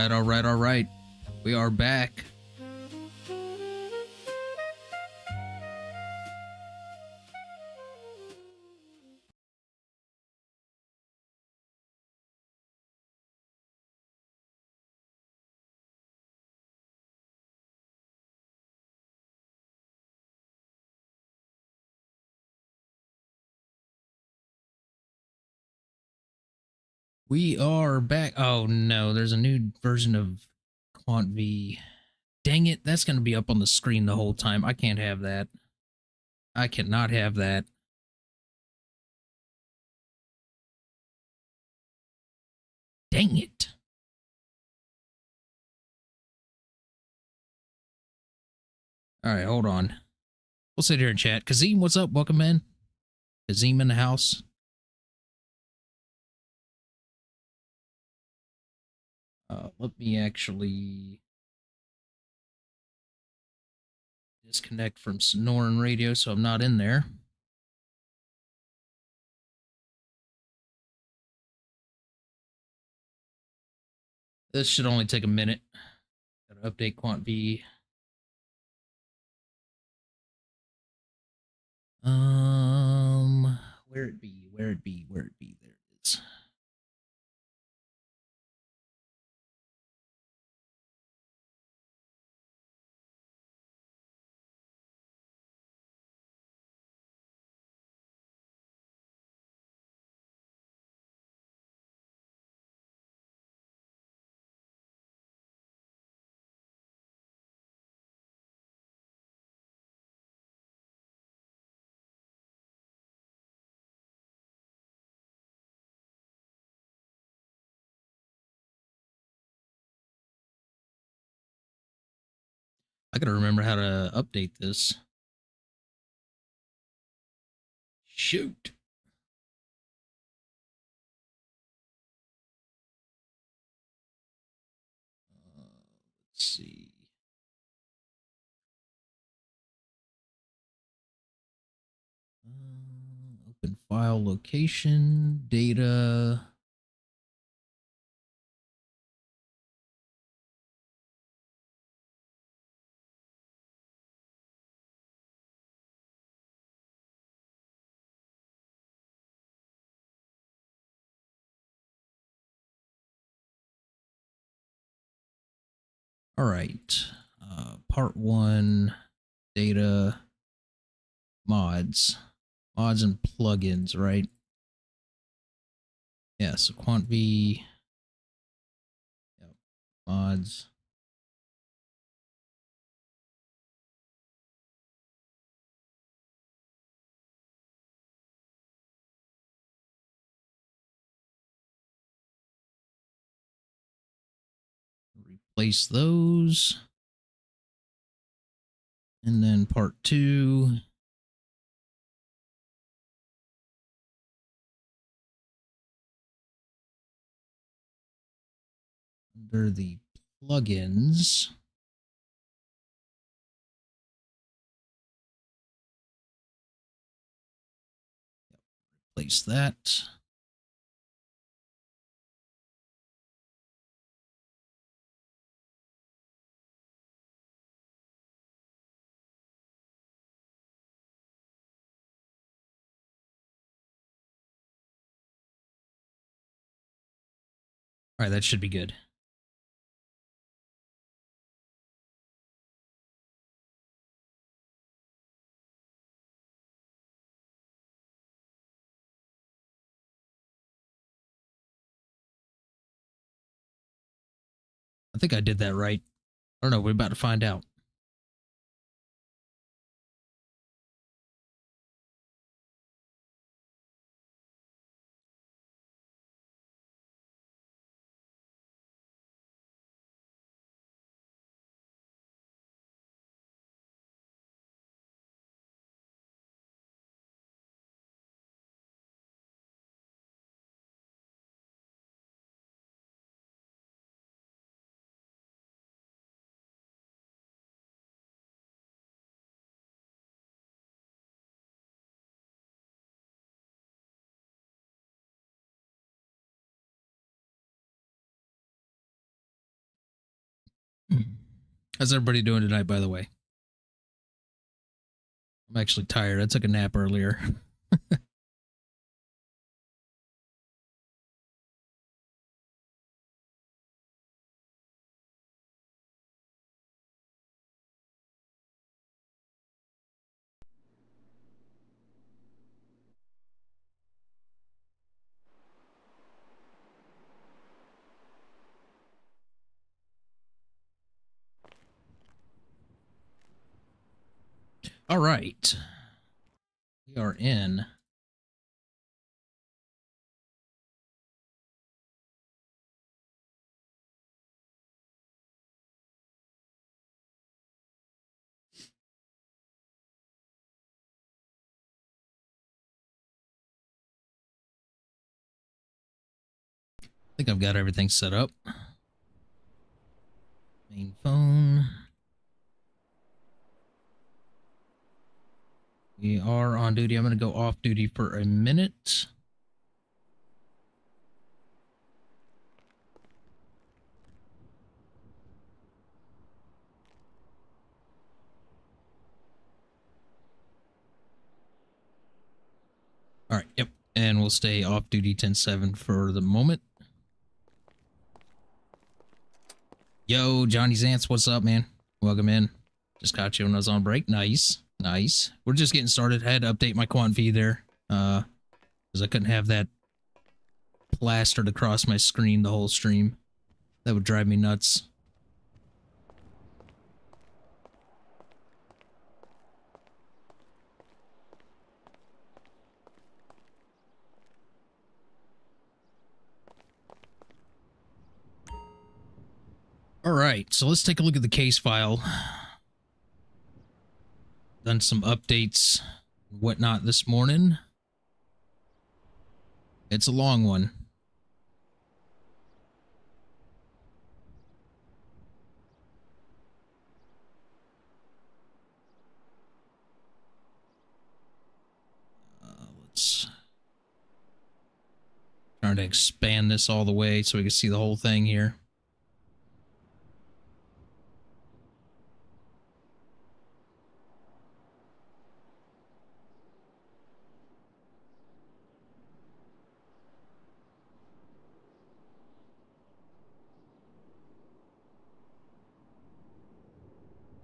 All right. We are back. We are back. Oh no, there's a new version of Quant V. Dang it, that's going to be up on the screen the whole time. I can't have that. I cannot have that. Dang it. All right, hold on. We'll sit here and chat. Kazim, what's up? Welcome in. Kazim in the house. Let me actually disconnect from Sonoran Radio so I'm not in there. This should only take a minute. Gotta update Quant V. Where it be? There it is. I gotta remember how to update this. Shoot. Let's see. Open file location, data. All right. Part one, data, mods and plugins, right? Yeah, so Quant V, yep, mods. Replace those. And then part two. Under the plugins. Replace that. All right, that should be good. I think I did that right. I don't know. We're about to find out. How's everybody doing tonight, by the way? I'm actually tired. I took a nap earlier. All right. We are in. I think I've got everything set up. Main phone. We are on duty. I'm going to go off duty for a minute. All right. Yep. And we'll stay off duty 10-7 for the moment. Yo, Johnny Zance, what's up, man? Welcome in. Just caught you when I was on break. Nice. Nice. We're just getting started. I had to update my quant V there. Because I couldn't have that plastered across my screen the whole stream. That would drive me nuts. All right, so let's take a look at the case file. Done some updates and whatnot this morning. It's a long one. Let's try to expand this all the way so we can see the whole thing here.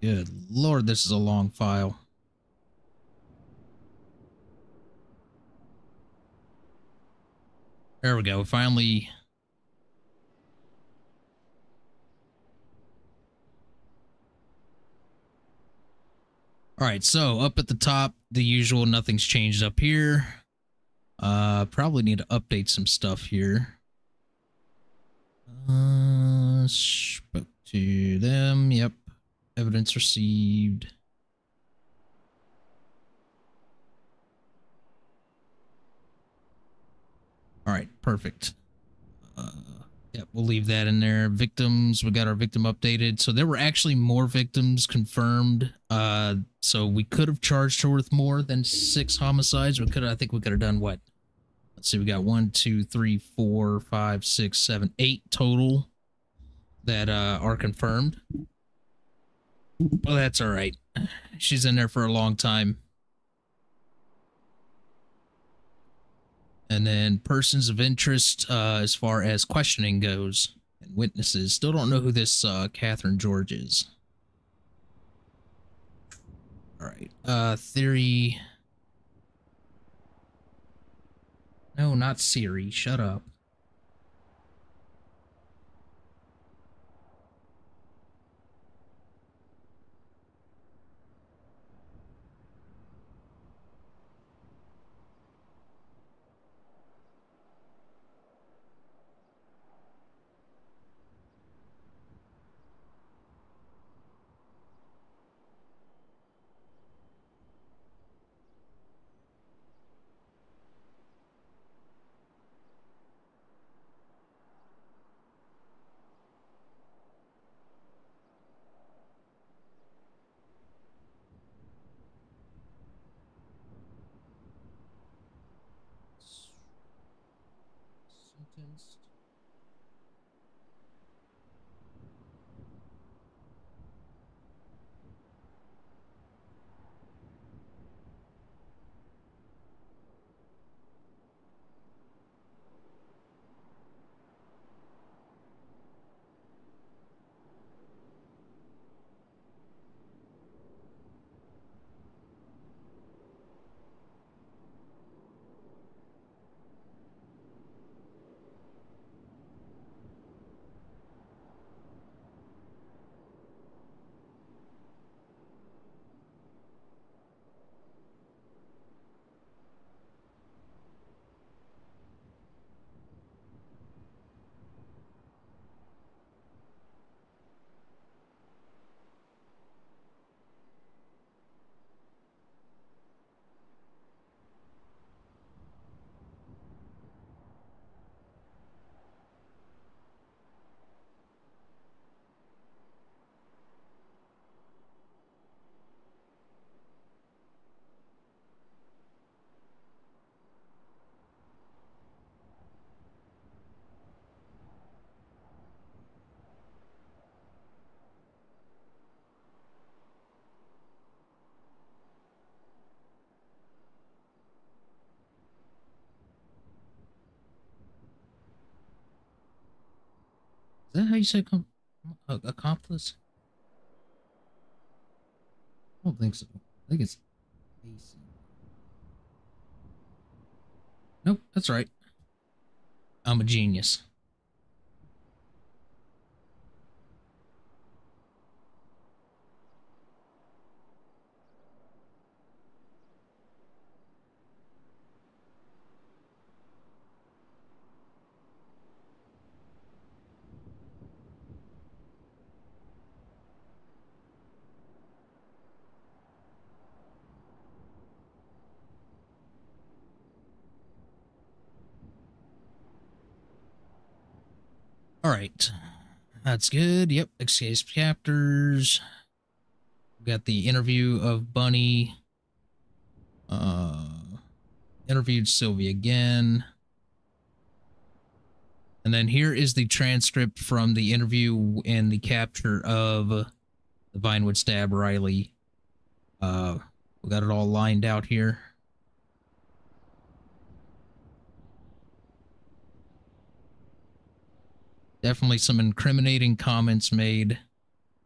Good Lord, this is a long file. There we go. Finally. All right, so up at the top, the usual, nothing's changed up here. Probably need to update some stuff here. Spoke to them. Yep. Evidence received. All right, perfect. Yep, we'll leave that in there. Victims, we got our victim updated. So there were actually more victims confirmed. So we could have charged her with more than 6 homicides. I think we could have done what? Let's see, we got 1, 2, 3, 4, 5, 6, 7, 8 total that are confirmed. Well, that's all right. She's in there for a long time. And then persons of interest as far as questioning goes and witnesses. Still don't know who this Catherine George is. All right. Theory. No, not Siri. Shut up. Sentenced. that how you say accomplice? I don't think so. I think it's AC. Nope, that's right. I'm a genius. All right. That's good. Yep. Escape captors. Got the interview of Bunny. Interviewed Sylvie again. And then here is the transcript from the interview and the capture of the Vinewood stab Riley. We got it all lined out here. Definitely some incriminating comments made,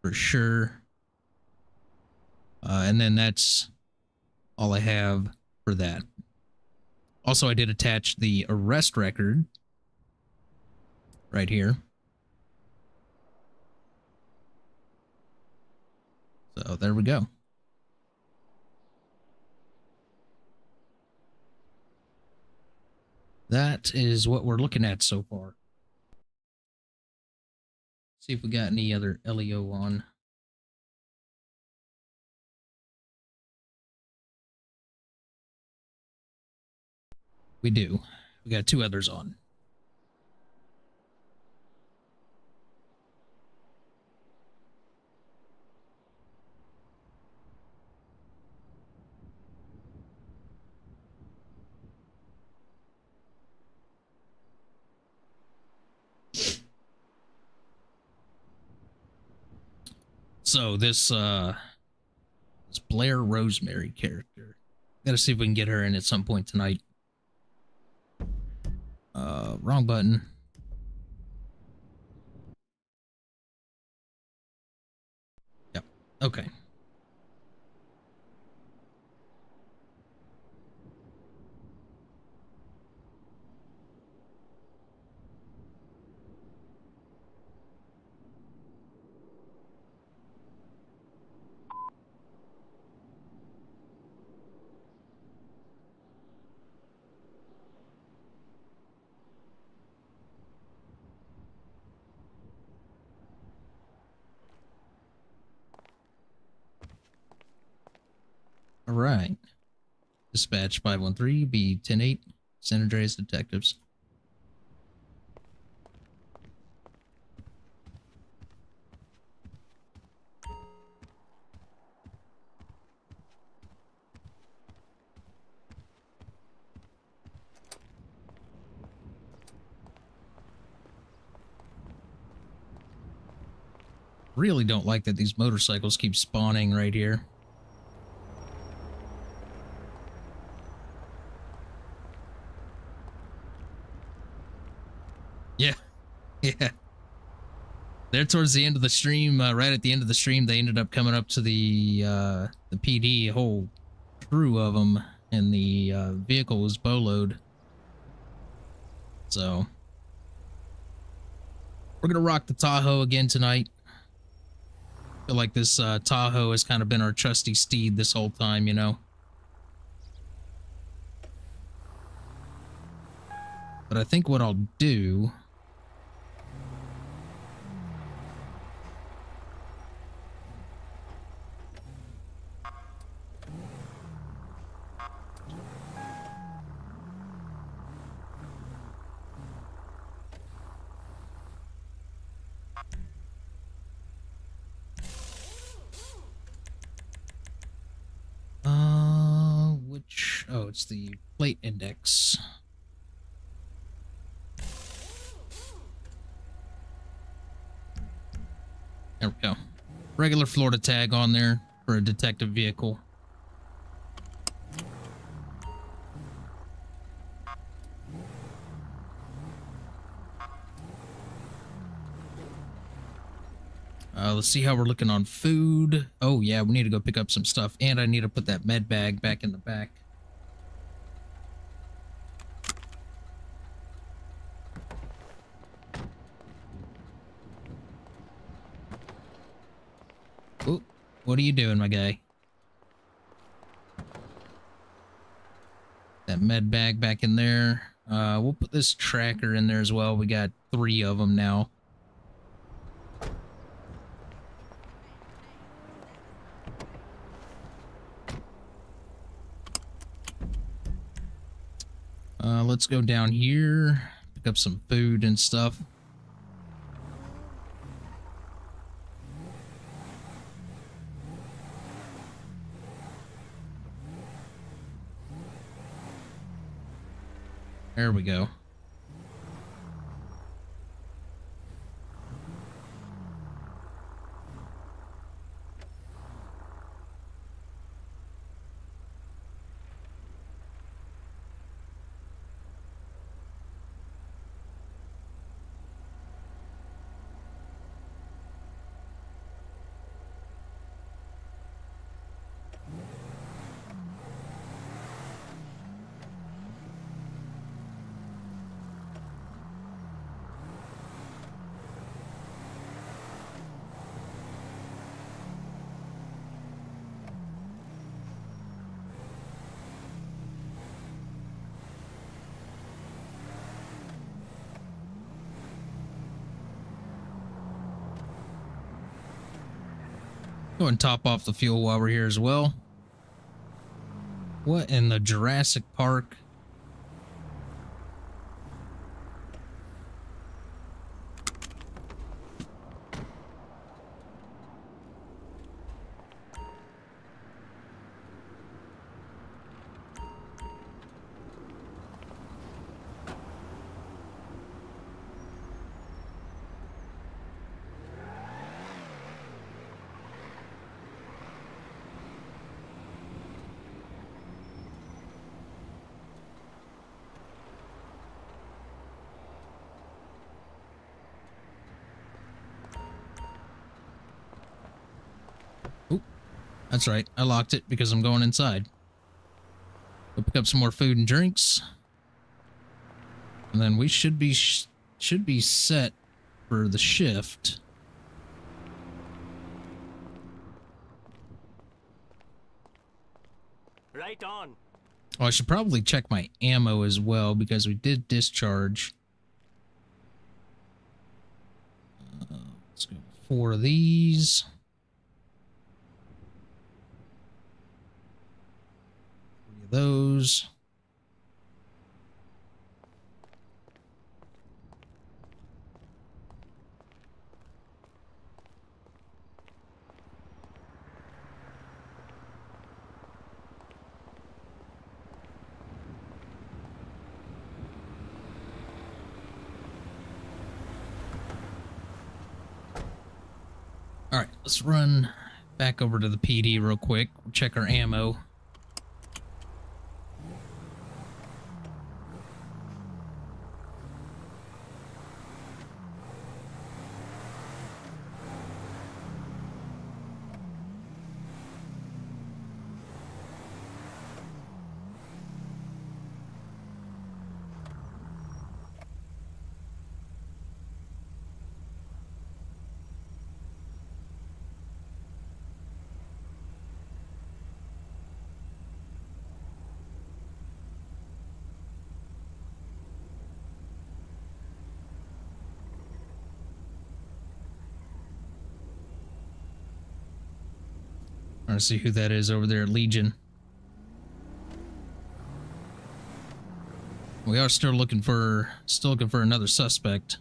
for sure. And then that's all I have for that. Also, I did attach the arrest record right here. So there we go. That is what we're looking at so far. See if we got any other LEO on. We do. We got 2 others on. So this Blair Rosemary character. Gotta see if we can get her in at some point tonight. Wrong button. Yep. Okay. All right. Dispatch 513, B 108, San Andreas detectives. Really don't like that these motorcycles keep spawning right here. Yeah. Yeah. There towards the end of the stream, right at the end of the stream, they ended up coming up to the PD, a whole crew of them, and the vehicle was boloed. So we're gonna rock the Tahoe again tonight. Feel like this Tahoe has kind of been our trusty steed this whole time, you know. But I think what I'll do... which... Oh, it's the plate index. There we go. Regular Florida tag on there for a detective vehicle. Let's see how we're looking on food. Oh, yeah, we need to go pick up some stuff. And I need to put that med bag back in the back. Oh, what are you doing, my guy? That med bag back in there. We'll put this tracker in there as well. We got 3 of them now. Let's go down here, pick up some food and stuff. There we go. Go and top off the fuel while we're here as well. What in the Jurassic Park? That's right. I locked it because I'm going inside. We'll pick up some more food and drinks. And then we should be set for the shift. Right on. Oh, I should probably check my ammo as well because we did discharge. Let's go 4 of these. 3 of those. All right, let's run back over to the PD real quick. Check our ammo. I want to see who that is over there at Legion. We are still looking for another suspect.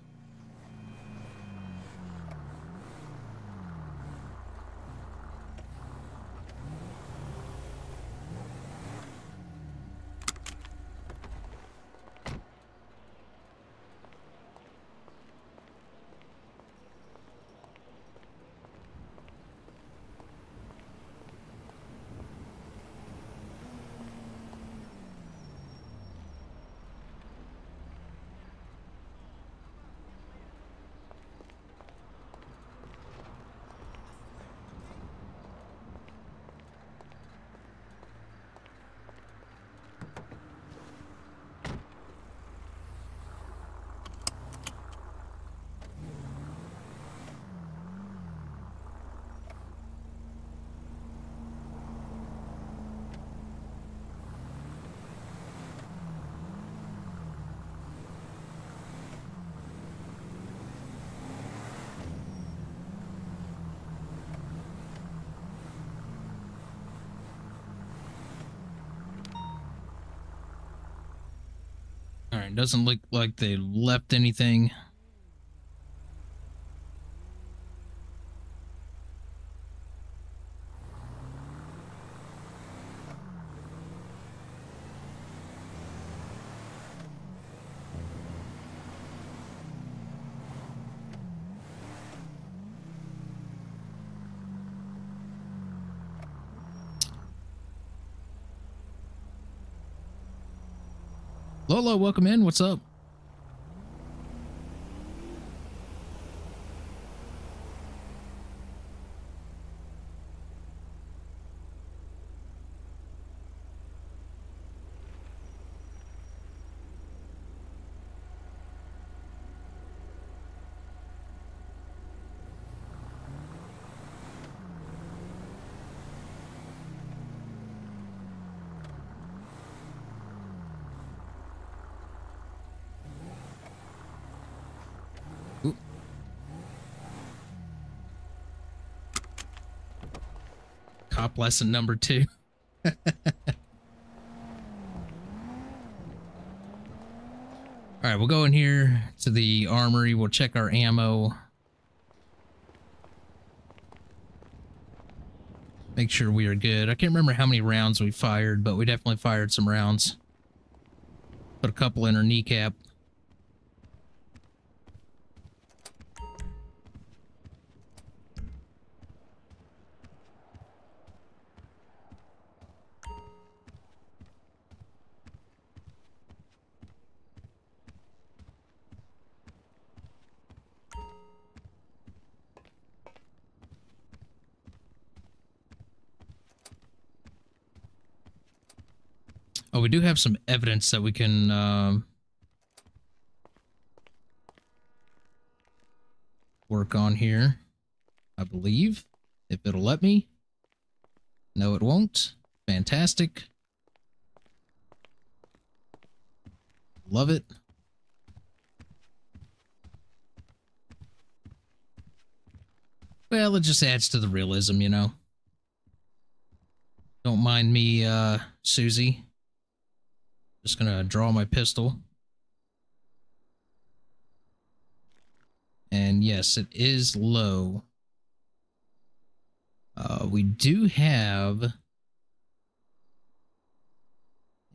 All right, doesn't look like they left anything. Lolo, welcome in. What's up? Ooh. Cop lesson number 2. All right, we'll go in here to the armory. We'll check our ammo. Make sure we are good. I can't remember how many rounds we fired, but we definitely fired some rounds. Put a couple in her kneecap. Oh, we do have some evidence that we can work on here, I believe, if it'll let me. No, it won't. Fantastic. Love it. Well, it just adds to the realism, you know. Don't mind me, Susie. Just gonna draw my pistol. And yes, it is low. We do have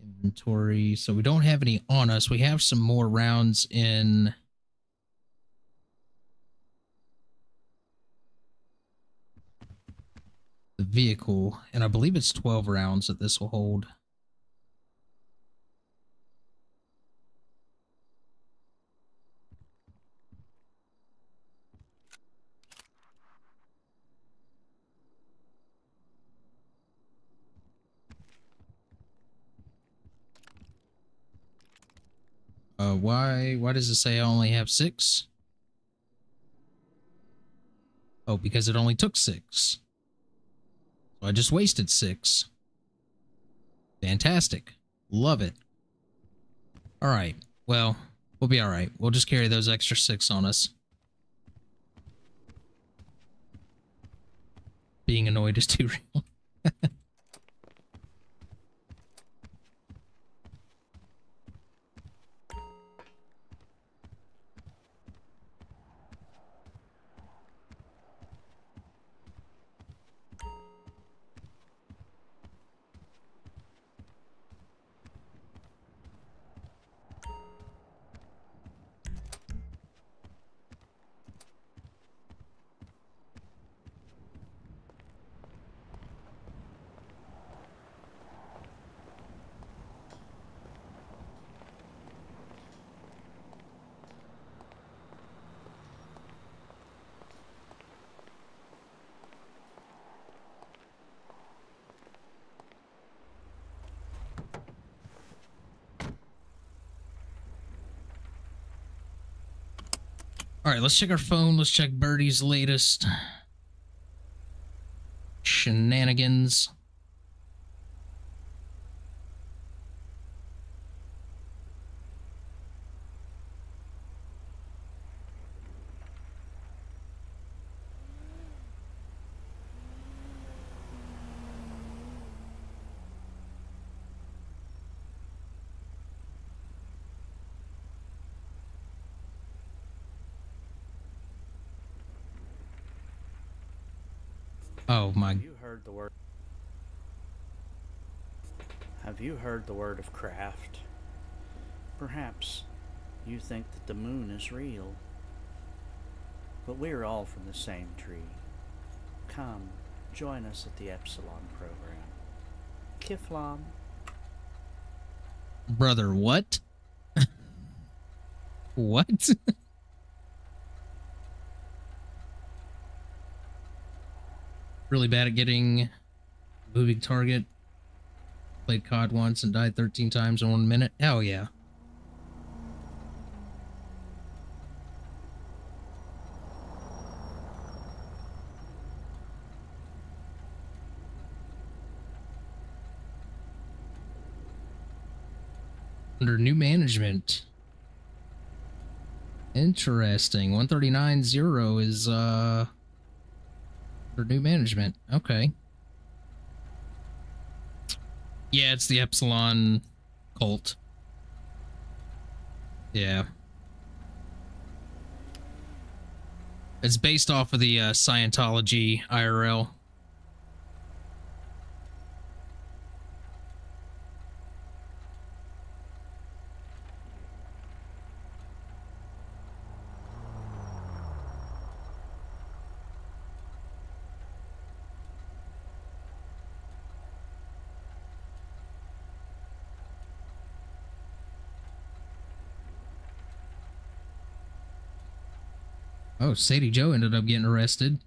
inventory, so we don't have any on us. We have some more rounds in the vehicle, and I believe it's 12 rounds that this will hold. Why does it say I only have 6? Oh, because it only took 6. So I just wasted 6. Fantastic. Love it. All right. Well, we'll be all right. We'll just carry those extra 6 on us. Being annoyed is too real. All right, let's check our phone. Let's check Birdie's latest shenanigans. Oh my. Have you heard the word? Have you heard the word of craft? Perhaps you think that the moon is real, but we are all from the same tree. Come, join us at the Epsilon program. Kiflam. Brother, what? What? Really bad at getting moving target. Played COD once and died 13 times in 1 minute. Hell yeah. Under new management. Interesting. 139.0 is under new management. Okay. Yeah, it's the Epsilon cult. Yeah. It's based off of the Scientology IRL. Oh, Sadie Joe ended up getting arrested.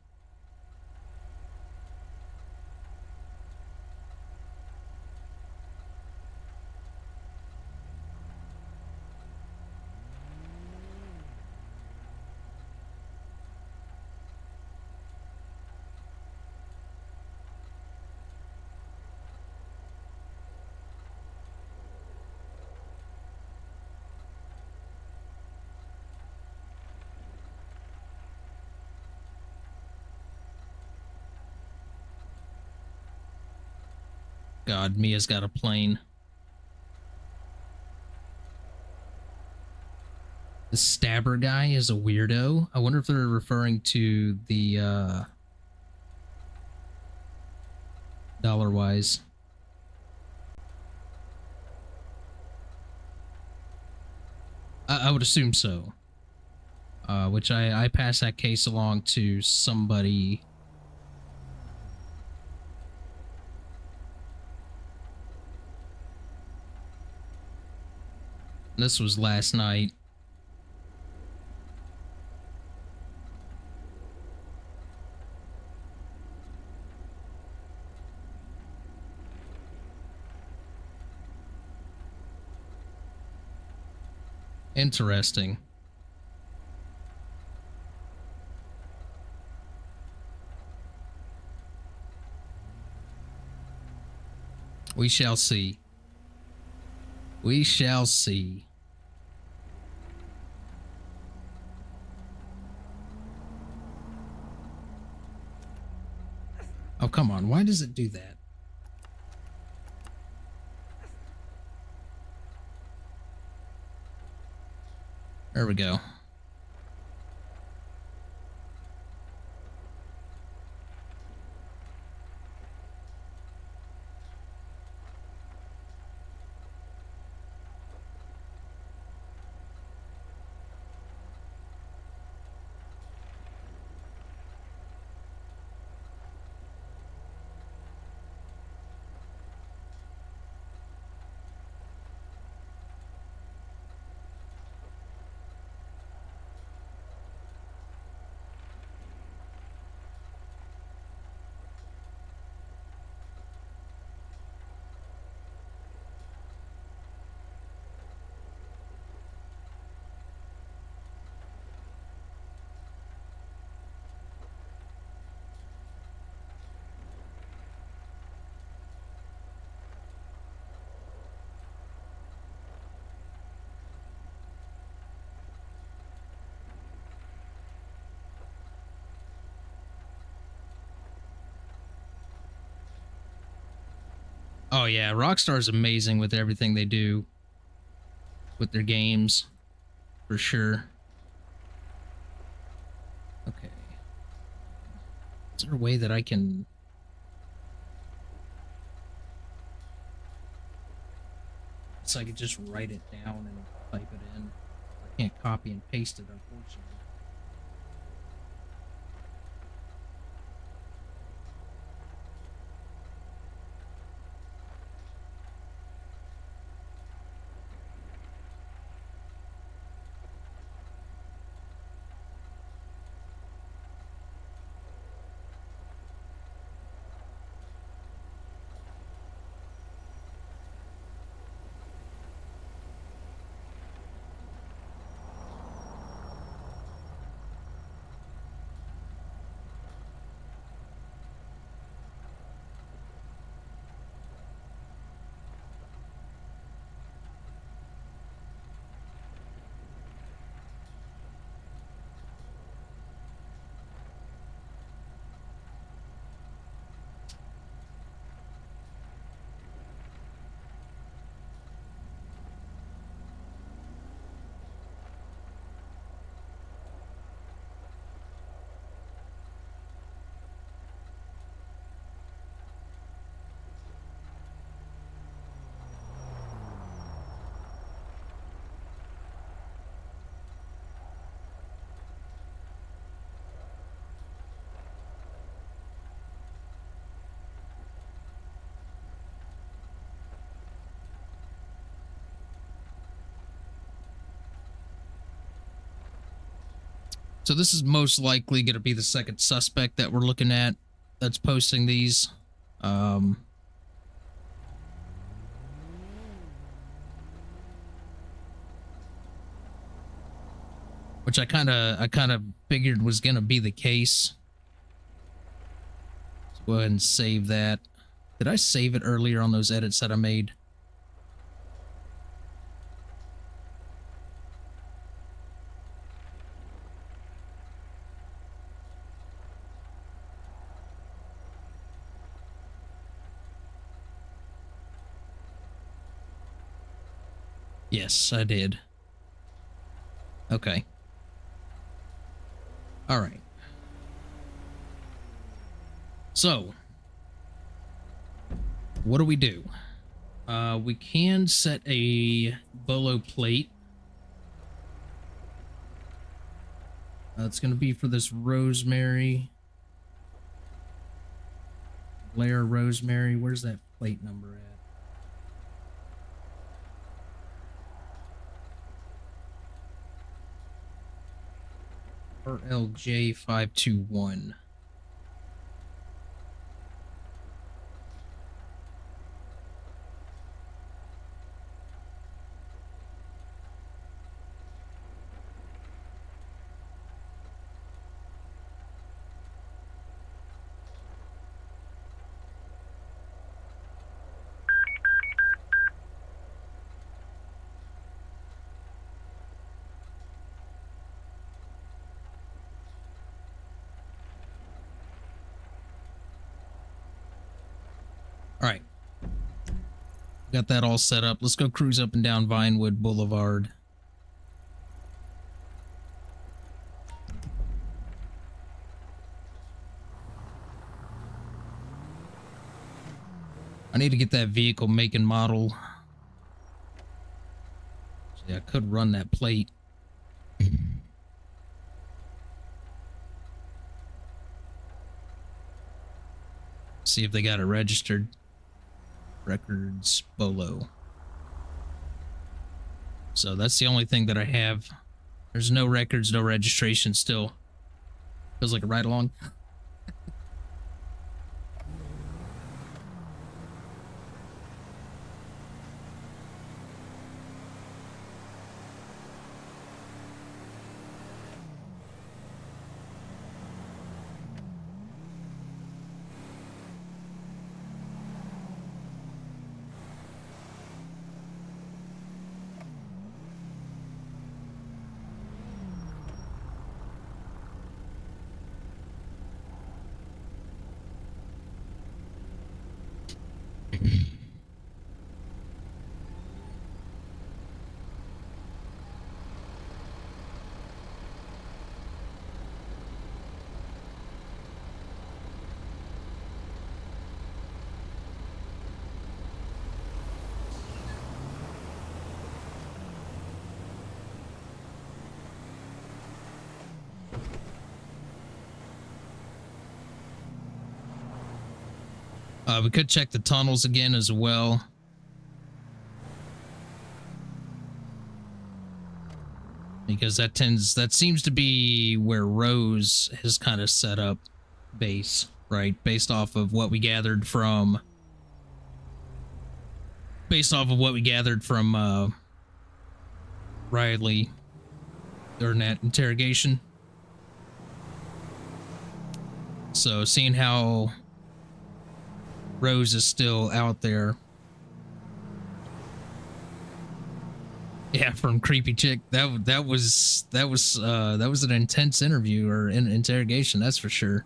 God, Mia's got a plane. The stabber guy is a weirdo. I wonder if they're referring to the dollar wise. I would assume so. Which I passed that case along to somebody. This was last night. Interesting. We shall see. We shall see. Oh, come on. Why does it do that? There we go. Oh yeah, Rockstar's amazing with everything they do with their games, for sure. Okay. Is there a way that I can... So I could just write it down and type it in. I can't copy and paste it, unfortunately. So this is most likely going to be the second suspect that we're looking at that's posting these. Which I kind of figured was going to be the case. Let's go ahead and save that. Did I save it earlier on those edits that I made? Yes, I did. Okay. All right. So, what do? We can set a bolo plate. It's going to be for this Rosemary. Blair Rosemary. Where's that plate number at? RLJ521. All right. Got that all set up. Let's go cruise up and down Vinewood Boulevard. I need to get that vehicle make and model. See, I could run that plate. See if they got it registered. Records Bolo. So that's the only thing that I have. There's no records, no registration still. Feels like a ride along. We could check the tunnels again as well. Because that seems to be where Rose has kind of set up base, right? Based off of what we gathered from Riley during that interrogation. So seeing how Rose is still out there. Yeah, from Creepy Chick. That was an intense interview or interrogation, that's for sure.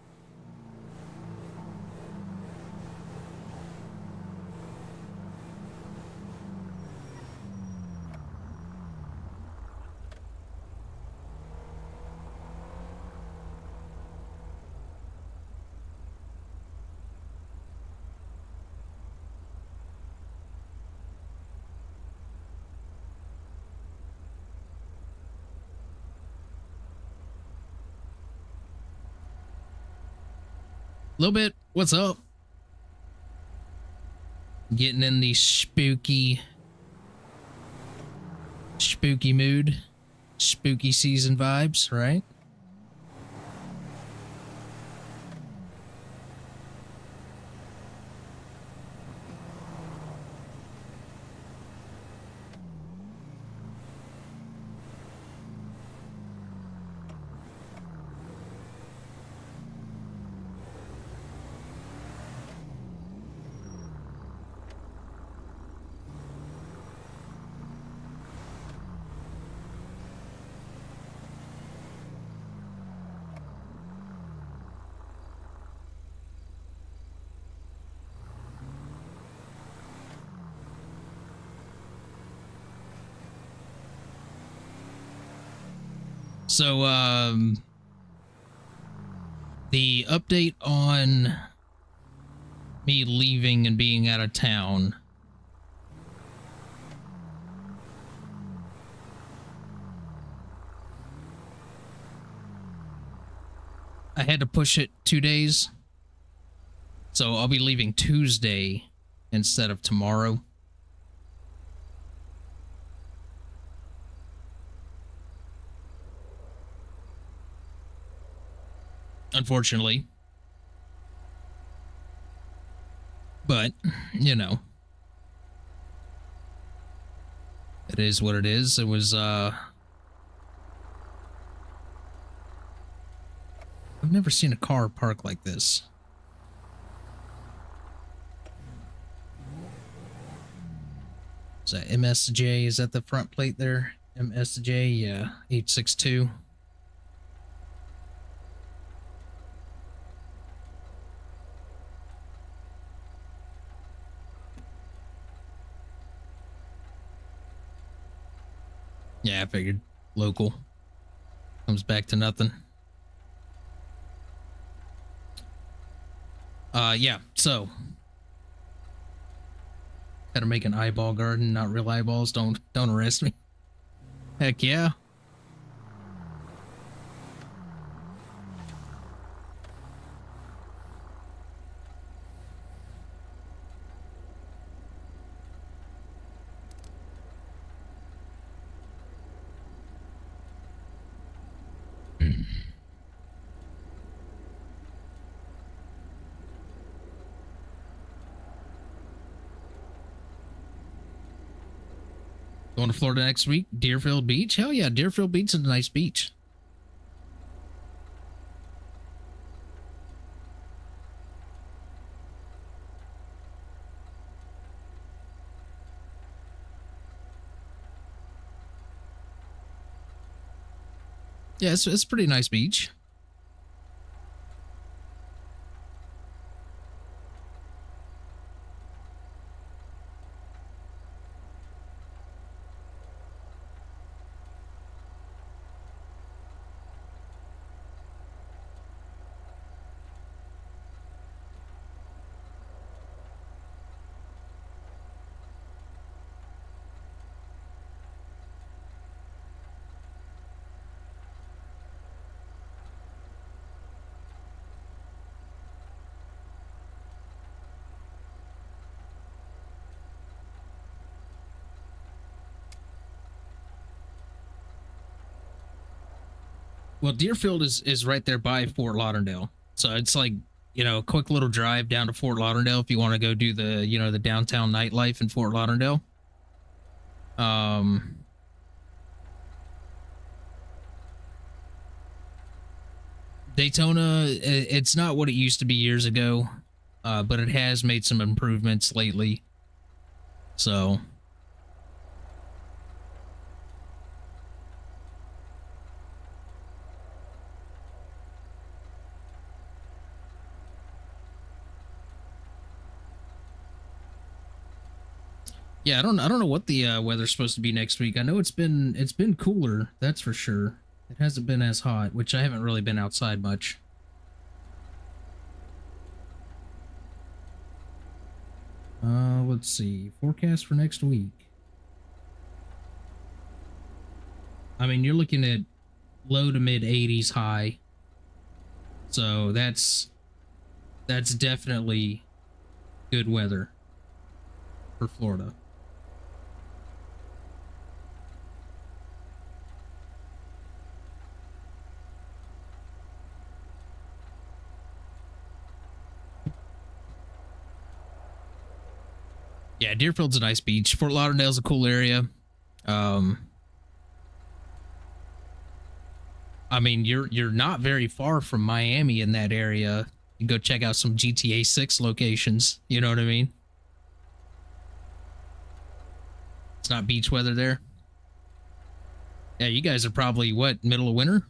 Little bit. What's up? Getting in the spooky mood, spooky season vibes, right? So, the update on me leaving and being out of town. I had to push it 2 days. So I'll be leaving Tuesday instead of tomorrow. Unfortunately. But, you know. It is what it is. It was, I've never seen a car park like this. Is that MSJ? Is that the front plate there? MSJ, yeah, 862. Yeah, I figured local. Comes back to nothing. Yeah, so gotta make an eyeball garden, not real eyeballs. Don't arrest me. Heck yeah. Going to Florida next week? Deerfield Beach? Hell yeah, Deerfield Beach is a nice beach. Yeah, it's a pretty nice beach. Well, Deerfield is right there by Fort Lauderdale, so it's like, you know, a quick little drive down to Fort Lauderdale if you want to go do the, you know, the downtown nightlife in Fort Lauderdale. Um, Daytona, it's not what it used to be years ago, but it has made some improvements lately. So, yeah, I don't know what the weather's supposed to be next week. I know it's been cooler, that's for sure. It hasn't been as hot, which I haven't really been outside much. Let's see. Forecast for next week. I mean, you're looking at low to mid 80s high. So that's definitely good weather for Florida. Yeah, Deerfield's a nice beach. Fort Lauderdale's a cool area. Um, I mean, you're not very far from Miami in that area. You can go check out some GTA 6 locations. You know what I mean? It's not beach weather there. Yeah, you guys are probably what, middle of winter?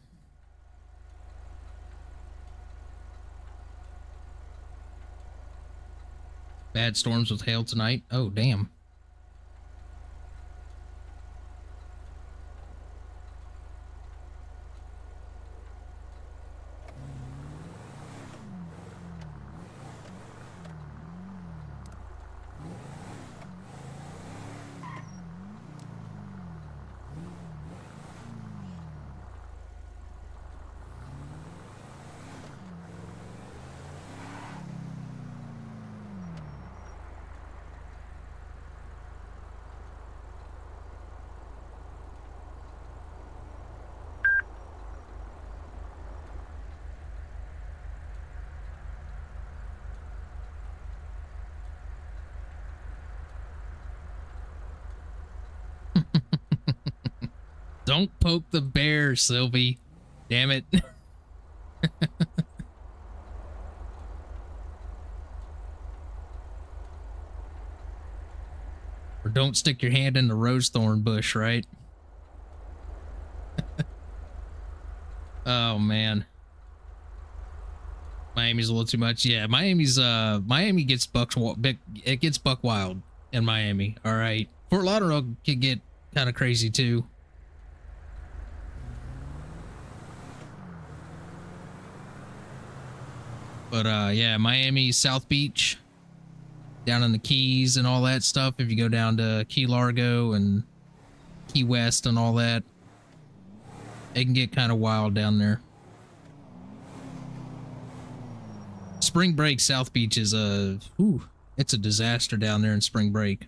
Bad storms with hail tonight. Oh, damn. Don't poke the bear, Sylvie. Damn it. Or don't stick your hand in the rose thorn bush, right? Oh man. Miami's a little too much. Yeah, Miami gets it gets buck wild in Miami. All right. Fort Lauderdale can get kind of crazy too. But yeah, Miami, South Beach, down in the Keys and all that stuff. If you go down to Key Largo and Key West and all that, it can get kind of wild down there. Spring break, South Beach is it's a disaster down there in spring break.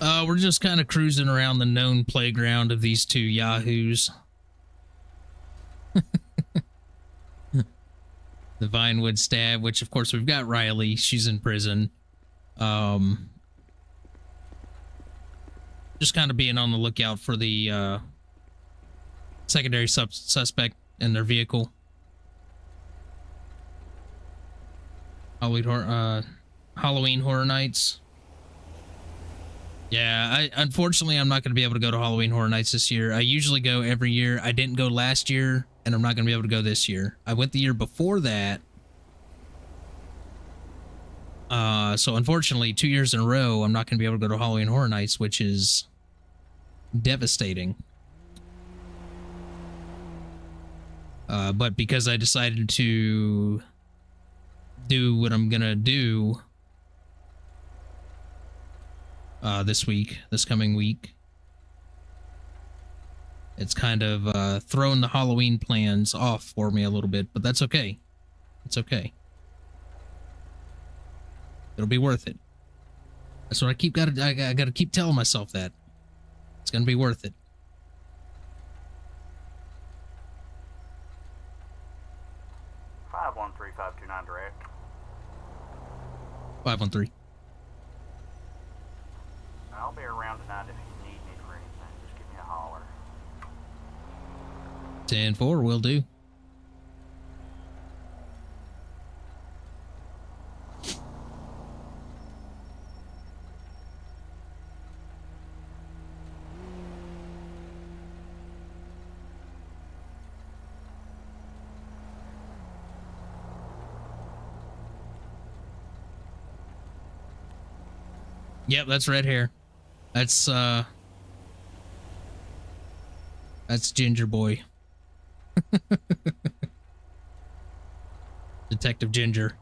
We're just kind of cruising around the known playground of these two yahoos. The Vinewood stab, which of course we've got Riley. She's in prison. Just kind of being on the lookout for the secondary suspect in their vehicle. Halloween Horror Nights. Yeah, unfortunately I'm not going to be able to go to Halloween Horror Nights this year. I usually go every year. I didn't go last year, and I'm not going to be able to go this year. I went the year before that. So unfortunately, 2 years in a row, I'm not going to be able to go to Halloween Horror Nights, which is devastating. But because I decided to do what I'm going to do this coming week, it's kind of thrown the Halloween plans off for me a little bit, but that's okay. It's okay. It'll be worth it. That's what I gotta keep telling myself that. It's gonna be worth it. Five 529 direct. 513. I'll be around tonight if you need me for anything. Just give me a holler. 10-4 will do. Yep, that's red hair. That's Ginger Boy. Detective Ginger.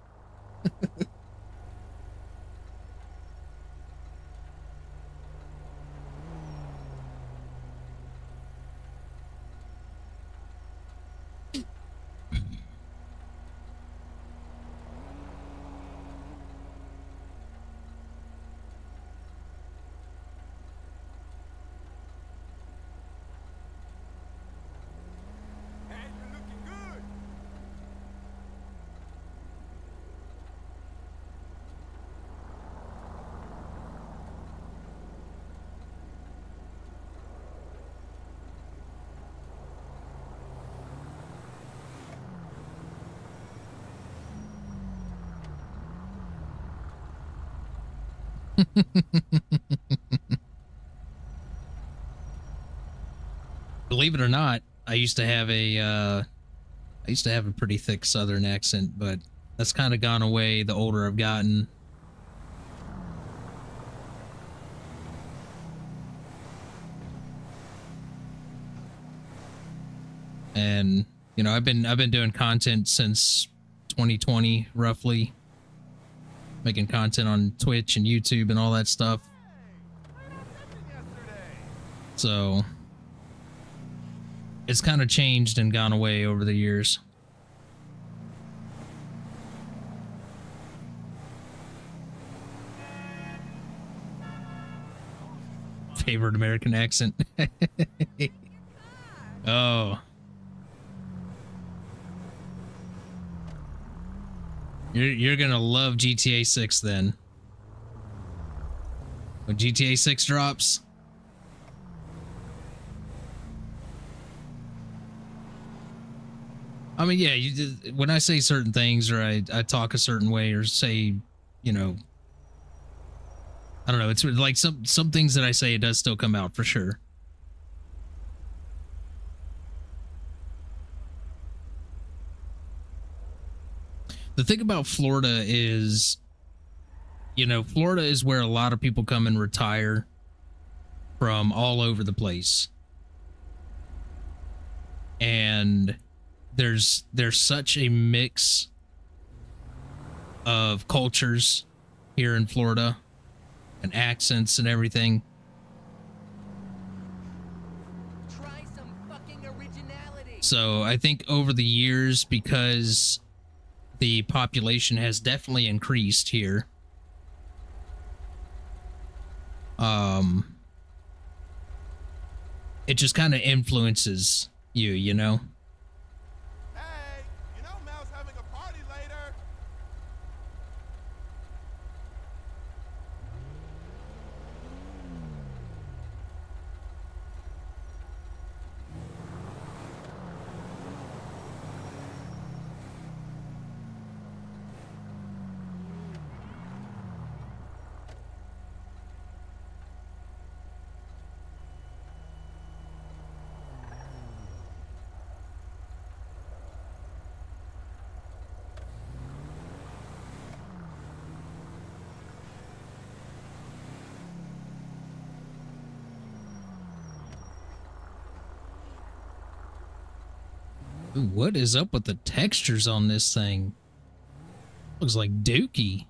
Believe it or not, I used to have a pretty thick Southern accent, but that's kind of gone away the older I've gotten. And you know, I've been doing content since 2020 roughly, making content on Twitch and YouTube and all that stuff. So it's kind of changed and gone away over the years. Favorite American accent. Oh. You're gonna love GTA 6 then. When GTA 6 drops. I mean, yeah, when I say certain things or I talk a certain way or say, you know, I don't know, it's like some things that I say, it does still come out for sure. The thing about Florida is, you know, Florida is where a lot of people come and retire from all over the place. And there's such a mix of cultures here in Florida and accents and everything. Try some fucking originality. So I think over the years, because the population has definitely increased here, it just kind of influences you, you know? Hey, you know Mel's having a party later. Ooh, what is up with the textures on this thing? Looks like Dookie.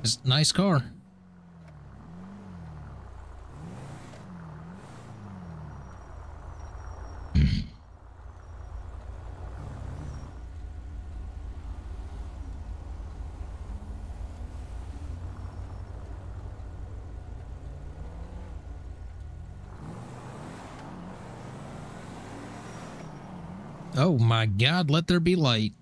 It's a nice car. Oh my God, let there be light.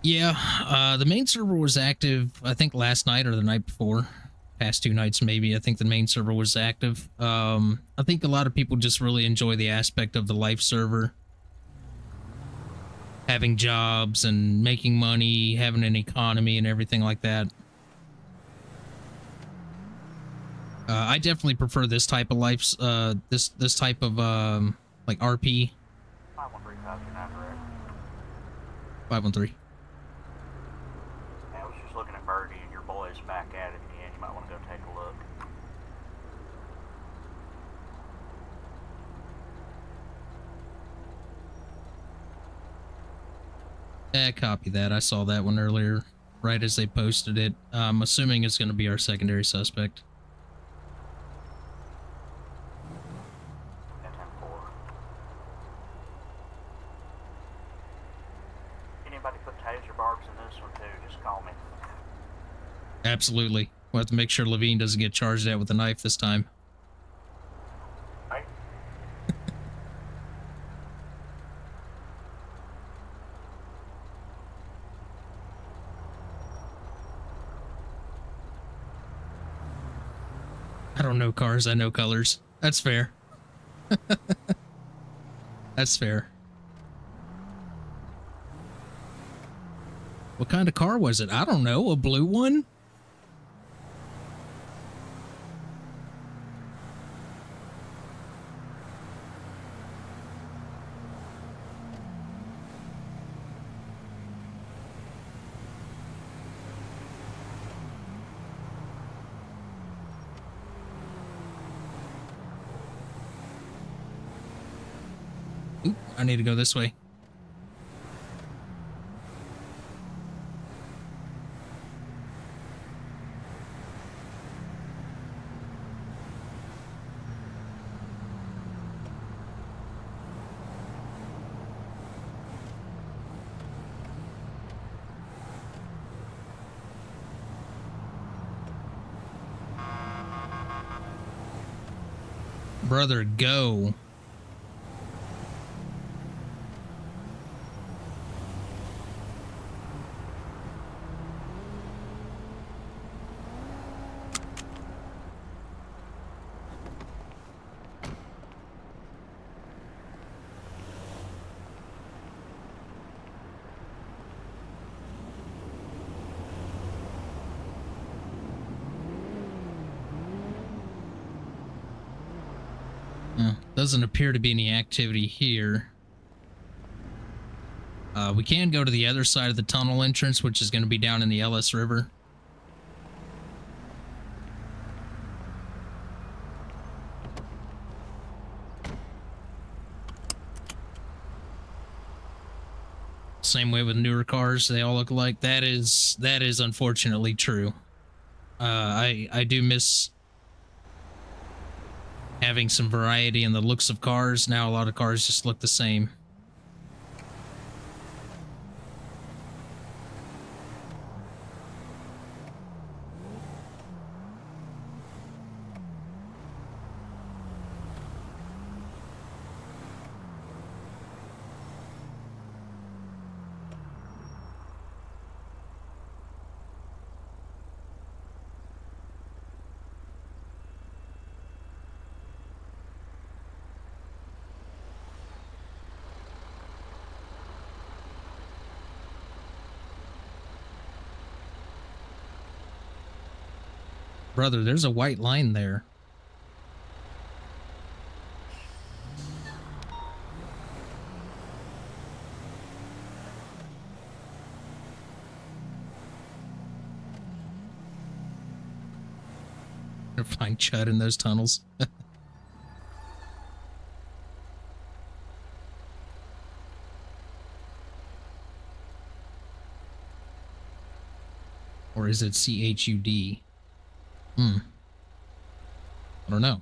Yeah, the main server was active, I think last night or the night before. Past 2 nights, maybe. I think the main server was active. I think a lot of people just really enjoy the aspect of the life server. Having jobs and making money, having an economy and everything like that. I definitely prefer this type of life, this type of, like RP. 513 correct. 513. I was just looking at Birdie and your boy's back at it again. You might want to go take a look. Copy that. I saw that one earlier, right as they posted it. I'm assuming it's going to be our secondary suspect. At 10-4. Anybody put taser barbs in this one too, just call me. Absolutely. We'll have to make sure Levine doesn't get charged at with a knife this time. Right? I don't know cars, I know colors. That's fair. That's fair. What kind of car was it? I don't know. A blue one? Oop, I need to go this way. Brother, go. Doesn't appear to be any activity here. We can go to the other side of the tunnel entrance, which is going to be down in the Ellis River. Same way with newer cars, they all look alike. That is unfortunately true. I do miss having some variety in the looks of cars. Now a lot of cars just look the same. Brother, there's a white line there. Find chud in those tunnels. Or is it CHUD? I don't know.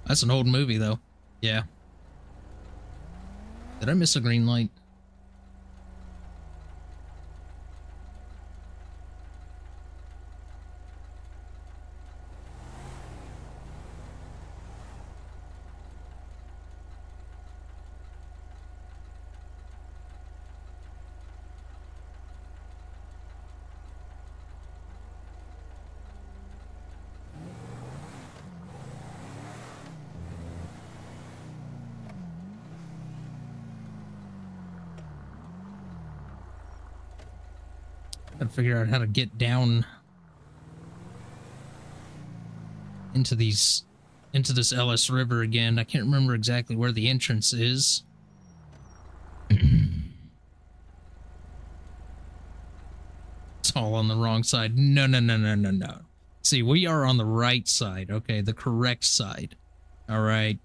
That's an old movie, though. Yeah. Did I miss a green light? Gotta figure out how to get down into this Ellis River again. I can't remember exactly where the entrance is. It's all on the wrong side. No. See, we are on the right side. Okay, the correct side. All right.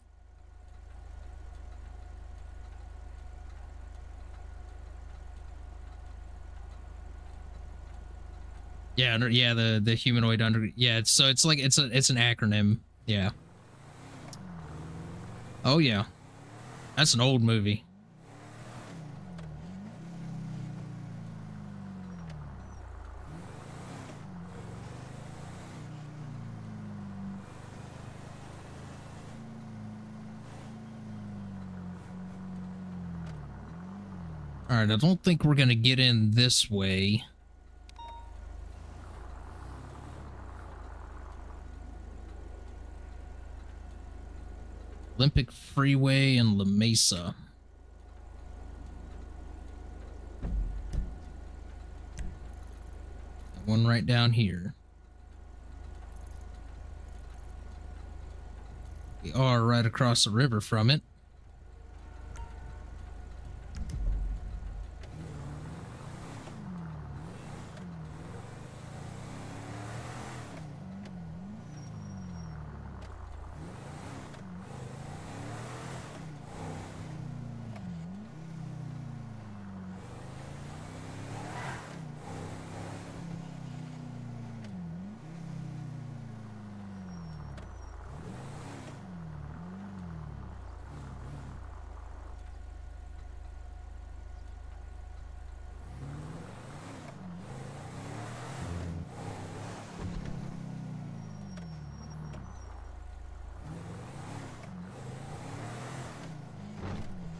Yeah, yeah, the humanoid under. Yeah, it's like it's an acronym. Yeah. Oh yeah, that's an old movie. All right, I don't think we're gonna get in this way. Olympic Freeway and La Mesa. One right down here. We are right across the river from it.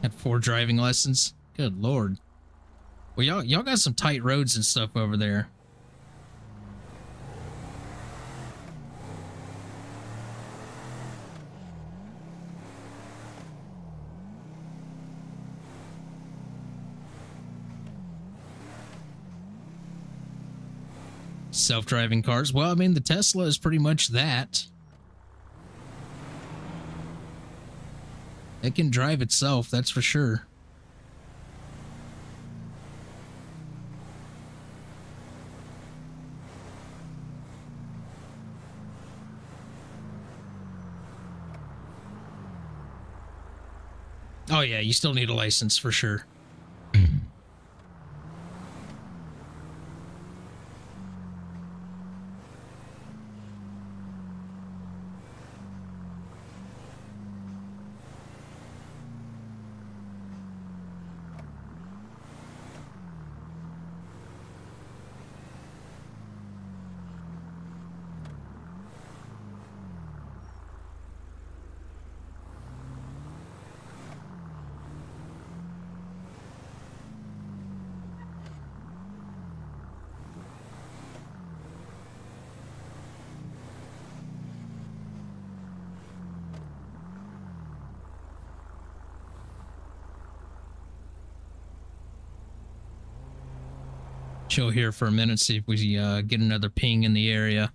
Had 4 driving lessons. Good lord. Well, y'all got some tight roads and stuff over there. Self-driving cars. Well, I mean, the Tesla is pretty much that. It can drive itself, that's for sure. Oh yeah, you still need a license for sure. Chill here for a minute, see if we get another ping in the area.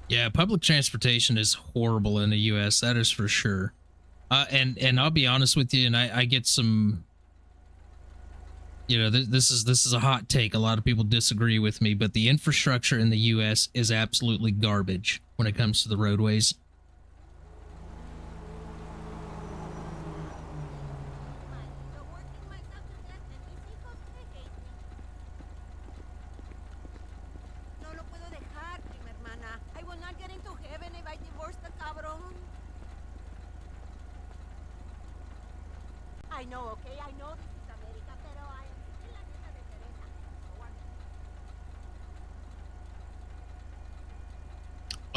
Yeah, public transportation is horrible in the US, that is for sure. And I'll be honest with you, and I get some, you know, this is a hot take. A lot of people disagree with me, but the infrastructure in the US is absolutely garbage when it comes to the roadways.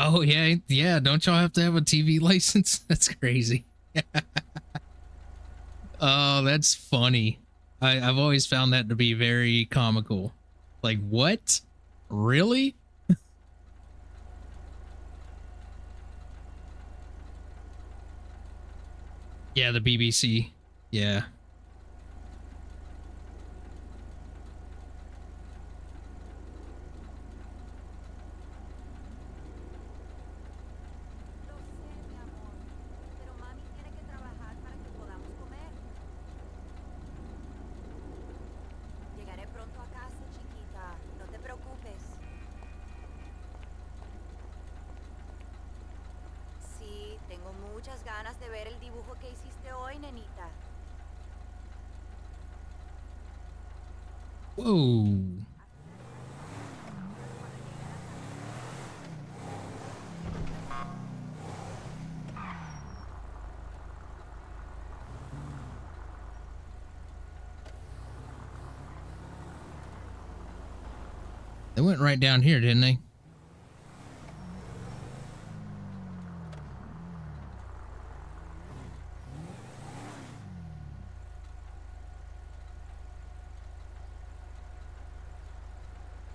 Oh yeah, yeah. Don't y'all have to have a TV license? That's crazy. Oh, that's funny. I've always found that to be very comical. Like, what? Really? Yeah, the BBC. Yeah. Whoa. They went right down here, didn't they?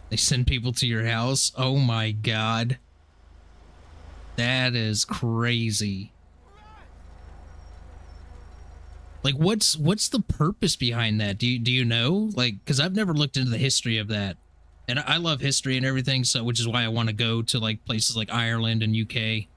They send people to your house? Oh my god. That is crazy. Like, what's the purpose behind that? Do you know? Like, because I've never looked into the history of that. And I love history and everything, so which is why I want to go to like places like Ireland and UK.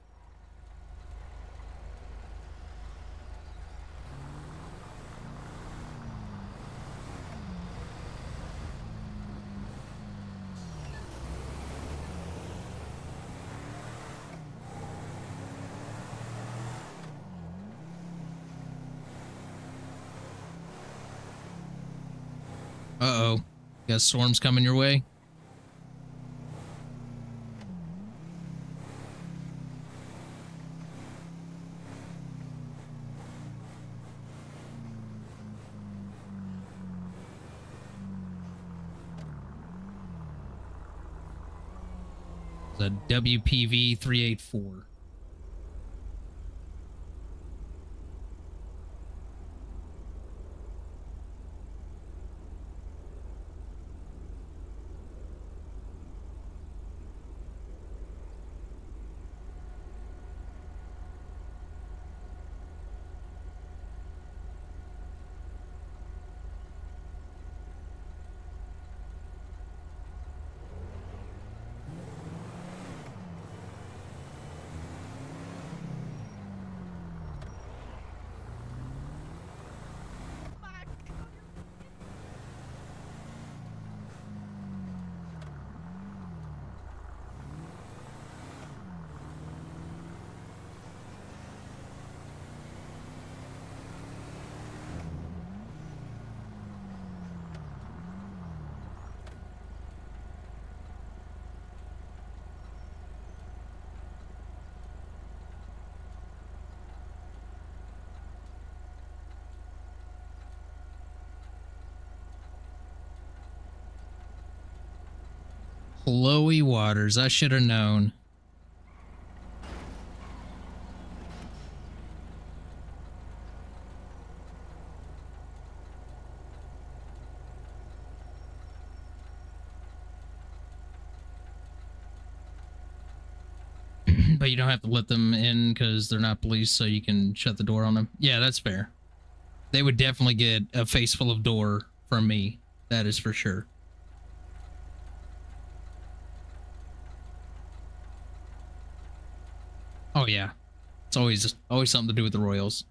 Uh-oh. Got storms coming your way? The WPV 384. Chloe Waters, I should have known. But you don't have to let them in because they're not police, so you can shut the door on them. Yeah, that's fair. They would definitely get a face full of door from me. That is for sure. Oh yeah, it's always something to do with the Royals.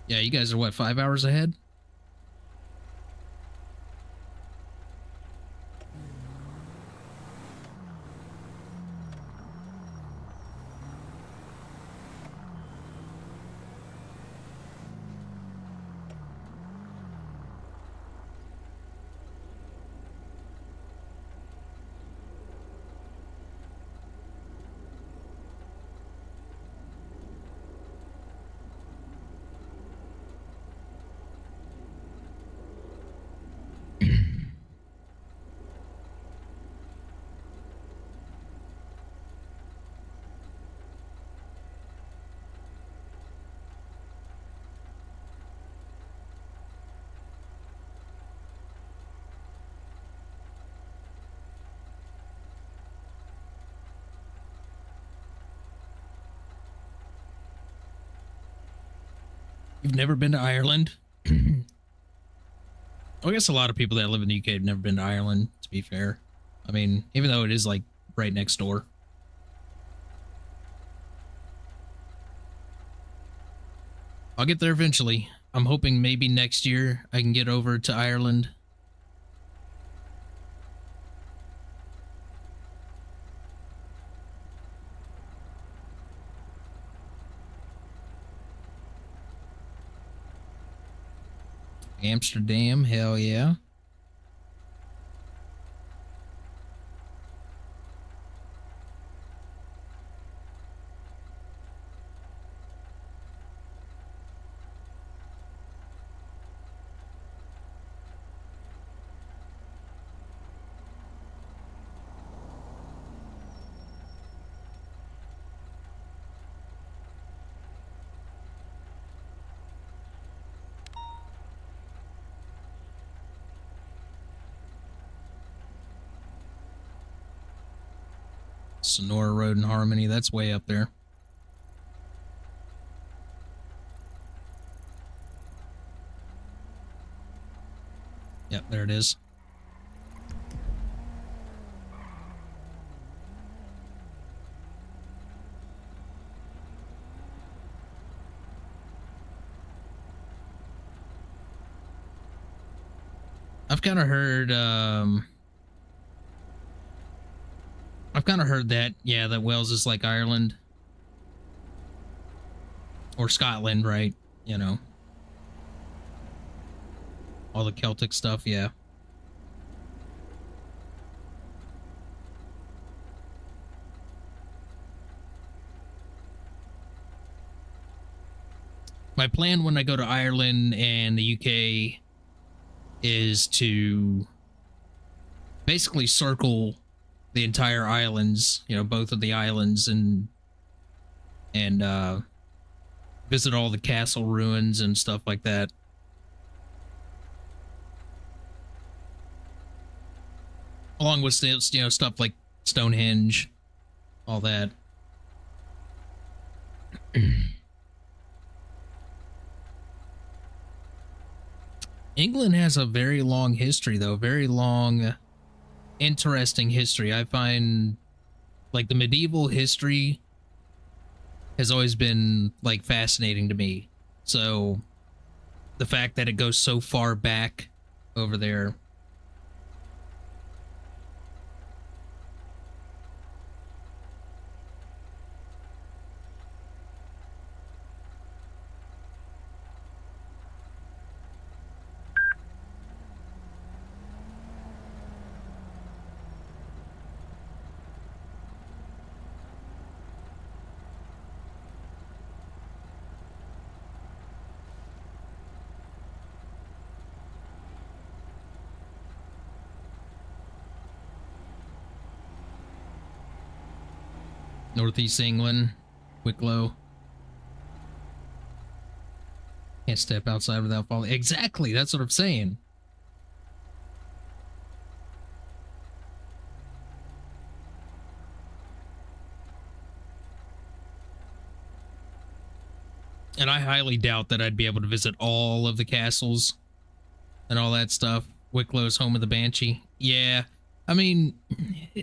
Yeah, you guys are what, 5 hours ahead? You've never been to Ireland? I guess a lot of people that live in the UK have never been to Ireland, to be fair. I mean, even though it is like right next door. I'll get there eventually. I'm hoping maybe next year I can get over to Ireland. Amsterdam, hell yeah. Sonora Road and Harmony, that's way up there. Yep, there it is. I've kind of heard that, yeah, that Wales is like Ireland or Scotland, right? You know, all the Celtic stuff, yeah. My plan when I go to Ireland and the UK is to basically circle the entire islands, you know, both of the islands, and visit all the castle ruins and stuff like that. Along with, you know, stuff like Stonehenge, all that. England has a very long history, though. Very long, interesting history. I find, like, the medieval history has always been, like, fascinating to me. So, the fact that it goes so far back over there. Northeast England, Wicklow. Can't step outside without falling. Exactly, that's what I'm saying. And I highly doubt that I'd be able to visit all of the castles and all that stuff. Wicklow's home of the Banshee. Yeah, I mean,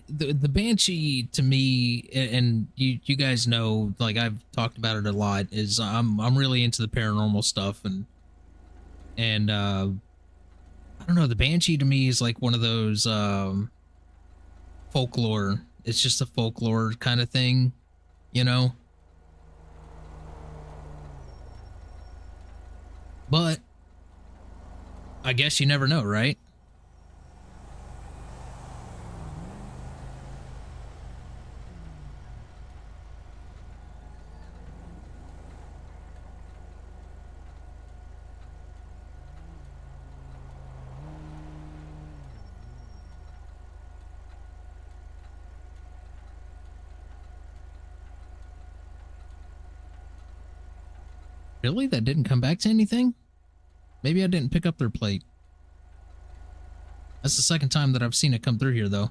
the Banshee to me, and you guys know, like I've talked about it a lot, is I'm really into the paranormal stuff, and I don't know, the Banshee to me is like one of those folklore. It's just a folklore kind of thing, you know. But I guess you never know, right? Really? That didn't come back to anything? Maybe I didn't pick up their plate. That's the second time that I've seen it come through here, though.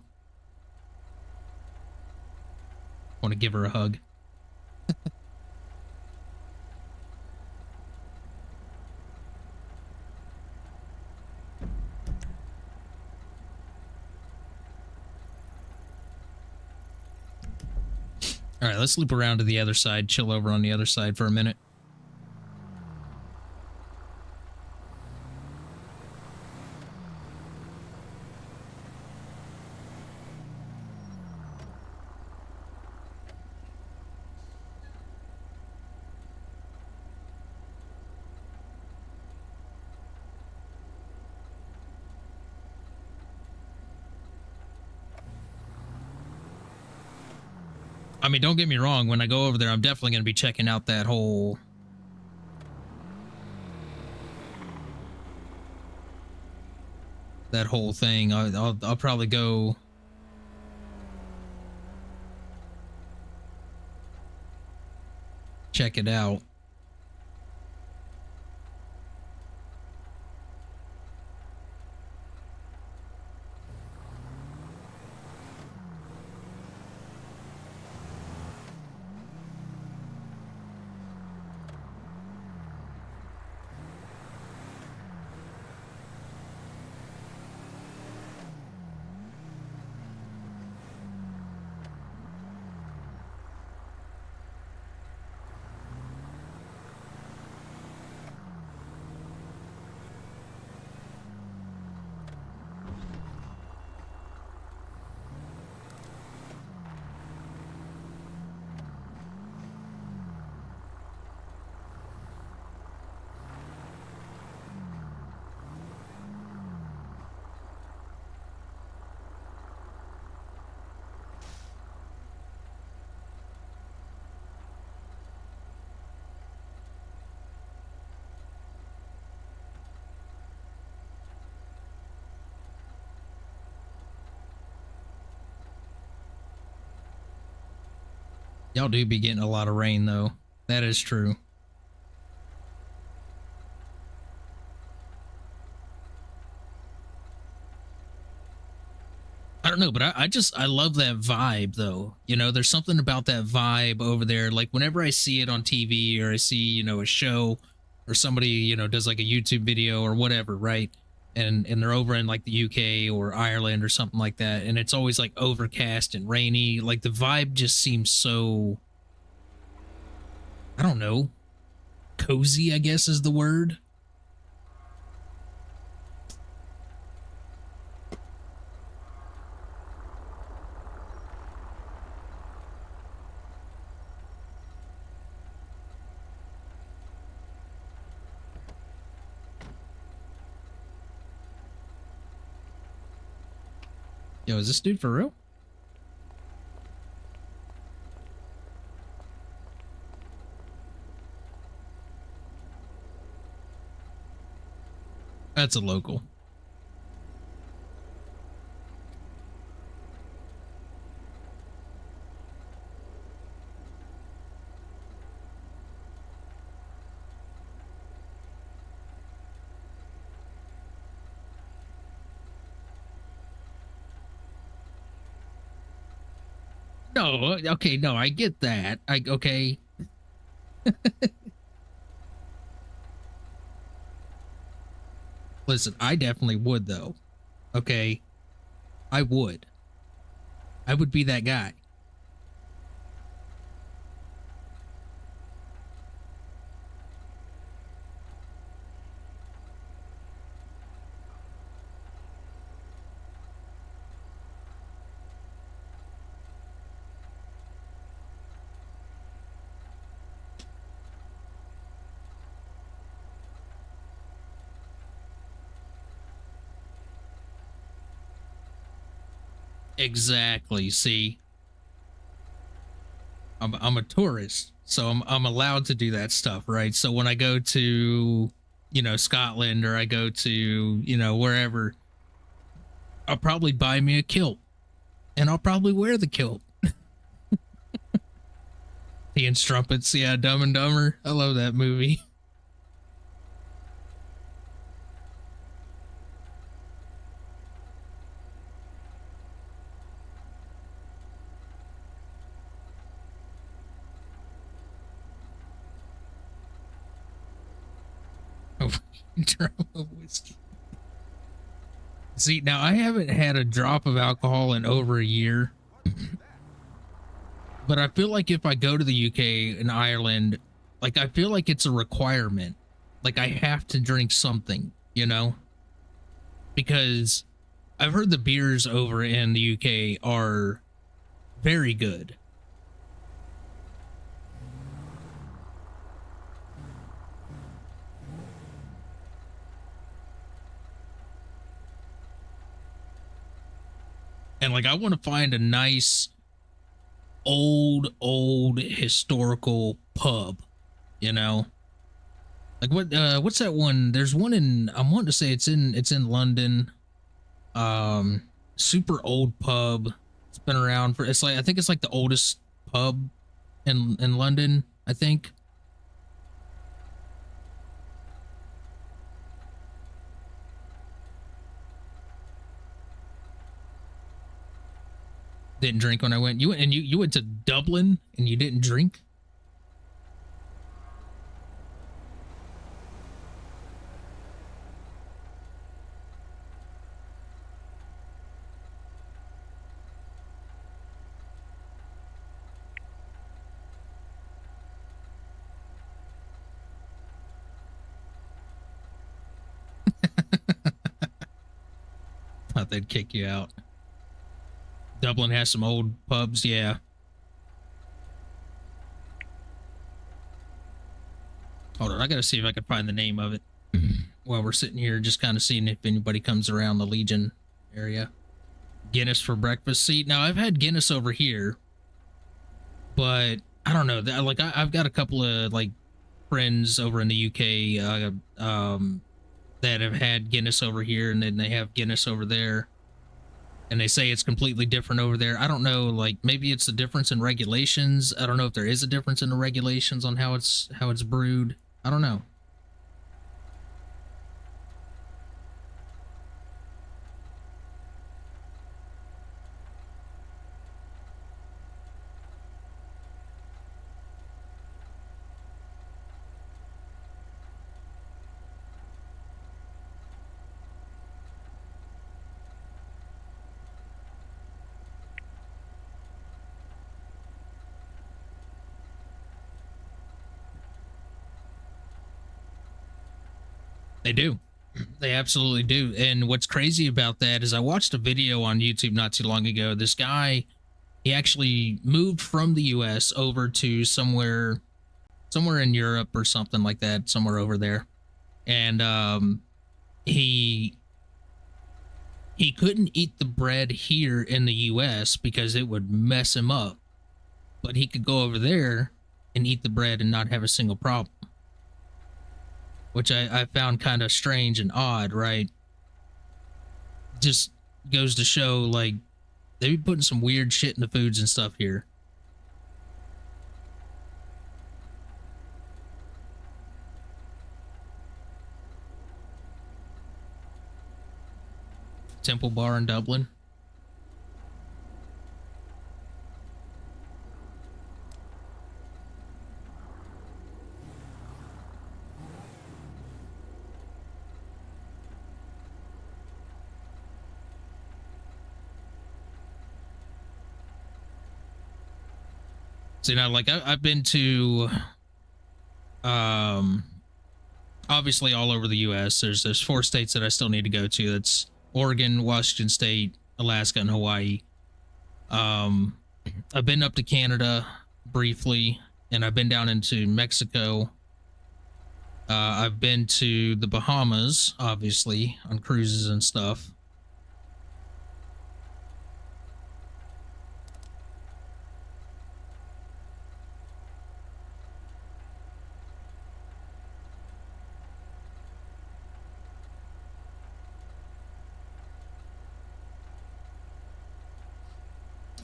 Want to give her a hug. All right, let's loop around to the other side, chill over on the other side for a minute. I mean, don't get me wrong. When I go over there, I'm definitely going to be checking out that whole thing. I'll probably go check it out. Y'all do be getting a lot of rain, though. That is true. I don't know, but I love that vibe, though. You know, there's something about that vibe over there. Like, whenever I see it on TV or I see, you know, a show or somebody, you know, does like a YouTube video or whatever, right? And they're over in like the UK or Ireland or something like that, and it's always like overcast and rainy. Like, the vibe just seems so, I don't know, cozy, I guess is the word. Yo, is this dude for real? That's a local. No, okay, no, I get that. Okay. Listen, I definitely would, though. Okay. I would. I would be that guy. Exactly. See, I'm a tourist, so I'm allowed to do that stuff, right? So when I go to, you know, Scotland, or I go to, you know, wherever, I'll probably buy me a kilt, and I'll probably wear the kilt. Tea and Strumpets, yeah, Dumb and Dumber. I love that movie. Drum of whiskey. See, now I haven't had a drop of alcohol in over a year. But I feel like if I go to the UK and Ireland, like, I feel like it's a requirement. Like, I have to drink something, you know? Because I've heard the beers over in the UK are very good. And like, I want to find a nice old historical pub, you know? Like what's that one? There's one in, I'm wanting to say it's in London. Super old pub. It's been around for, it's like, I think it's like the oldest pub in London, I think. Didn't drink when I went. You went to Dublin and you didn't drink? Thought they'd kick you out. Dublin has some old pubs, yeah. Hold on, I gotta see if I can find the name of it while we're sitting here, just kind of seeing if anybody comes around the Legion area. Guinness for breakfast. See, now I've had Guinness over here, but I don't know. Like I've got a couple of like friends over in the UK that have had Guinness over here, and then they have Guinness over there. And they say it's completely different over there. I don't know, like maybe it's a difference in regulations. I don't know if there is a difference in the regulations on how it's brewed. I don't know. They do. They absolutely do. And what's crazy about that is I watched a video on YouTube not too long ago. This guy, he actually moved from the US over to somewhere in Europe or something like that, somewhere over there. And he couldn't eat the bread here in the US because it would mess him up. But he could go over there and eat the bread and not have a single problem. Which I found kind of strange and odd, right? Just goes to show, like, they be putting some weird shit in the foods and stuff here. Temple Bar in Dublin. So, you know, like I've been to, obviously all over the U.S. There's 4 states that I still need to go to. That's Oregon, Washington State, Alaska, and Hawaii. I've been up to Canada briefly, and I've been down into Mexico. I've been to the Bahamas, obviously, on cruises and stuff.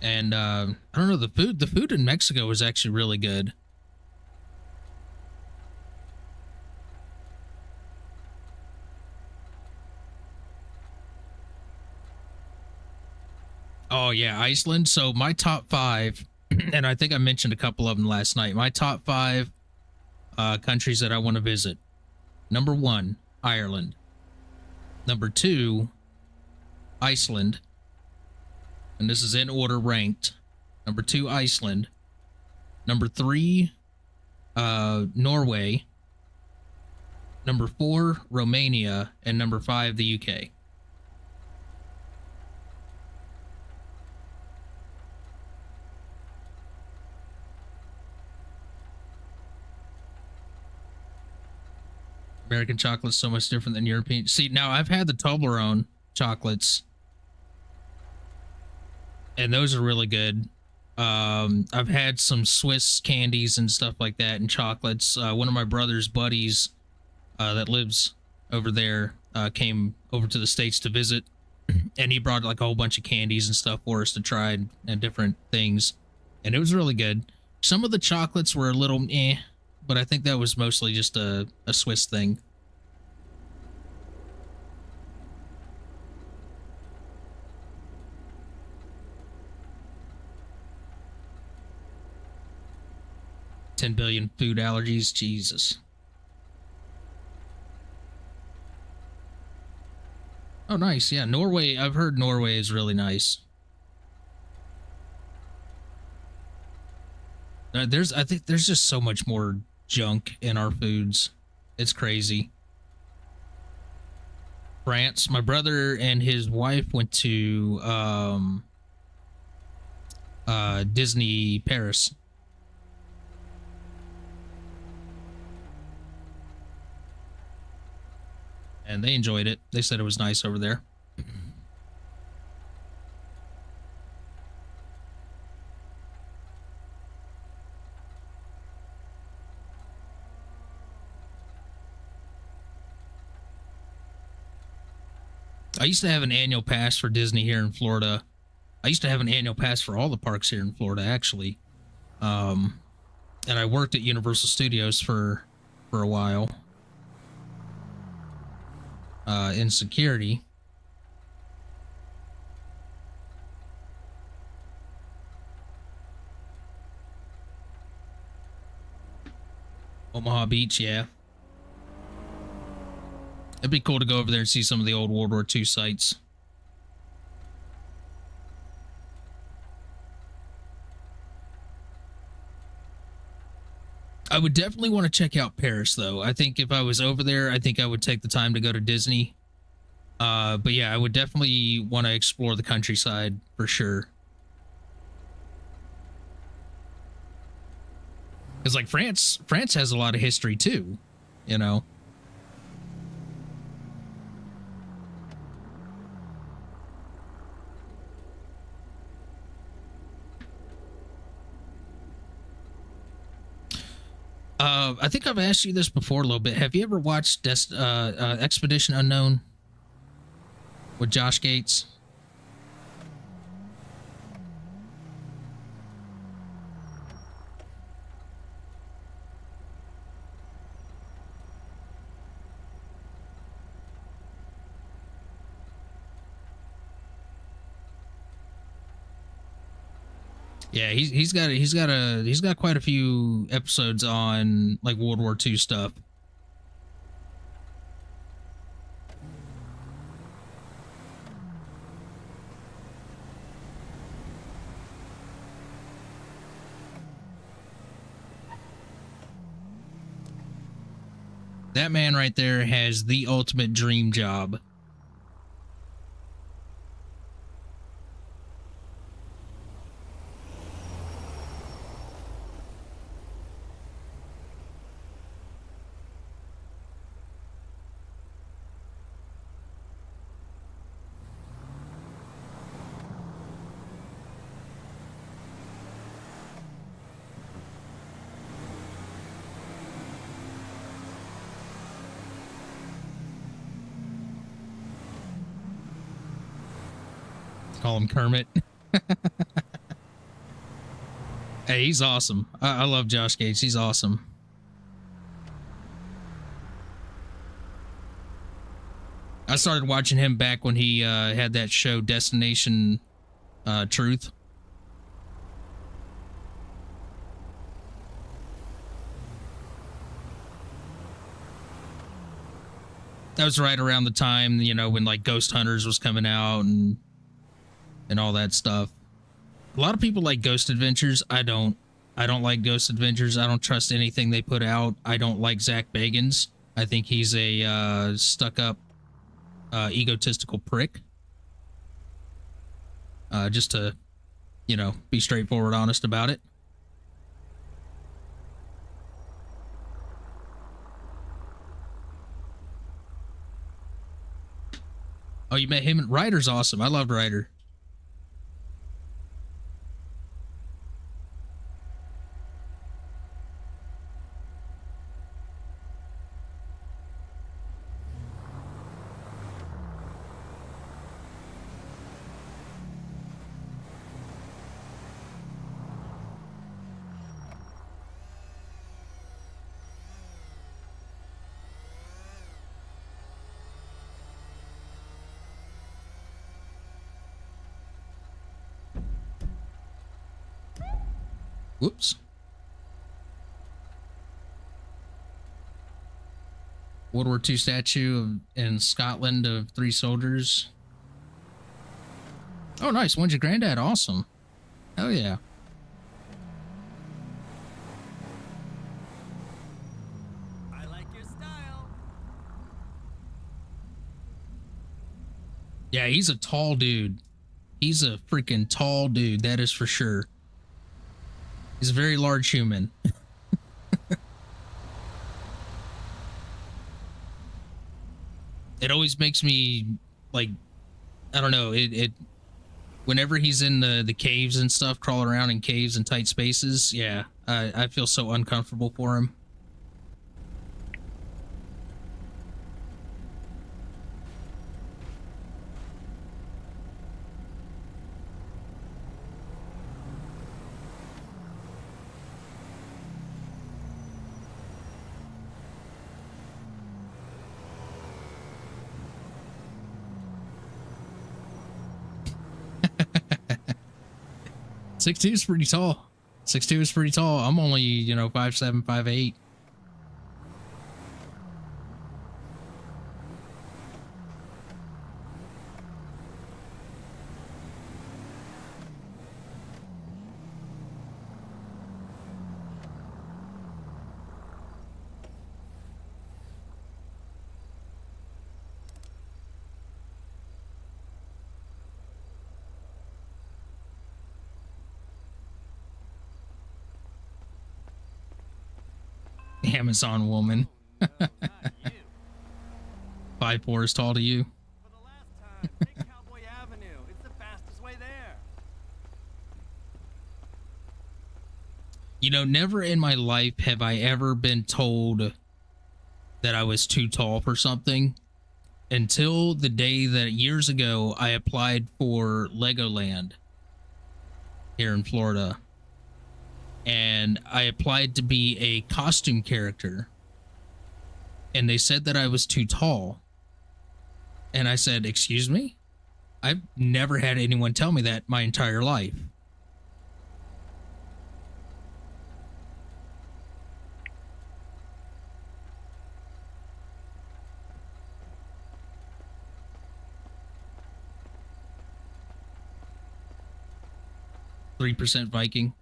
And I don't know, the food in Mexico was actually really good. Oh yeah, Iceland. So my top 5, and I think I mentioned a couple of them last night. My top 5 countries that I want to visit. Number 1, Ireland. Number 2, Iceland. And this is in order ranked. Number 2, Iceland. Number 3, Norway. Number 4, Romania. And number 5, the UK. American chocolate's so much different than European. See, now I've had the Toblerone chocolates, and those are really good. I've had some Swiss candies and stuff like that and chocolates. One of my brother's buddies that lives over there came over to the States to visit, and he brought like a whole bunch of candies and stuff for us to try and different things, and it was really good. Some of the chocolates were a little but I think that was mostly just a Swiss thing. $10 billion food allergies, Jesus. Oh, nice. Yeah, Norway. I've heard Norway is really nice. I think there's just so much more junk in our foods. It's crazy. France. My brother and his wife went to Disney Paris. And they enjoyed it. They said it was nice over there. I used to have an annual pass for Disney here in Florida. I used to have an annual pass for all the parks here in Florida, actually. And I worked at Universal Studios for a while. In security. Omaha Beach, yeah. It'd be cool to go over there and see some of the old World War II sites. I would definitely want to check out Paris, though. I think if I was over there, I think I would take the time to go to Disney. But yeah, I would definitely want to explore the countryside for sure. Because like France has a lot of history too, you know. I think I've asked you this before a little bit. Have you ever watched Expedition Unknown with Josh Gates? Yeah, he's got quite a few episodes on like World War II stuff. That man right there has the ultimate dream job. Call him Kermit. Hey, he's awesome. I love Josh Gates. He's awesome. I started watching him back when he had that show Destination Truth. That was right around the time, you know, when like Ghost Hunters was coming out and all that stuff. A lot of people like Ghost Adventures. I don't like Ghost Adventures. I don't trust anything they put out. I don't like Zach Bagans. I think he's a stuck-up, egotistical prick. Just to, you know, be straightforward, honest about it. Oh, you met him? Ryder's awesome. I loved Ryder. Whoops. World War II statue in Scotland of 3 soldiers. Oh, nice. When's your granddad? Awesome. Oh, yeah. I like your style. Yeah, he's a tall dude. He's a freaking tall dude. That is for sure. He's a very large human. It always makes me like, I don't know, it whenever he's in the caves and stuff, crawling around in caves and tight spaces, yeah, I feel so uncomfortable for him. Six two is pretty tall. 6'2" is pretty tall. I'm only, 5'7", 5'8". Amazon woman. No, not you. 5'4" is tall to you. For the last time, take Cowboy Avenue. It's the fastest way there. Never in my life have I ever been told that I was too tall for something until the day that years ago I applied for Legoland here in Florida. And I applied to be a costume character. And they said that I was too tall. And I said, "Excuse me? I've never had anyone tell me that my entire life." "3% Viking."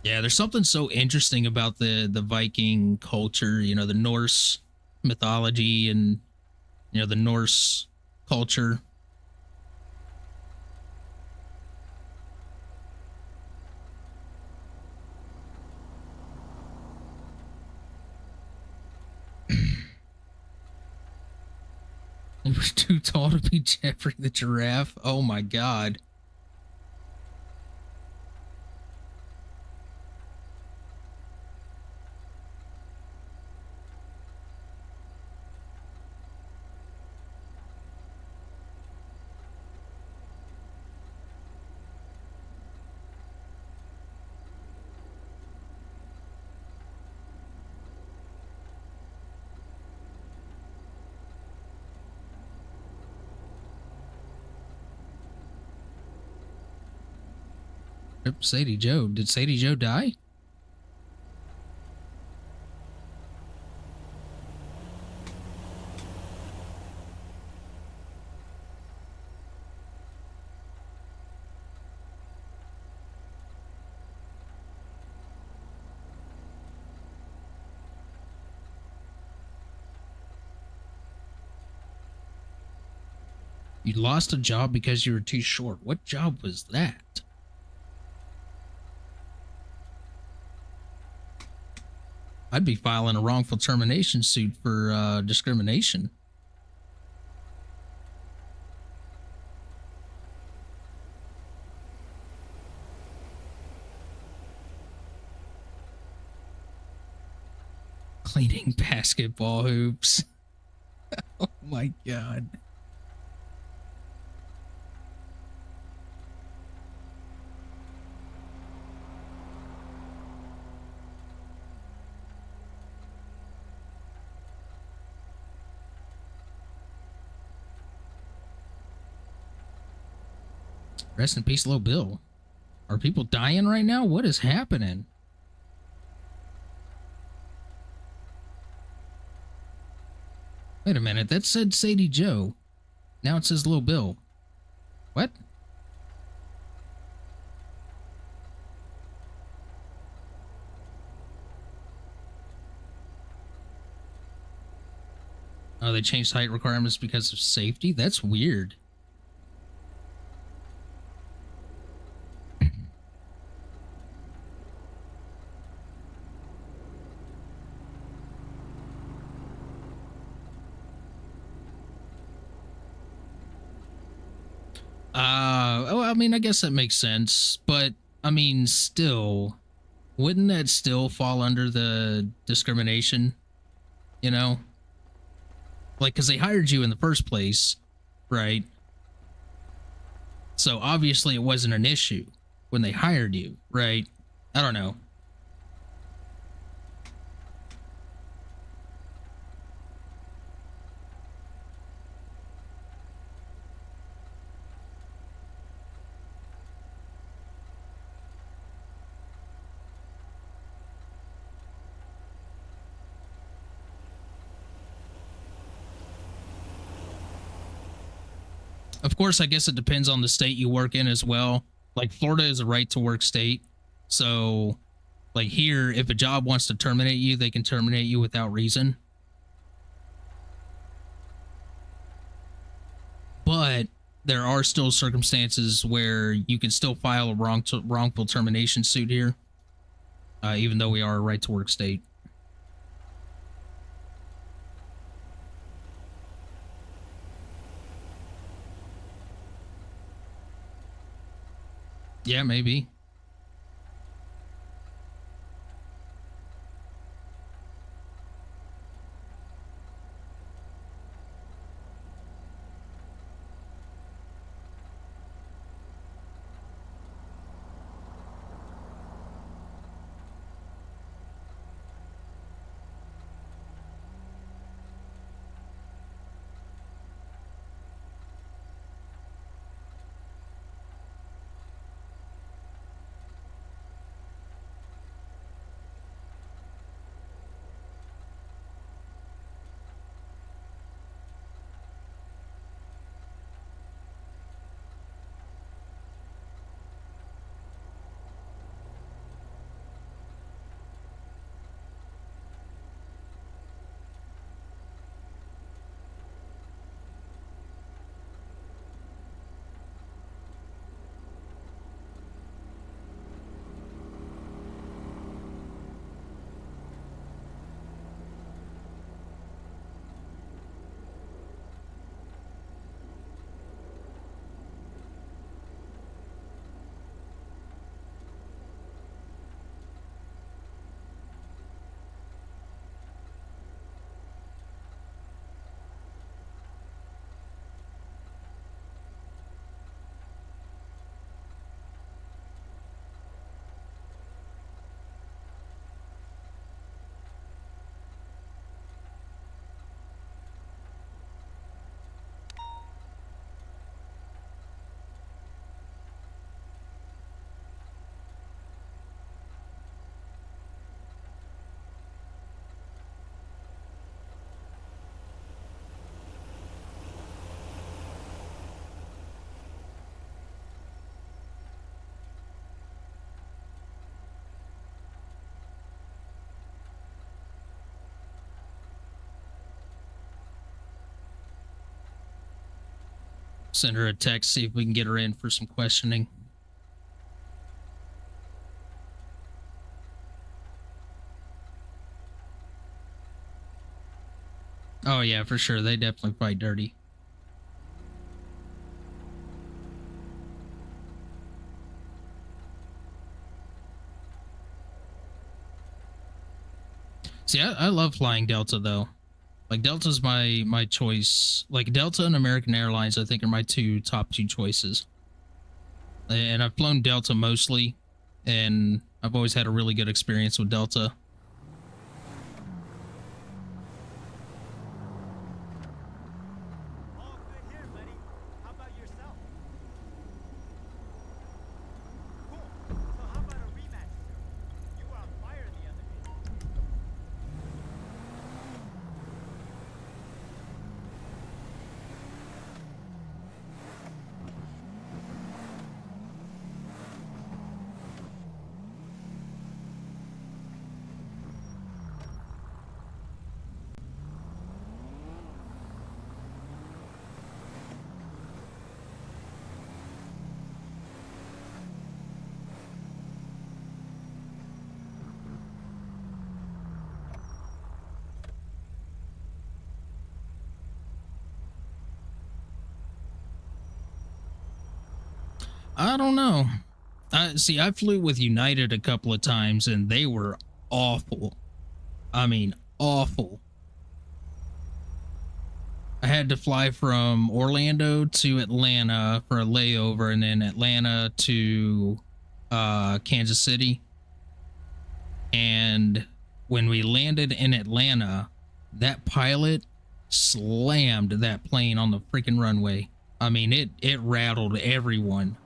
Yeah, there's something so interesting about the Viking culture, the Norse mythology and the Norse culture. You were too tall to be Jeffrey the giraffe. Oh my god. Yep, Sadie Joe. Did Sadie Joe die? You lost a job because you were too short. What job was that? I'd be filing a wrongful termination suit for discrimination. Cleaning basketball hoops. Oh my god. Rest in peace, Little Bill. Are people dying right now? What is happening? Wait a minute, that said Sadie Joe. Now it says Little Bill. What? Oh, they changed height requirements because of safety? That's weird. Oh, I mean, I guess that makes sense, but I mean, still, wouldn't that still fall under the discrimination? You know? Like, because they hired you in the first place, right? So obviously it wasn't an issue when they hired you, right? I don't know. Of course, I guess it depends on the state you work in as well. Like, Florida is a right to work state. So, like, here, if a job wants to terminate you, they can terminate you without reason. But there are still circumstances where you can still file a wrongful termination suit here, even though we are a right to work state. Yeah, maybe. Send her a text, see if we can get her in for some questioning. Oh yeah, for sure. They definitely fight dirty. See, I love flying Delta though. Like, Delta's my choice. Like, Delta and American Airlines, I think, are my top two choices. And I've flown Delta mostly, and I've always had a really good experience with Delta. All good here, buddy. How about yourself? I don't know. See, I flew with United a couple of times and they were awful. I mean, awful. I had to fly from Orlando to Atlanta for a layover and then Atlanta to Kansas City. And when we landed in Atlanta, that pilot slammed that plane on the freaking runway. I mean, it rattled everyone.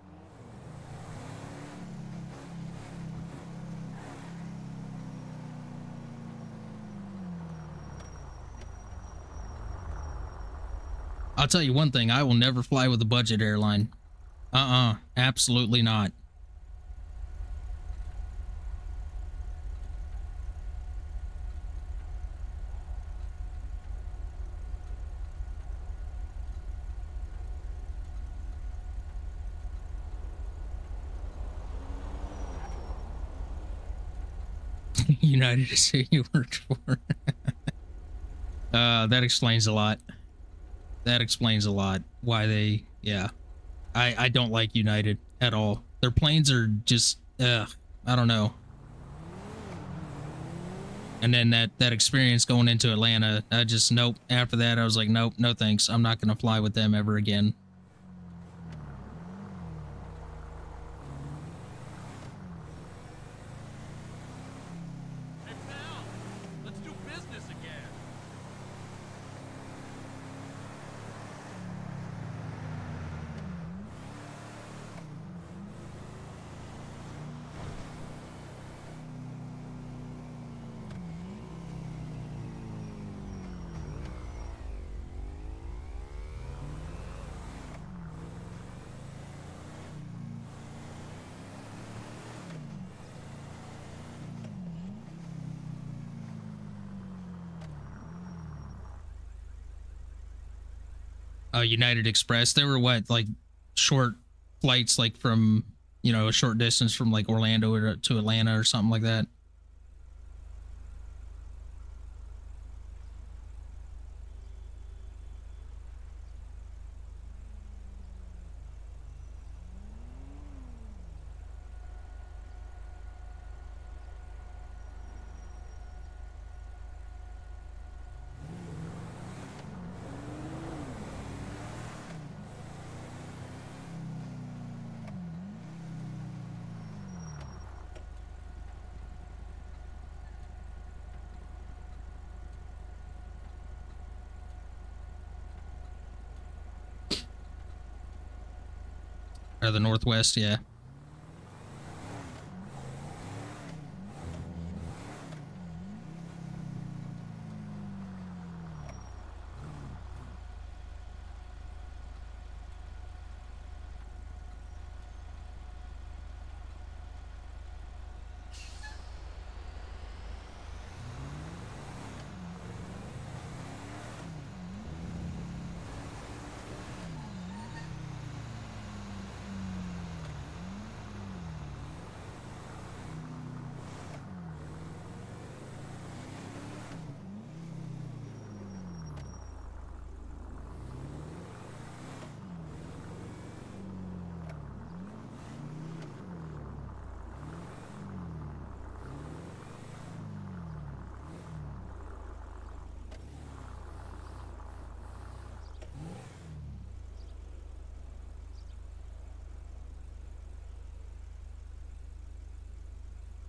I'll tell you one thing, I will never fly with a budget airline. Absolutely not. United is who you worked for. That explains a lot. That explains a lot why they, yeah. I don't like United at all. Their planes are just, I don't know. And then that experience going into Atlanta, I just, nope. After that, I was like, nope, no thanks. I'm not going to fly with them ever again. Hey, pal, let's do business again. United Express, they were what, like short flights, like from, you know, a short distance from like Orlando to Atlanta or something like that. Or the Northwest, yeah.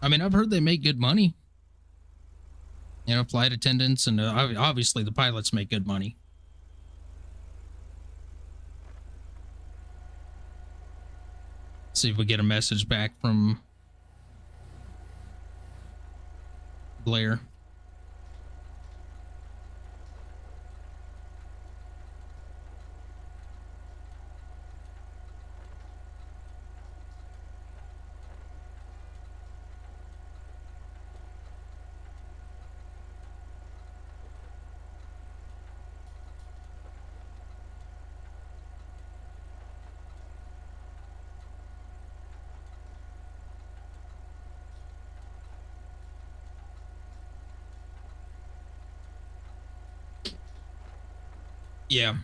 I mean, I've heard they make good money. You know, flight attendants and obviously the pilots make good money. See if we get a message back from Blair. Yeah,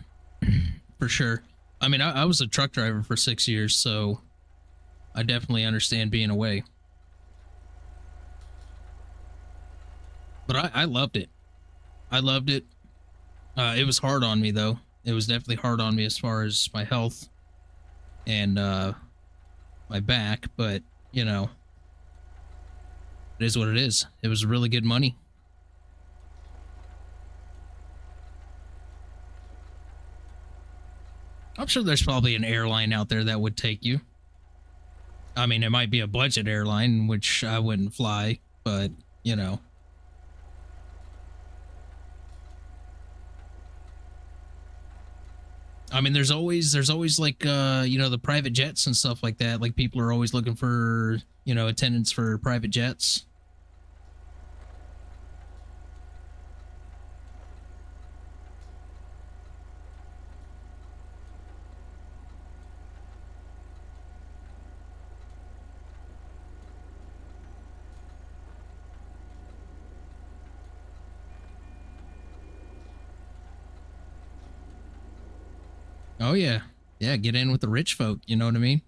for sure. I mean, I was a truck driver for 6 years, so I definitely understand being away. But I loved it. I loved it. It was hard on me, though. It was definitely hard on me as far as my health and my back. But, you know, it is what it is. It was really good money. I'm sure there's probably an airline out there that would take you. I mean, it might be a budget airline, which I wouldn't fly, but, you know. I mean, there's always like, you know, the private jets and stuff like that. Like, people are always looking for, you know, attendants for private jets. Oh, yeah. Yeah, get in with the rich folk, you know what I mean?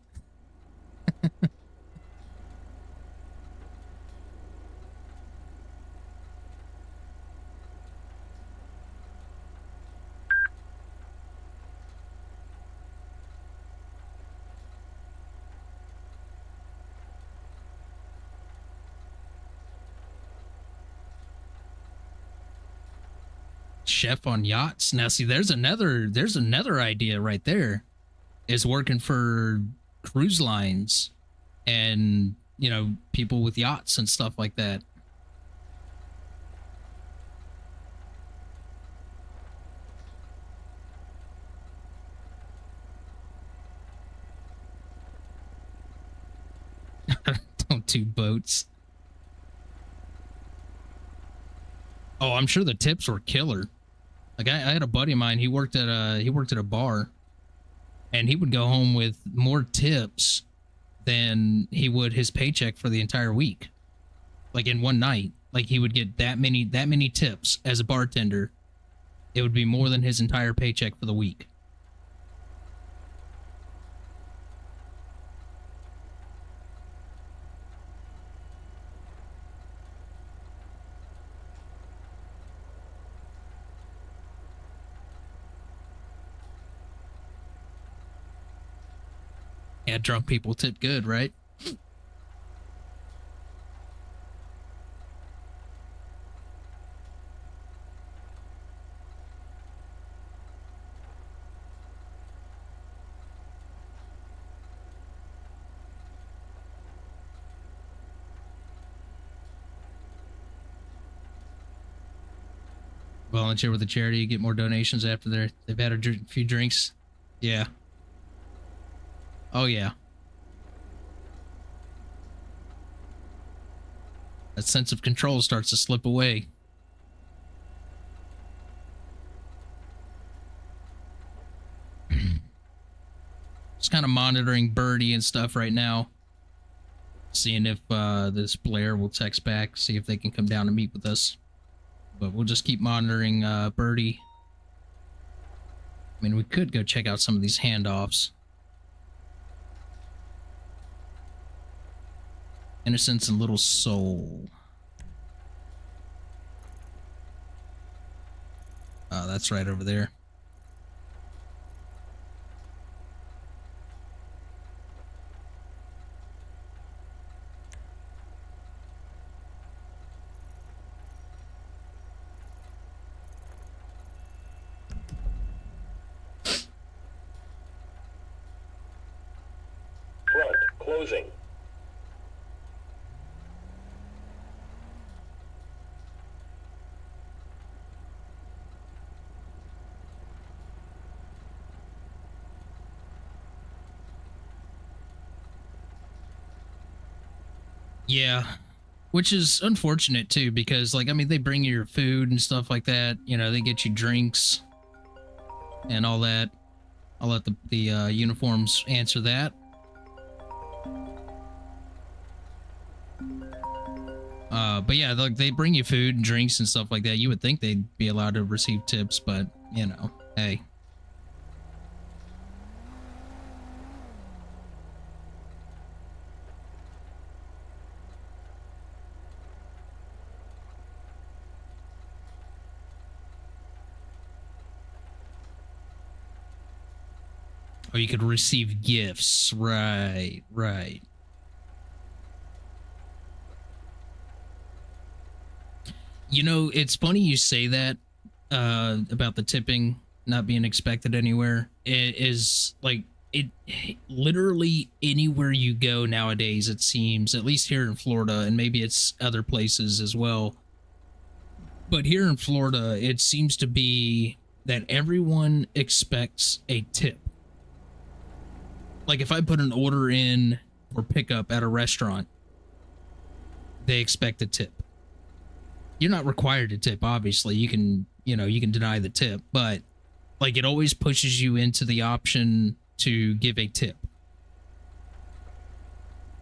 Chef on yachts. Now, see, there's another idea right there. Is working for cruise lines and, you know, people with yachts and stuff like that. Don't do boats. Oh, I'm sure the tips were killer. Like, I had a buddy of mine. He worked at a bar, and he would go home with more tips than he would his paycheck for the entire week. Like, in one night, like, he would get that many tips as a bartender. It would be more than his entire paycheck for the week. Yeah, drunk people tip good, right? Volunteer with a charity, you get more donations after they've had a few drinks. Yeah. Oh, yeah. That sense of control starts to slip away. Just kind of monitoring Birdie and stuff right now. Seeing if this Blair will text back, see if they can come down and meet with us. But we'll just keep monitoring Birdie. I mean, we could go check out some of these handoffs. Innocence and Little Soul. Oh, that's right over there. Front closing. Yeah, which is unfortunate too, because, like, I mean, they bring you your food and stuff like that. You know, they get you drinks and all that. I'll let the uniforms answer that. But yeah, like, they bring you food and drinks and stuff like that. You would think they'd be allowed to receive tips, but, you know, hey. Or you could receive gifts. Right, right. You know, it's funny you say that about the tipping not being expected anywhere. It is like it literally anywhere you go nowadays, it seems, at least here in Florida, and maybe it's other places as well. But here in Florida, it seems to be that everyone expects a tip. Like if I put an order in for pickup at a restaurant, they expect a tip. You're not required to tip, obviously. You can deny the tip, but like it always pushes you into the option to give a tip.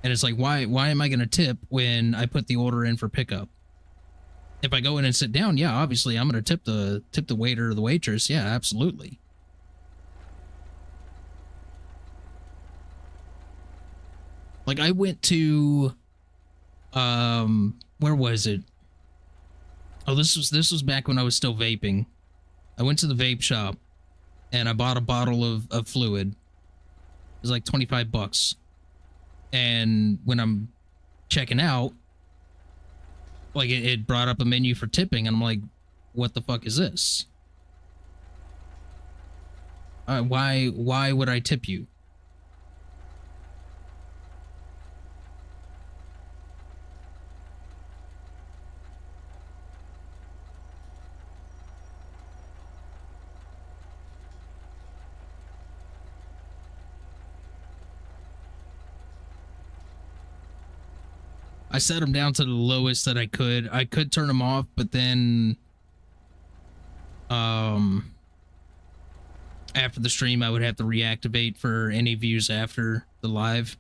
And it's like, why am I going to tip when I put the order in for pickup? If I go in and sit down, yeah, obviously I'm going to tip the waiter or the waitress. Yeah, absolutely. Like I went to where was it? Oh, this was back when I was still vaping. I went to the vape shop and I bought a bottle of fluid. It was like $25. And when I'm checking out, like it brought up a menu for tipping, and I'm like, what the fuck is this? Why would I tip you? I set them down to the lowest that I could. I could turn them off, but then after the stream I would have to reactivate for any views after the live.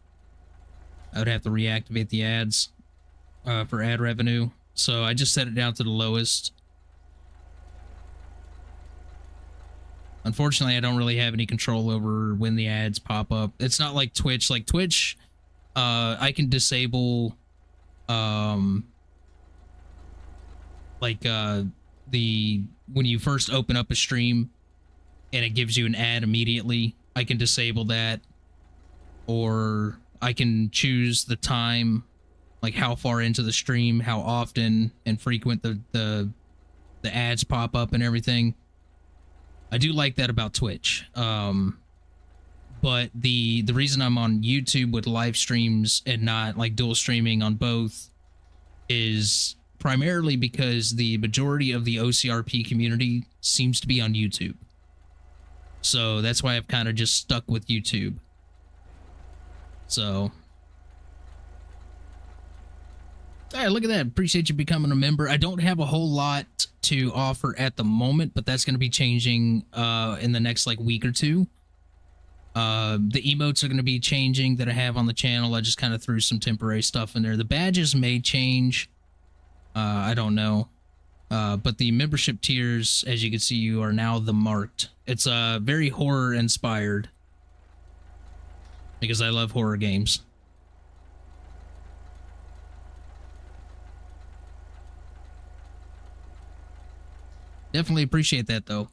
I would have to reactivate the ads for ad revenue. So I just set it down to the lowest. Unfortunately, I don't really have any control over when the ads pop up. It's not like Twitch. Like Twitch, I can disable when you first open up a stream and it gives you an ad immediately, I can disable that, or I can choose the time, like how far into the stream, how often and frequent the ads pop up and everything. I do like that about Twitch. But the reason I'm on YouTube with live streams and not like dual streaming on both is primarily because the majority of the OCRP community seems to be on YouTube. So that's why I've kind of just stuck with YouTube. So, hey, look at that. Appreciate you becoming a member. I don't have a whole lot to offer at the moment, but that's going to be changing in the next like week or two. The emotes are going to be changing that I have on the channel. I just kind of threw some temporary stuff in there. The badges may change. I don't know. But the membership tiers, as you can see, you are now the marked. It's very horror inspired because I love horror games. Definitely appreciate that though.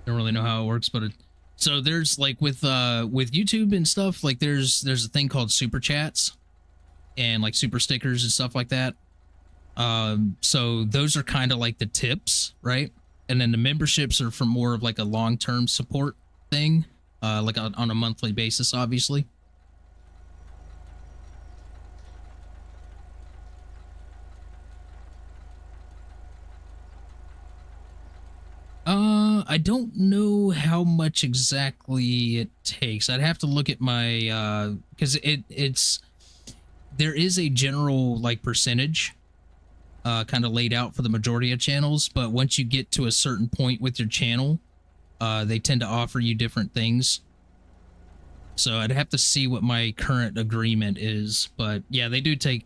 Don't really know how it works, but so there's like with YouTube and stuff, like there's a thing called super chats and like super stickers and stuff like that. So those are kind of like the tips, right? And then the memberships are for more of like a long-term support thing, like on a monthly basis, obviously. I don't know how much exactly it takes. I'd have to look at my because there is a general like percentage kind of laid out for the majority of channels, but once you get to a certain point with your channel, they tend to offer you different things. So I'd have to see what my current agreement is, but yeah, they do take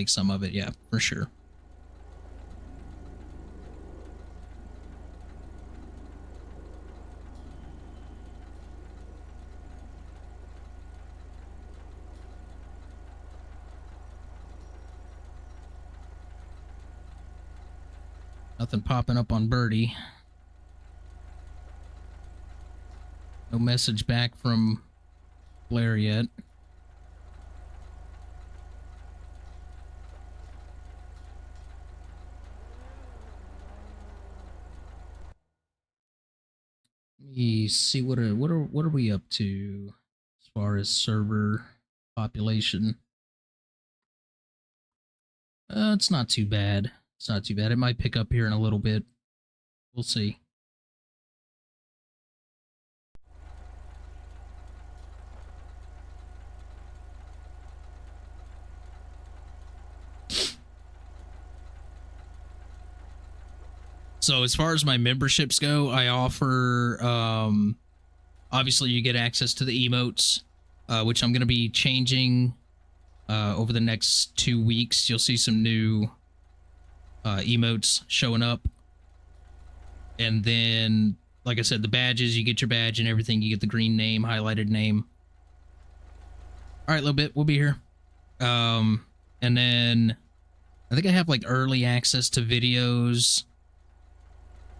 some of it, yeah, for sure. Nothing popping up on Birdie. No message back from Blair yet. Let me see what are we up to as far as server population. It's not too bad. It's not too bad. It might pick up here in a little bit. We'll see. So as far as my memberships go, I offer, obviously you get access to the emotes, which I'm going to be changing over the next 2 weeks. You'll see some new emotes showing up. And then, like I said, the badges, you get your badge and everything. You get the green name, highlighted name. All right, a little bit. We'll be here. And then I think I have like early access to videos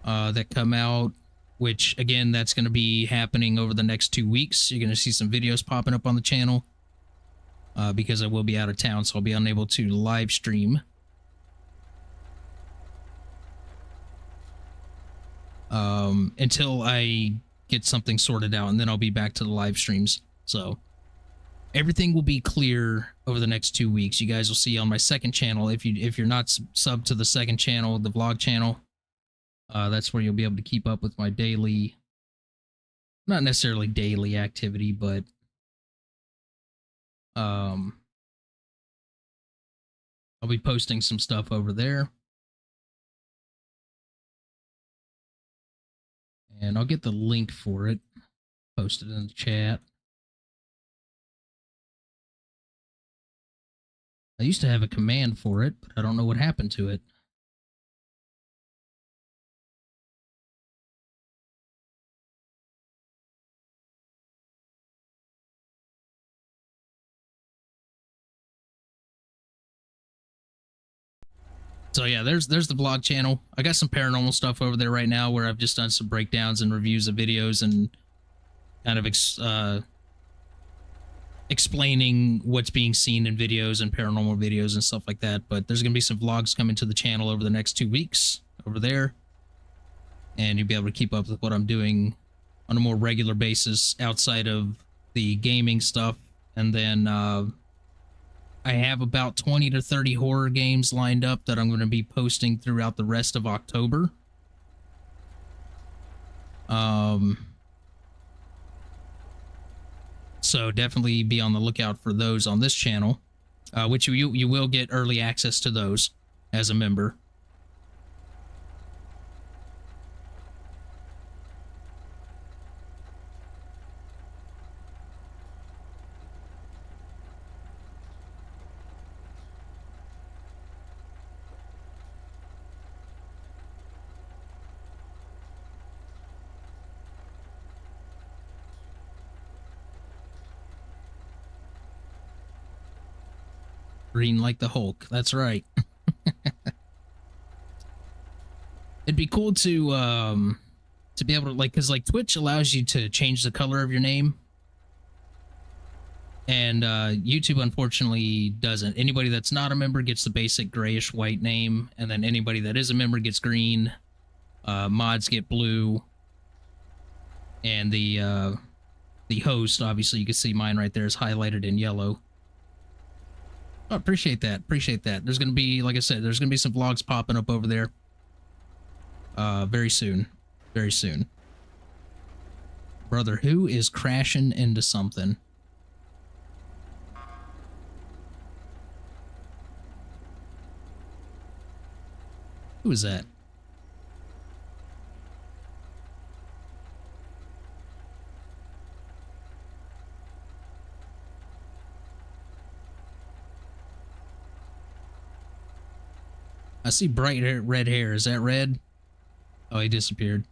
that come out, which again, that's going to be happening over the next 2 weeks. You're going to see some videos popping up on the channel because I will be out of town, so I'll be unable to live stream. Until I get something sorted out, and then I'll be back to the live streams. So everything will be clear over the next 2 weeks. You guys will see on my second channel. If you're not subbed to the second channel, the vlog channel, that's where you'll be able to keep up with my daily, not necessarily daily activity, but I'll be posting some stuff over there. And I'll get the link for it posted in the chat. I used to have a command for it, but I don't know what happened to it. So yeah, there's the vlog channel. I got some paranormal stuff over there right now where I've just done some breakdowns and reviews of videos and kind of explaining what's being seen in videos and paranormal videos and stuff like that. But there's going to be some vlogs coming to the channel over the next 2 weeks over there. And you'll be able to keep up with what I'm doing on a more regular basis outside of the gaming stuff. And then I have about 20 to 30 horror games lined up that I'm going to be posting throughout the rest of October. So definitely be on the lookout for those on this channel, which you will get early access to those as a member. Green like the Hulk. That's right. It'd be cool to be able to, like, because like Twitch allows you to change the color of your name, and YouTube unfortunately doesn't. Anybody that's not a member gets the basic grayish white name, and then anybody that is a member gets green. Mods get blue, and the host, obviously you can see mine right there, is highlighted in yellow. Oh, appreciate that. Appreciate that. There's going to be, like I said, there's going to be some vlogs popping up over there. Very soon. Very soon. Brother, who is crashing into something? Who is that? I see bright hair, red hair. Is that red? Oh, he disappeared.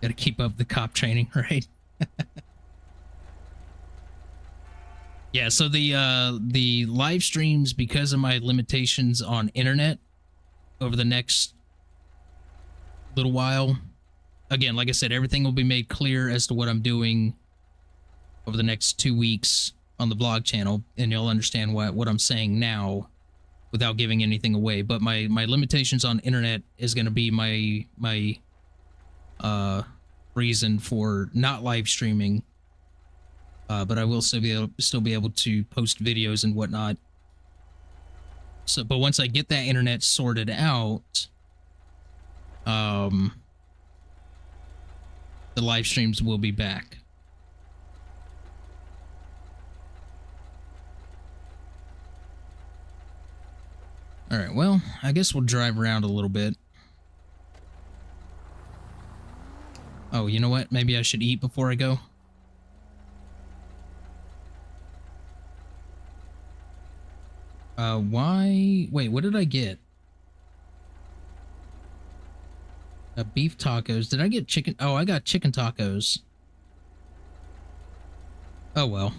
Gotta keep up the cop training, right? Yeah, so the live streams, because of my limitations on internet over the next little while, again, like I said, everything will be made clear as to what I'm doing over the next 2 weeks on the vlog channel, and you'll understand what I'm saying now without giving anything away. But my limitations on internet is going to be my reason for not live streaming. But I will still be able to post videos and whatnot. So, but once I get that internet sorted out, the live streams will be back. All right, well, I guess we'll drive around a little bit. Oh, you know what? Maybe I should eat before I go. Why? Wait, what did I get? Beef tacos. Did I get chicken? Oh, I got chicken tacos. Oh, well.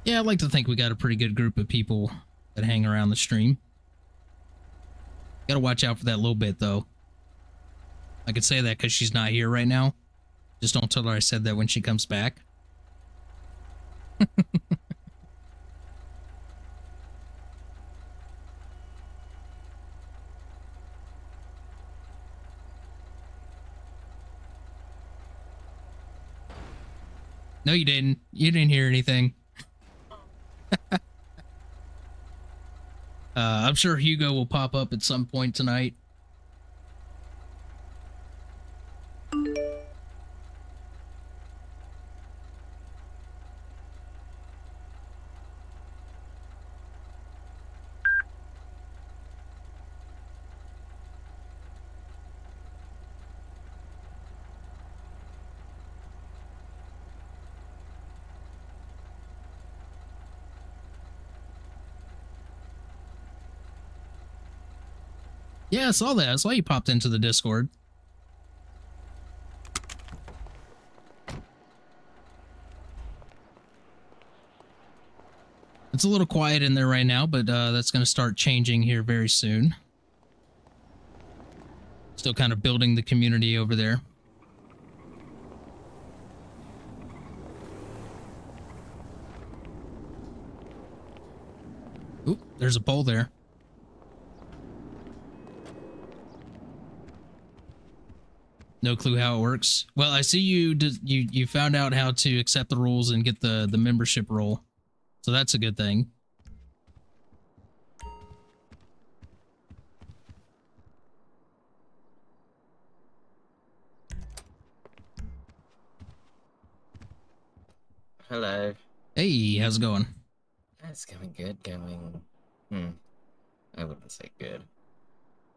Yeah, I'd like to think we got a pretty good group of people that hang around the stream. Gotta watch out for that little bit, though. I could say that because she's not here right now. Just don't tell her I said that when she comes back. No, you didn't. You didn't hear anything. I'm sure Hugo will pop up at some point tonight. Yeah, I saw that. I saw you popped into the Discord. It's a little quiet in there right now, but that's going to start changing here very soon. Still kind of building the community over there. Oop, there's a pole there. No clue how it works. Well, I see you found out how to accept the rules and get the membership role. So that's a good thing. Hello. Hey, how's it going? It's going good, I wouldn't say good.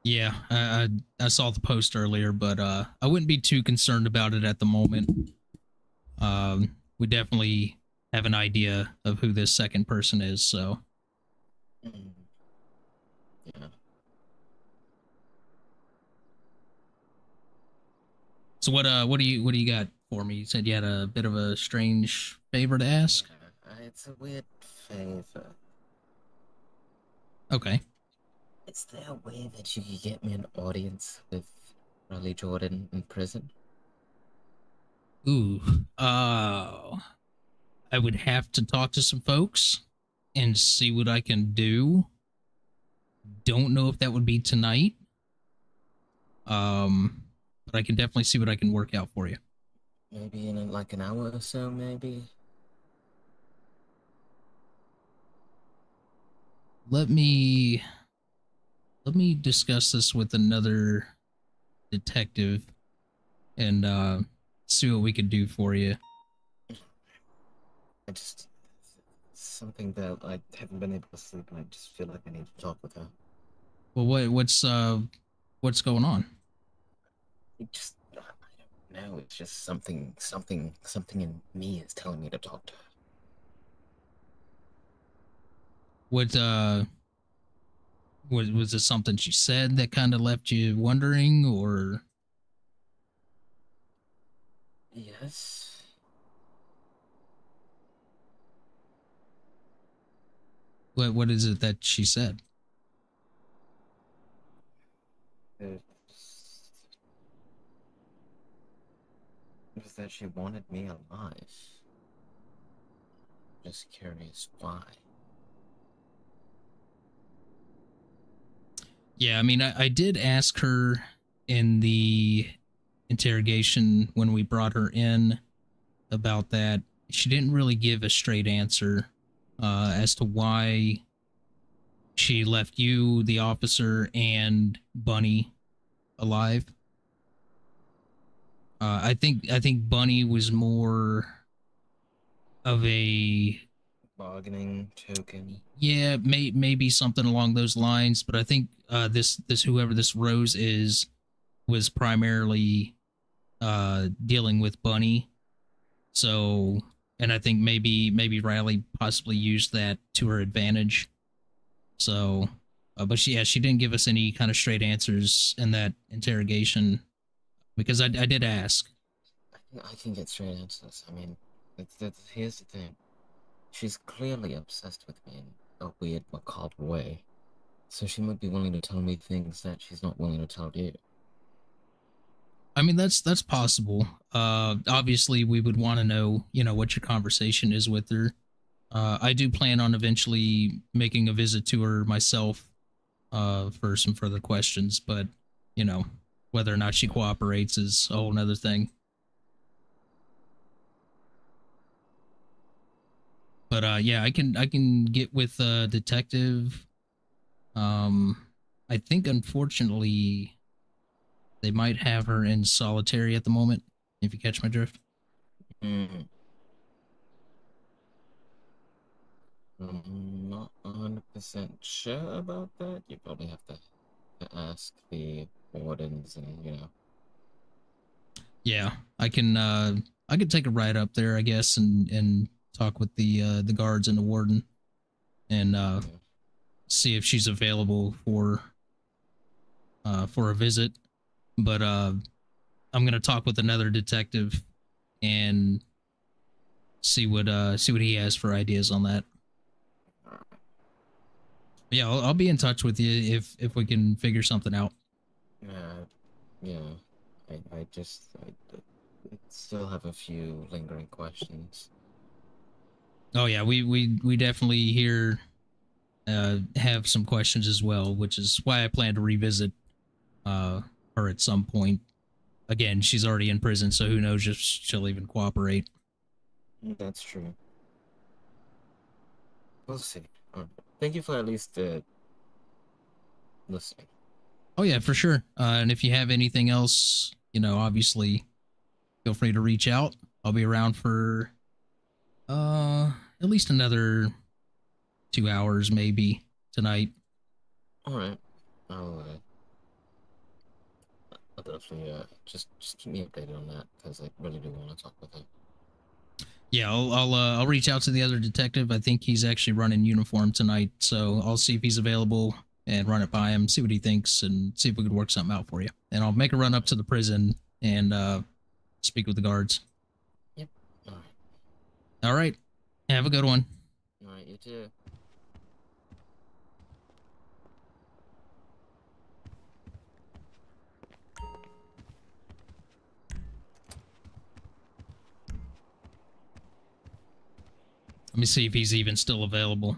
Yeah, I saw the post earlier, but I wouldn't be too concerned about it at the moment. We definitely have an idea of who this second person is, so. Yeah. So what do you got for me? You said you had a bit of a strange favor to ask? Yeah, it's a weird favor. Okay. Is there a way that you could get me an audience with Riley Jordan in prison? Ooh. I would have to talk to some folks and see what I can do. Don't know if that would be tonight. But I can definitely see what I can work out for you. Maybe in like an hour or so, maybe? Let me discuss this with another detective and see what we can do for you. Something that I haven't been able to sleep, and I just feel like I need to talk with her. Well, what's going on? No, it's just something in me is telling me to talk to her. What was it something she said that kind of left you wondering, or Yes. what is it that she said? It's, it was that she wanted me alive. Just curious why. Yeah, I mean, I did ask her in the interrogation when we brought her in about that. She didn't really give a straight answer as to why she left you, the officer, and Bunny alive. I think Bunny was more of a, Bargaining token. yeah, maybe something along those lines. But I think this whoever this Rose is was primarily dealing with Bunny. So, and I think maybe Riley possibly used that to her advantage. So, but she didn't give us any kind of straight answers in that interrogation because I did ask. I can get straight answers. I mean, here's the thing. She's clearly obsessed with me in a weird, macabre way. So she might be willing to tell me things that she's not willing to tell you. I mean, that's possible. Obviously, we would want to know, what your conversation is with her. I do plan on eventually making a visit to her myself, for some further questions, but you know, whether or not she cooperates is a whole nother thing. But yeah, I can get with detective. Um, I think unfortunately they might have her in solitary at the moment. If you catch my drift. Hmm. I'm not 100% sure about that. You probably have to ask the wardens and, Yeah, I can. I could take a ride up there, I guess, and talk with the guards and the warden and yeah. see if she's available for a visit. But I'm gonna talk with another detective and see what he has for ideas on that. Yeah, I'll be in touch with you if we can figure something out. Yeah, yeah. I still have a few lingering questions. Oh yeah, we definitely here have some questions as well, which is why I plan to revisit uh her at some point. Again, she's already in prison, so who knows if she'll even cooperate. That's true. We'll see. Thank you for at least listening. Oh yeah, for sure. And if you have anything else, obviously feel free to reach out. I'll be around for at least another 2 hours maybe tonight. All right. I'll, I'll definitely just keep me updated on that because I really do want to talk with him. Yeah, I'll reach out to the other detective. I think he's actually running uniform tonight, so I'll see if he's available and run it by him, see what he thinks, and see if we could work something out for you. And I'll make a run up to the prison and speak with the guards. Yep. All right. All right, have a good one. All right. You too. Let me see if he's even still available.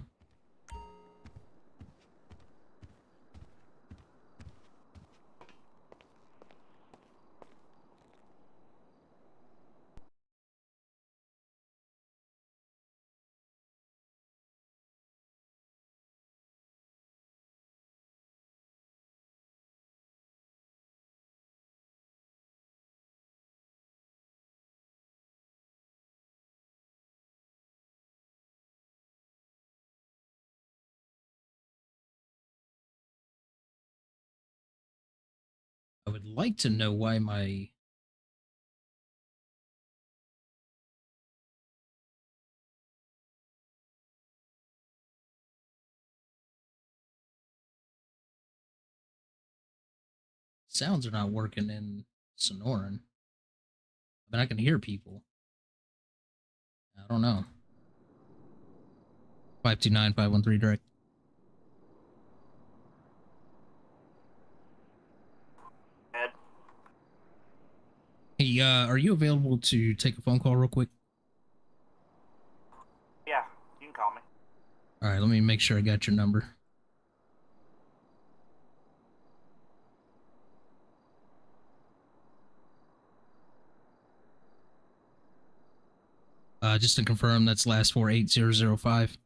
I would like to know why my Sounds are not working in Sonoran. I mean, I can hear people. I don't know. 529-513 direct. Ed? Hey, are you available to take a phone call real quick? Yeah, you can call me. All right, let me make sure I got your number. Just to confirm, that's last 48005.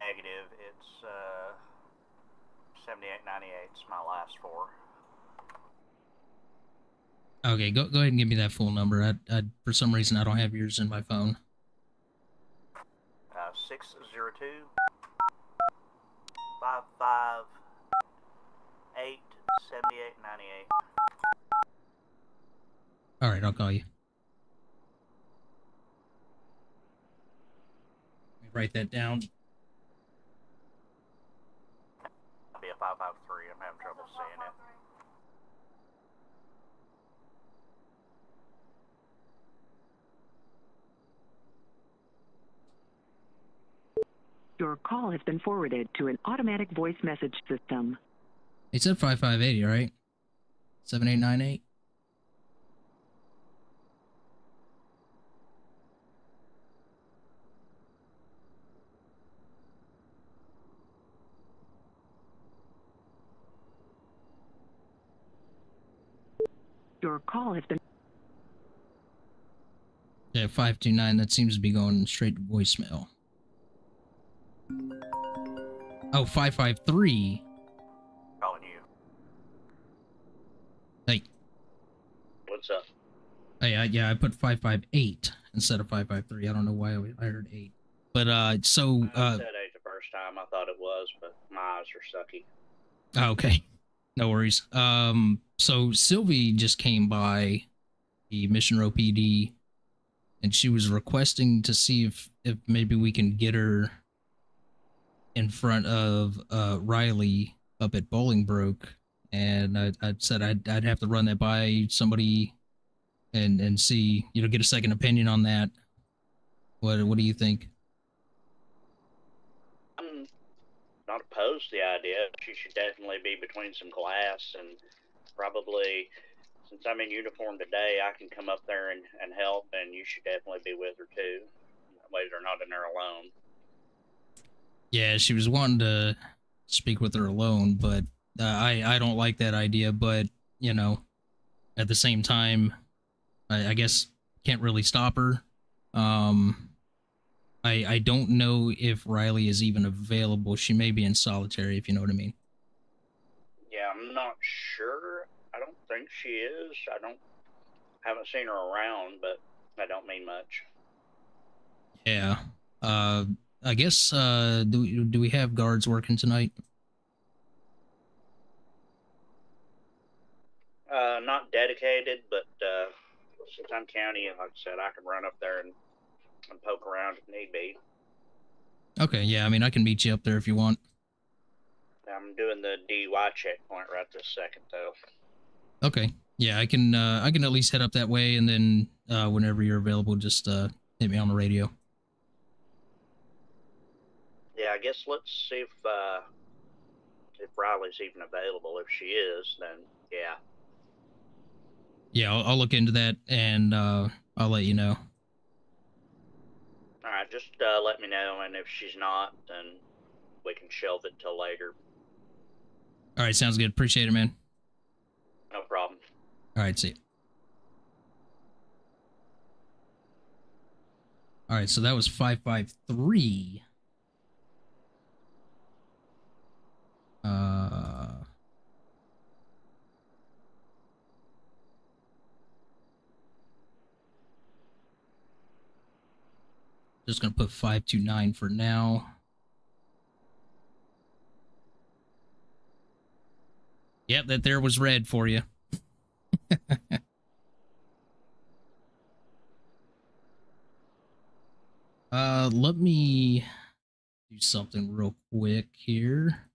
Negative. It's 7898. It's my last four. Okay, go ahead and give me that full number. I for some reason I don't have yours in my phone. 602 558 7898. All right, I'll call you. Let me write that down. That'll be a 553. I'm having trouble seeing it. Your call has been forwarded to an automatic voice message system. It said 5580, right? 7898. Your call has been... Yeah, 529. That seems to be going straight to voicemail. Oh, 553. Calling you. Hey. What's up? Hey, yeah, I put 558 instead of 553. I don't know why I heard 8. But, so, I said 8 the first time. I thought it was, but my eyes are sucky. okay. No worries. So Sylvie just came by the Mission Row PD, and she was requesting to see if maybe we can get her in front of Riley up at Bolingbroke, and I said I'd have to run that by somebody and see, get a second opinion on that. What do you think? I'm not opposed to the idea. She should definitely be between some glass, and probably, since I'm in uniform today, I can come up there and help, and you should definitely be with her too. That way they're not in there alone. Yeah, she was wanting to speak with her alone, but I don't like that idea. But at the same time, I guess can't really stop her. I don't know if Riley is even available. She may be in solitary, if you know what I mean. Yeah, I'm not sure. I don't think she is. Haven't seen her around, but that don't mean much. Yeah. I guess do we have guards working tonight? Not dedicated, but since I'm county, like I said, I can run up there and poke around if need be. Okay, yeah, I mean, I can meet you up there if you want. I'm doing the DUI checkpoint right this second, though. Okay, yeah, I can at least head up that way, and then whenever you're available, just hit me on the radio. Yeah, I guess let's see if Riley's even available. If she is, then yeah. Yeah, I'll look into that, and I'll let you know. All right, just let me know, and if she's not, then we can shelve it till later. All right, sounds good. Appreciate it, man. No problem. All right, see you. All right, so that was 553. Just gonna put 529 for now. Yep, that there was red for you. Let me do something real quick here.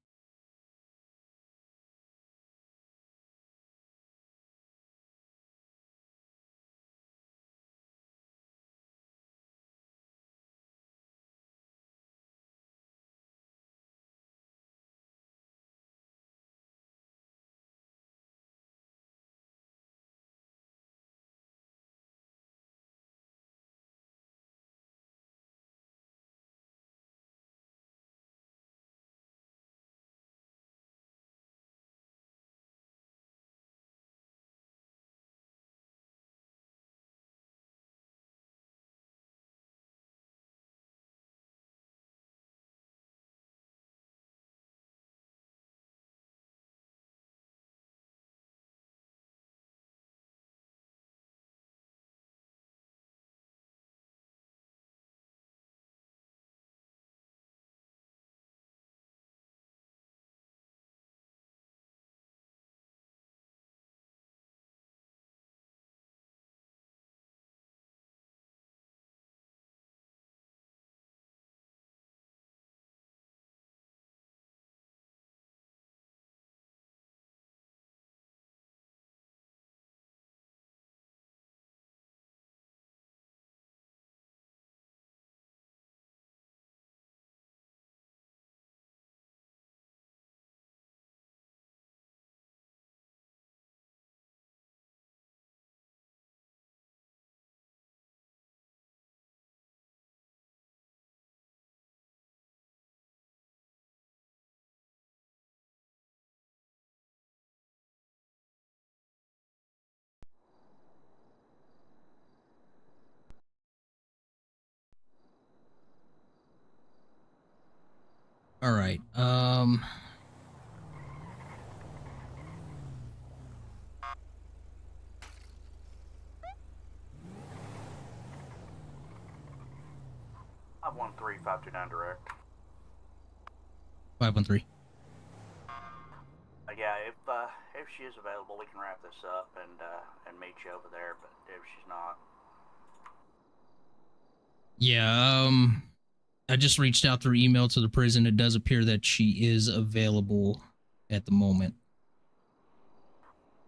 All right. 513-529 direct. 513. Yeah, if she is available, we can wrap this up and meet you over there. But if she's not, Yeah, I just reached out through email to the prison. It does appear that she is available at the moment.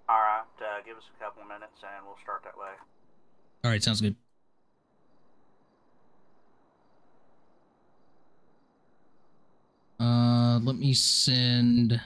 all right. Give us a couple of minutes and we'll start that way. All right, sounds good. Let me send.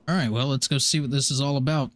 All right, well, let's go see what this is all about.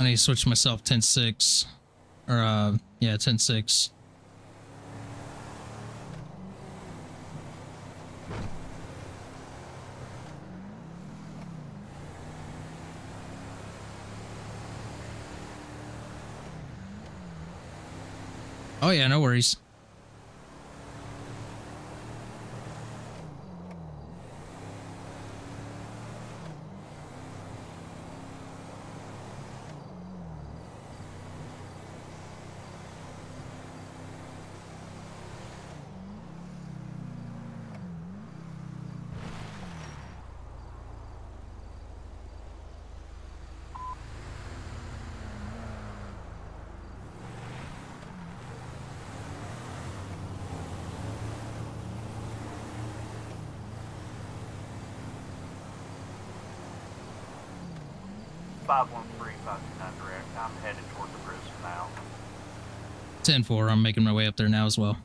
I need to switch myself 10-6. Or, yeah, 10-6. Oh yeah, no worries. Direct. I'm headed toward the prison now. 10-4, I'm making my way up there now as well.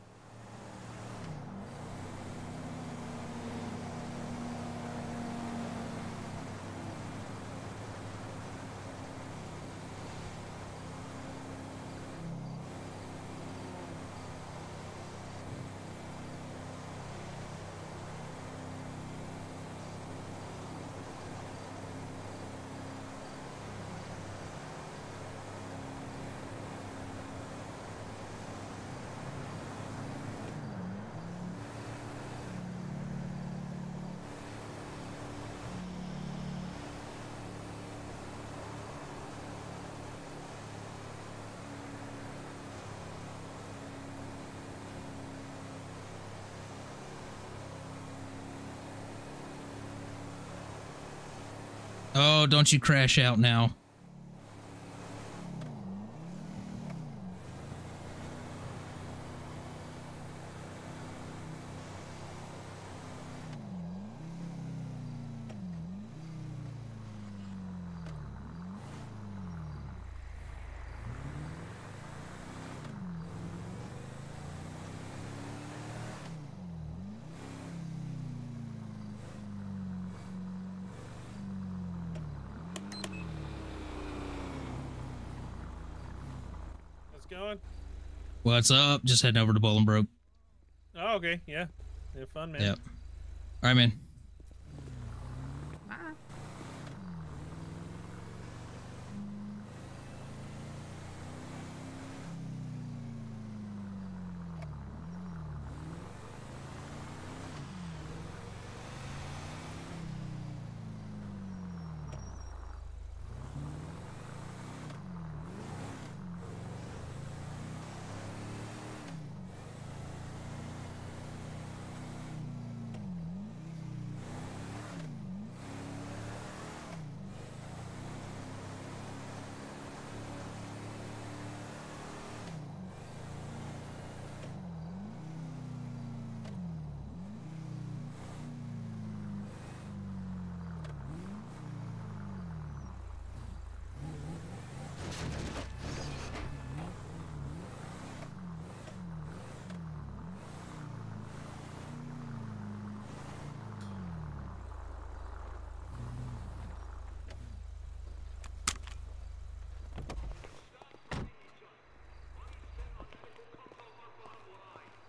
Oh, don't you crash out now. Going? What's up? Just heading over to Bolingbroke. Oh, okay. Yeah. Have fun, man. Yep. All right, man.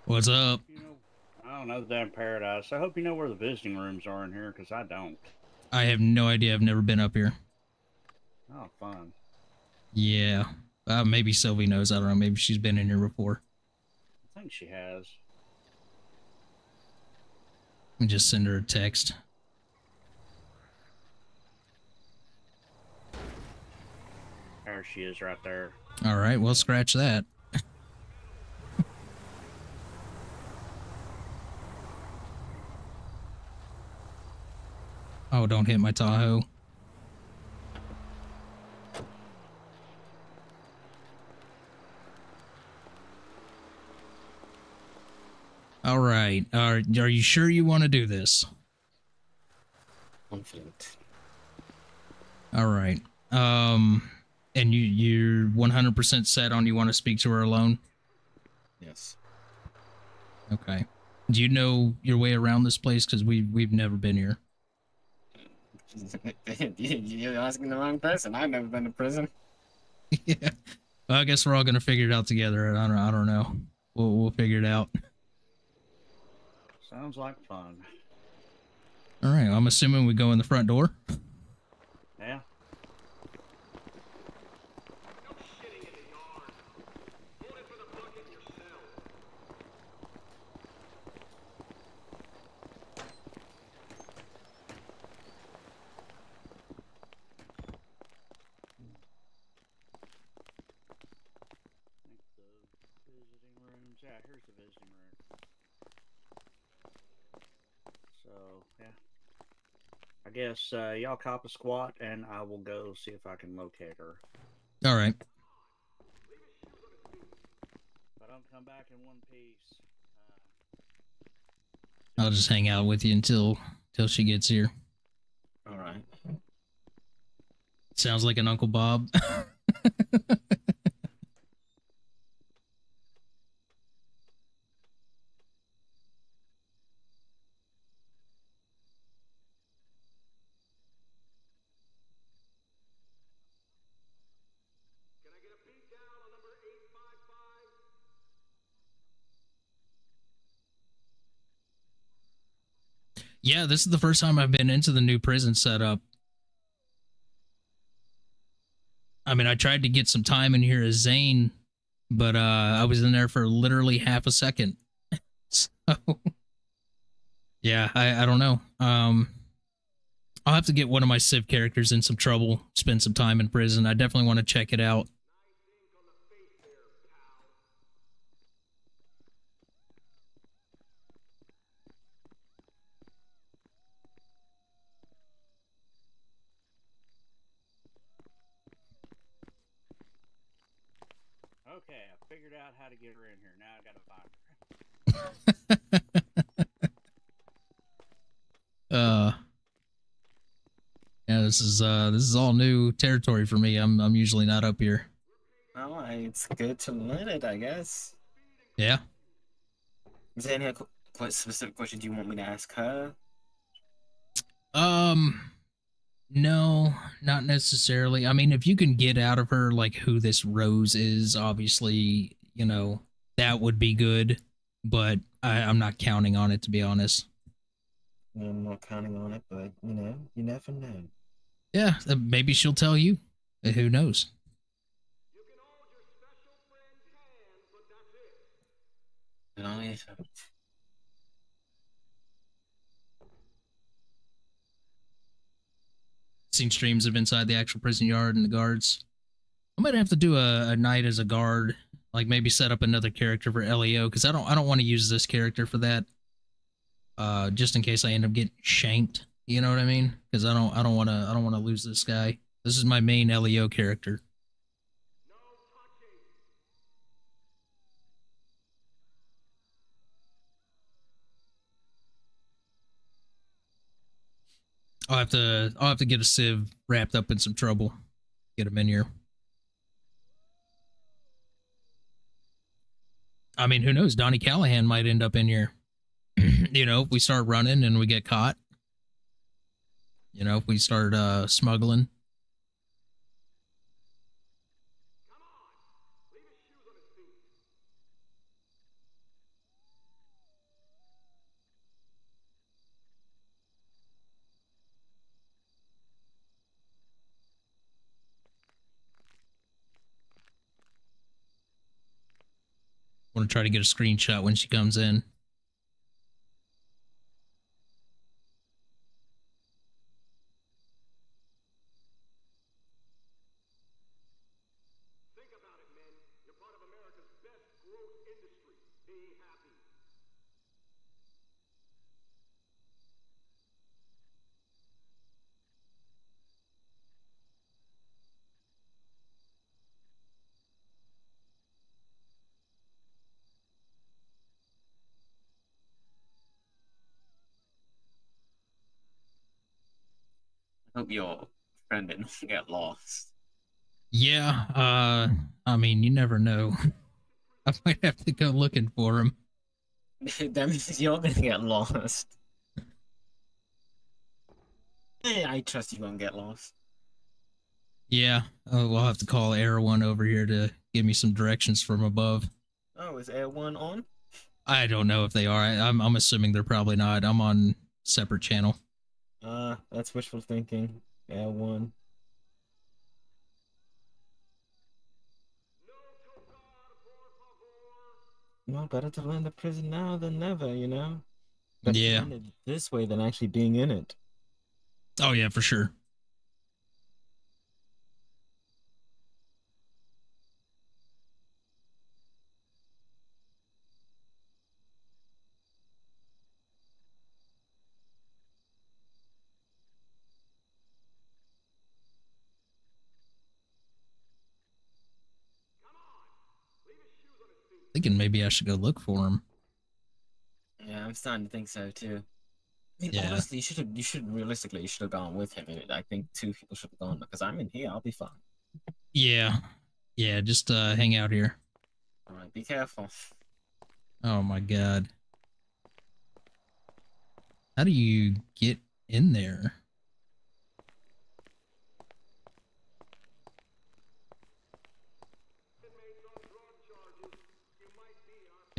What's up? You know, I don't know the damn Paradise. I hope you know where the visiting rooms are in here, because I don't. I have no idea. I've never been up here. Oh, fun. Yeah. Maybe Sylvie knows. I don't know. Maybe she's been in here before. I think she has. Let me just send her a text. There she is right there. All right. Well, scratch that. Oh, don't hit my Tahoe. All right. Are you sure you want to do this? Confident. All right. And you're 100% set on you want to speak to her alone? Yes. Okay. Do you know your way around this place? Because we've never been here. You're asking the wrong person. I've never been to prison. Yeah. Well, I guess we're all gonna figure it out together. I don't know. We'll figure it out. Sounds like fun. All right. I'm assuming we go in the front door. Yeah. The visiting rooms. Yeah, here's the visiting room. So, yeah. I guess y'all cop a squat, and I will go see if I can locate her. All right. If I don't come back in one piece, I'll just hang out with you until she gets here. All right. Sounds like an Uncle Bob. Yeah, this is the first time I've been into the new prison setup. I mean, I tried to get some time in here as Zane, but I was in there for literally half a second. So, yeah, I don't know. I'll have to get one of my Civ characters in some trouble, spend some time in prison. I definitely want to check it out. okay, I figured out how to get her in here. Now I gotta find her. Yeah, this is all new territory for me. I'm usually not up here. Oh, it's good to learn it, I guess. Yeah. Is there any quite specific questions you want me to ask her? No, not necessarily. I mean, if you can get out of her like who this Rose is, obviously, you know, that would be good. But I'm not counting on it, to be honest. I'm not counting on it, but you know, you never know. Yeah, maybe she'll tell you. Who knows? And I Seen streams of inside the actual prison yard and the guards. I might have to do a night as a guard, like maybe set up another character for LEO, because I don't want to use this character for that. Just in case I end up getting shanked. You know what I mean? Because I don't want to lose this guy. This is my main LEO character. I'll have to get a Civ wrapped up in some trouble. Get him in here. I mean, who knows? Donnie Callahan might end up in here. You know, if we start running and we get caught. You know, if we start smuggling. Want to try to get a screenshot when she comes in. hope your friend didn't get lost. Yeah, I mean, you never know. I might have to go looking for him. That means you're gonna get lost. Hey, I trust you won't get lost. Yeah, we'll have to call Air One over here to give me some directions from above. Oh, is Air 1 on? I don't know if they are. I'm assuming they're probably not. I'm on separate channel. That's wishful thinking. Air 1. Well, better to learn the prison now than never, you know? Better to Yeah. learn it this way than actually being in it. Oh yeah, for sure. Thinking maybe I should go look for him. Yeah, I'm starting to think so too. I mean, Yeah. honestly, you should realistically, you should have gone with him. I think two people should have gone because I'm in here. I'll be fine. Yeah. Yeah, just hang out here. All right, be careful. Oh my god. How do you get in there?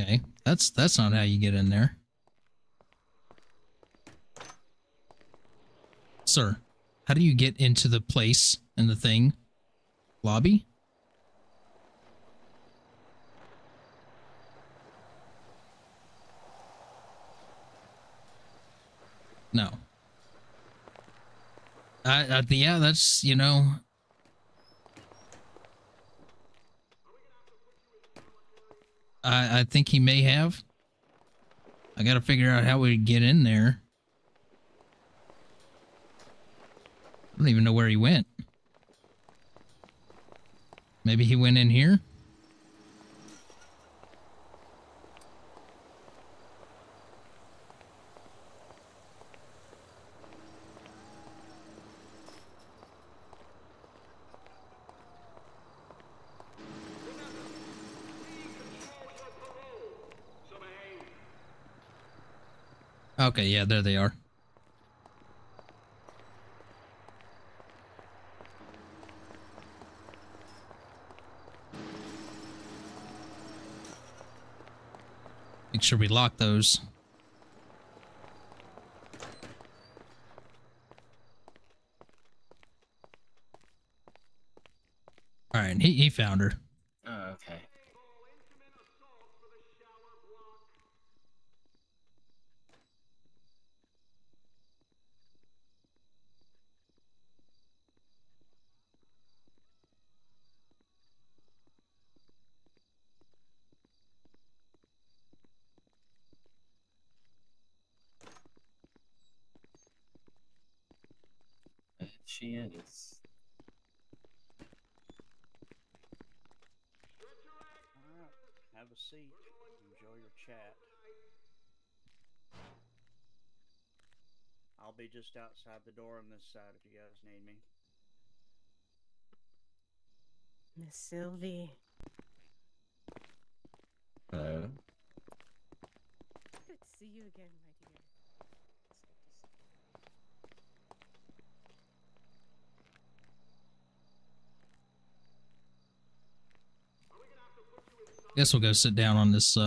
Okay, that's not how you get in there. Sir, how do you get into the place in the thing? Lobby? No. Yeah, that's, you know. I think he may have. I gotta figure out how we get in there. I don't even know where he went. Maybe he went in here? Okay, yeah, there they are. Make sure we lock those. All right, he found her. Oh, okay. There she is. Alright, have a seat. Enjoy your chat. I'll be just outside the door on this side if you guys need me. Miss Sylvie. Hello. Good to see you again, my dear. Guess we'll go sit down on this,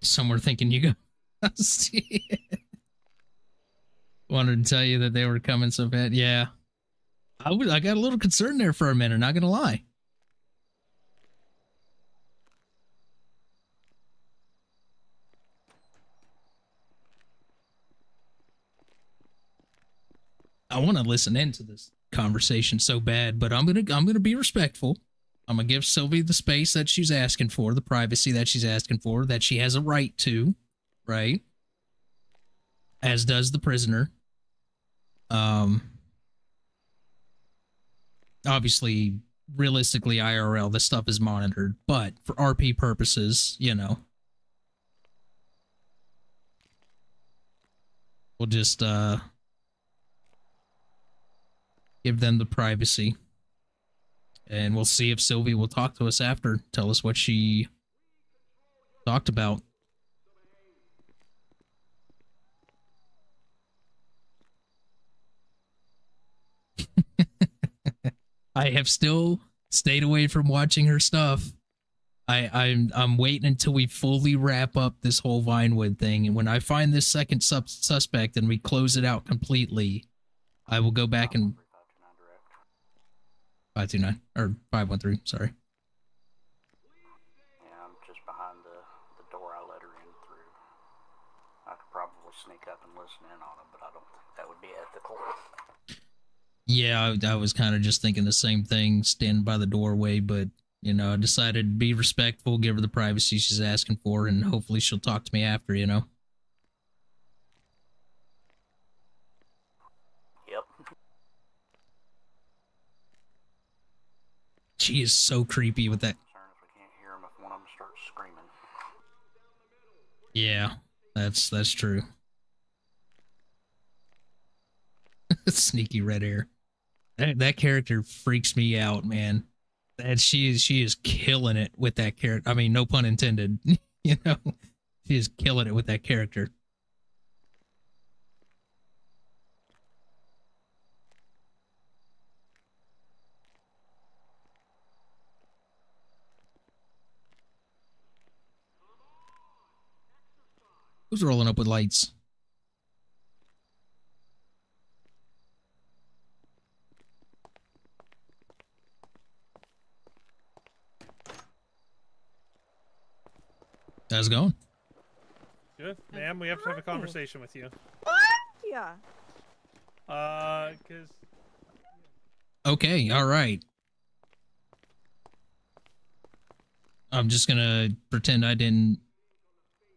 somewhere thinking you go. Wanted to tell you that they were coming so bad. Yeah. I got a little concerned there for a minute, not gonna lie. I want to listen into this conversation so bad, but I'm gonna be respectful. I'm gonna give Sylvie the space that she's asking for, the privacy that she's asking for, that she has a right to, right? As does the prisoner. obviously, realistically, IRL, this stuff is monitored, but for RP purposes, you know, we'll just give them the privacy. And we'll see if Sylvie will talk to us after, tell us what she talked about. I have still stayed away from watching her stuff. I'm waiting until we fully wrap up this whole Vinewood thing, and when I find this second suspect and we close it out completely, I will go back and 529 or 513. Sorry. Yeah, I'm just behind the door I let her in through. I could probably sneak up and listen in on him, but I don't think that would be ethical. Yeah, I was kind of just thinking the same thing, standing by the doorway, but, you know, I decided to be respectful, give her the privacy she's asking for, and hopefully she'll talk to me after, you know? Yep. She is so creepy with that. If we can't hear him if one of them starts screaming. Yeah, that's true. Sneaky red hair. That character freaks me out, man. And she is killing it with that character. I mean, no pun intended. You know, she is killing it with that character. Who's rolling up with lights? How's it going? Good. Ma'am, we have to have a conversation with you. What? Yeah. Cause... Okay, alright. I'm just gonna pretend I didn't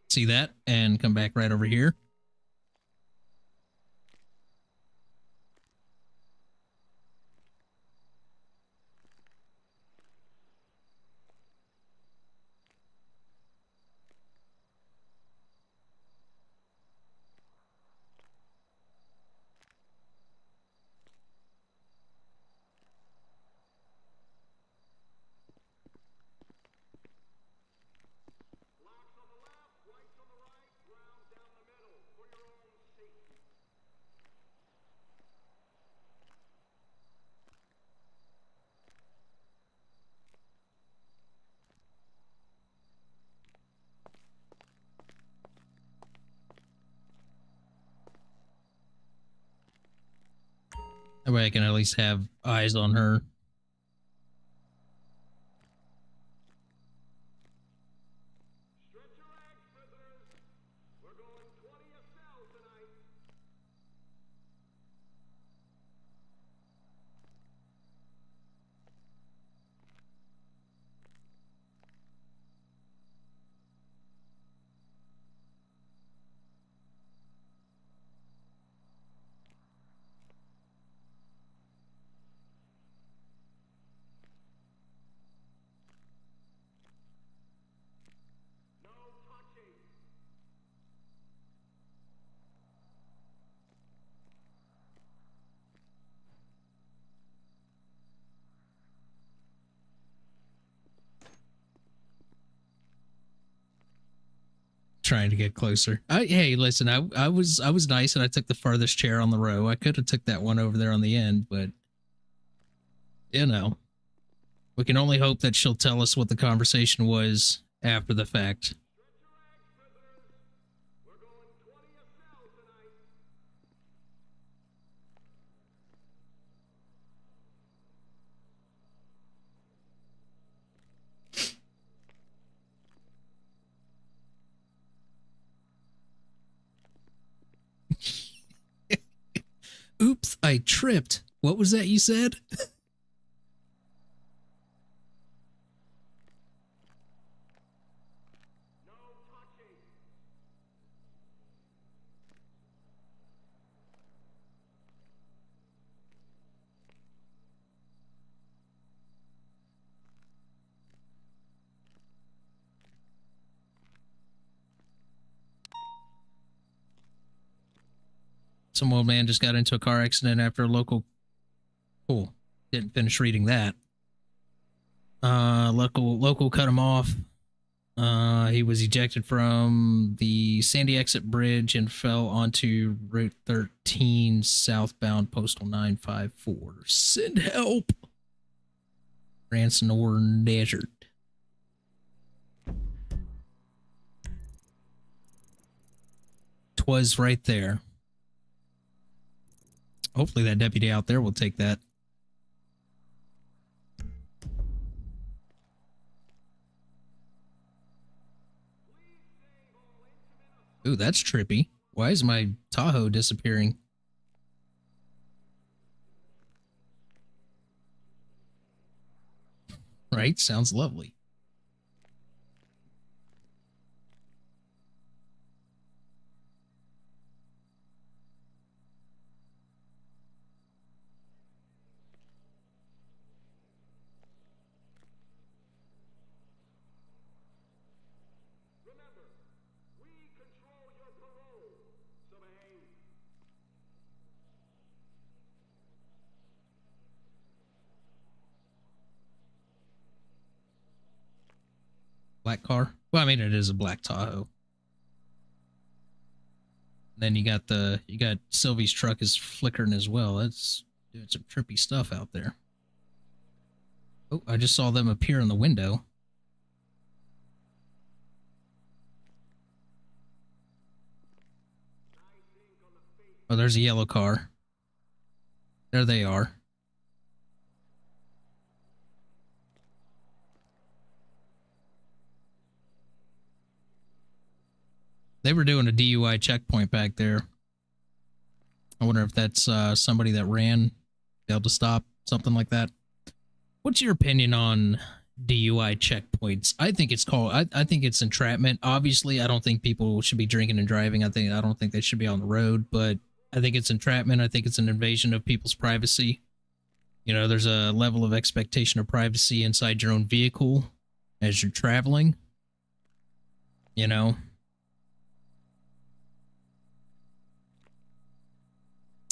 see that and come back right over here. That way I can at least have eyes on her. Trying to get closer. Hey, listen, I was nice and I took the farthest chair on the row. I could have took that one over there on the end, but you know, we can only hope that she'll tell us what the conversation was after the fact. Oops, I tripped. What was that you said? Some old man just got into a car accident after a local... Cool. Didn't finish reading that. Local cut him off. He was ejected from the Sandy Exit Bridge and fell onto Route 13 southbound Postal 954. Send help! Ransom Desert. Twas right there. Hopefully that deputy out there will take that. Ooh, that's trippy. Why is my Tahoe disappearing? Right? Sounds lovely. Black car. Well, I mean, it is a black Tahoe. Then you got Sylvie's truck is flickering as well. That's doing some trippy stuff out there. Oh, I just saw them appear in the window. Oh, there's a yellow car. There they are. They were doing a DUI checkpoint back there. I wonder if that's somebody that ran, failed to stop, something like that. What's your opinion on DUI checkpoints? I think it's I think it's entrapment. Obviously, I don't think people should be drinking and driving. I don't think they should be on the road, but I think it's entrapment. I think it's an invasion of people's privacy. You know, there's a level of expectation of privacy inside your own vehicle as you're traveling. You know.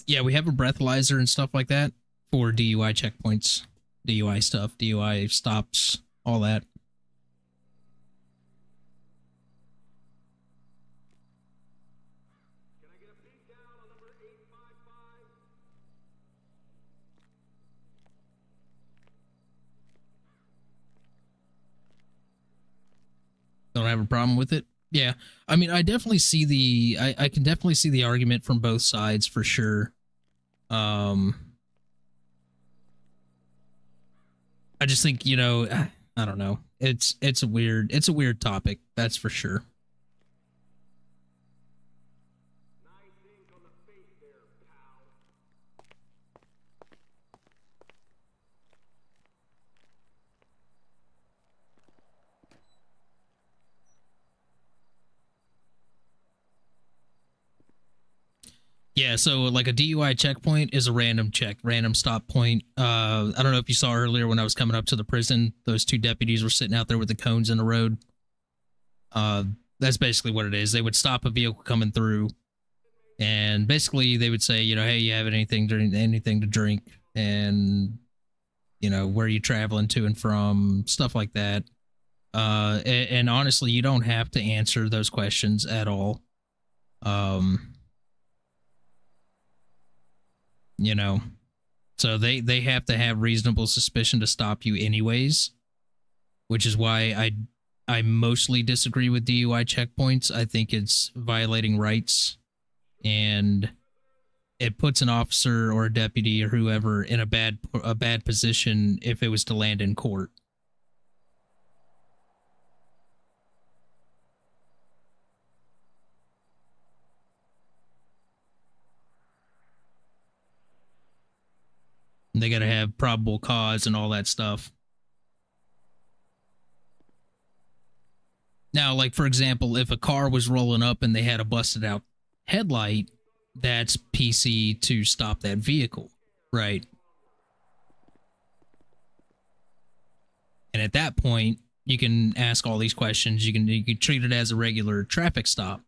Yeah, we have a breathalyzer and stuff like that for DUI checkpoints, DUI stuff, DUI stops, all that. Can I get a peek down on number 855? Don't have a problem with it? Yeah. I mean, I definitely see I can definitely see the argument from both sides for sure. I just think, you know, I don't know. It's a weird topic, that's for sure. Nice ink on the face there, pal. Yeah, so like a DUI checkpoint is a random check, random stop point. I don't know if you saw earlier when I was coming up to the prison, those two deputies were sitting out there with the cones in the road. That's basically what it is. They would stop a vehicle coming through, and basically they would say, you know, hey, you have anything to drink, and you know, where are you traveling to and from, stuff like that. And honestly, you don't have to answer those questions at all. You know, so they have to have reasonable suspicion to stop you anyways, which is why I mostly disagree with DUI checkpoints. I think it's violating rights, and it puts an officer or a deputy or whoever in a bad position if it was to land in court. They got to have probable cause and all that stuff. Now, like, for example, if a car was rolling up and they had a busted out headlight, that's PC to stop that vehicle, right? And at that point, you can ask all these questions. You can treat it as a regular traffic stop.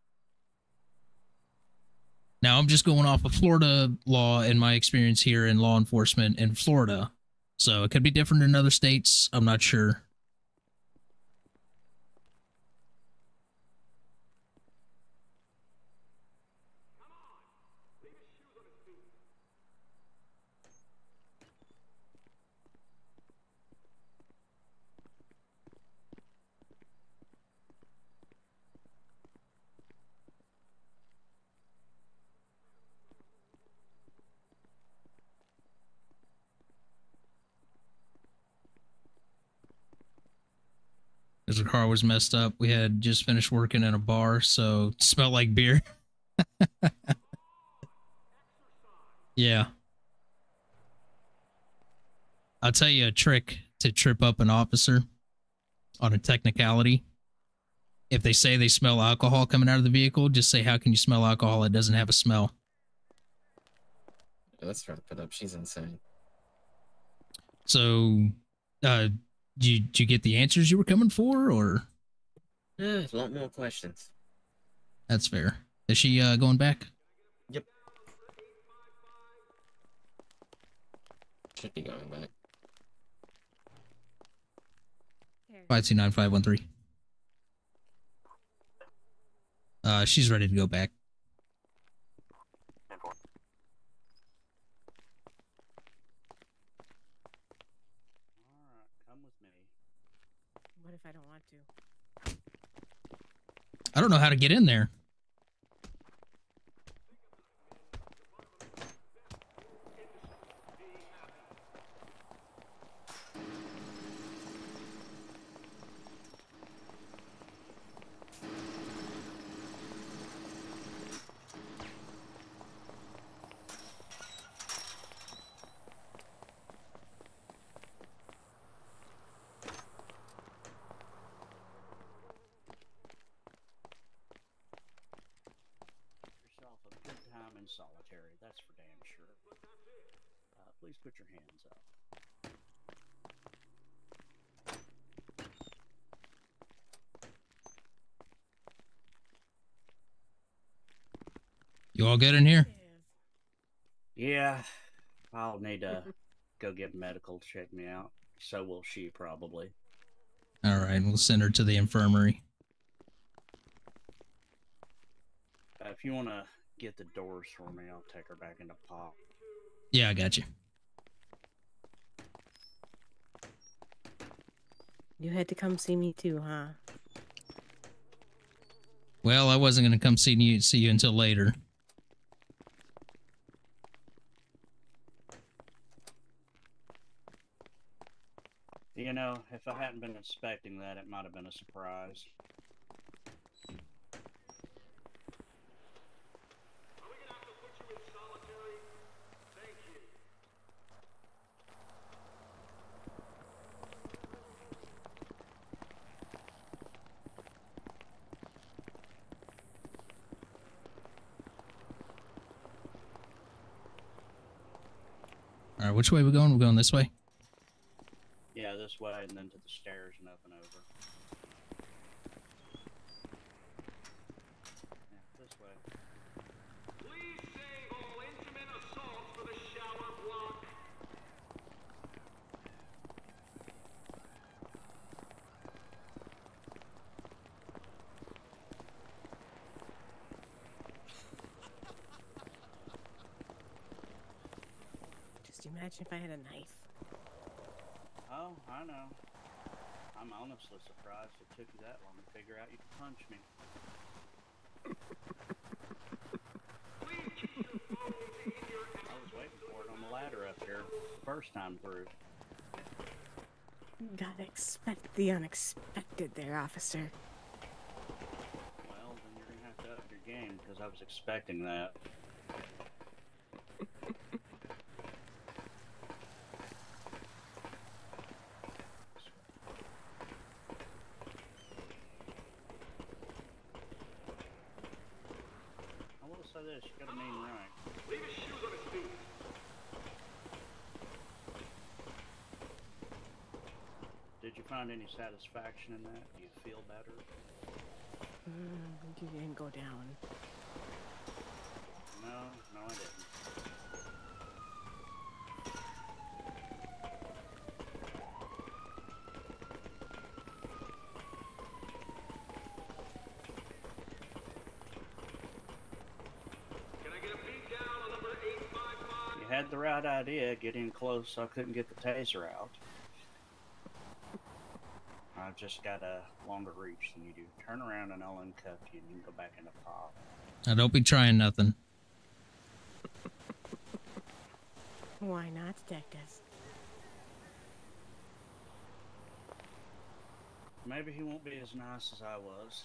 Now, I'm just going off of Florida law and my experience here in law enforcement in Florida. So it could be different in other states. I'm not sure. Because the car was messed up. We had just finished working in a bar, so it smelled like beer. Yeah. I'll tell you a trick to trip up an officer on a technicality. If they say they smell alcohol coming out of the vehicle, just say, how can you smell alcohol? It doesn't have a smell. Let's wrap it up. She's insane. So, did you get the answers you were coming for, or? A lot more questions. That's fair. Is she going back? Yep. Should be going back. 529513. She's ready to go back. Alright, come with me. What if I don't want to? I don't know how to get in there. Yourself a good time in solitary, that's for damn sure. Please put your hands up. You all good in here? Yeah, I'll need to go get medical to check me out. So will she, probably. All right, we'll send her to the infirmary. If you want to get the doors for me, I'll take her back into pop. Yeah, I got you. You had to come see me too, huh? Well, I wasn't going to come see you until later. You know, if I hadn't been expecting that, it might have been a surprise. All right, which way are we going? We're going this way? Yeah, this way, and then to the stairs and up and over. Yeah, this way. Please save all intimate assaults for the shower block. Just imagine if I had a knife. Oh, I know. I'm honestly surprised it took you that long to figure out you could punch me. I was waiting for it on the ladder up here the first time through. Gotta expect the unexpected there, officer. Well, then you're gonna have to up your game because I was expecting that. I will say this, you got a mean right. Leave his shoes on his feet. Did you find any satisfaction in that? Do you feel better? You didn't go down. No, had the right idea. Get in close so I couldn't get the taser out. I've just got a longer reach than you do. Turn around and I'll uncuff you and you can go back in the pod. Now don't be trying nothing. Why not, Detective? Maybe he won't be as nice as I was.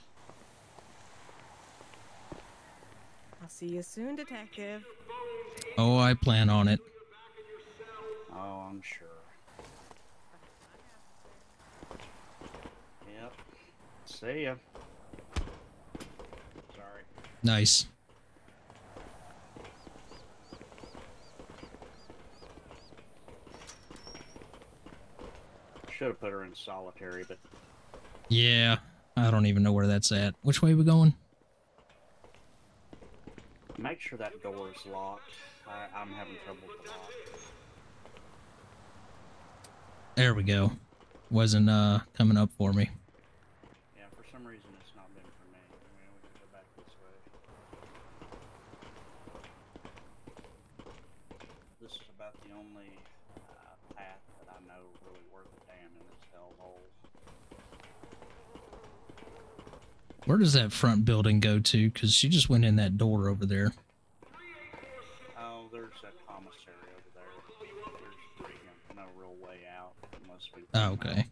I'll see you soon, Detective. Oh, I plan on it. Oh, I'm sure. Yep. See ya. Sorry. Nice. Should have put her in solitary, but Yeah, I don't even know where that's at. Which way are we going? make sure that door is locked. I'm having trouble with the lock. There we go. Wasn't coming up for me. Yeah, for some reason it's not been for me. I mean, we can go back this way. This is about the only path that I know really worth a damn in this hellhole. Where does that front building go to? Because she just went in that door over there. Oh, there's a commissary over there. There's no real way out unless we... Oh, okay.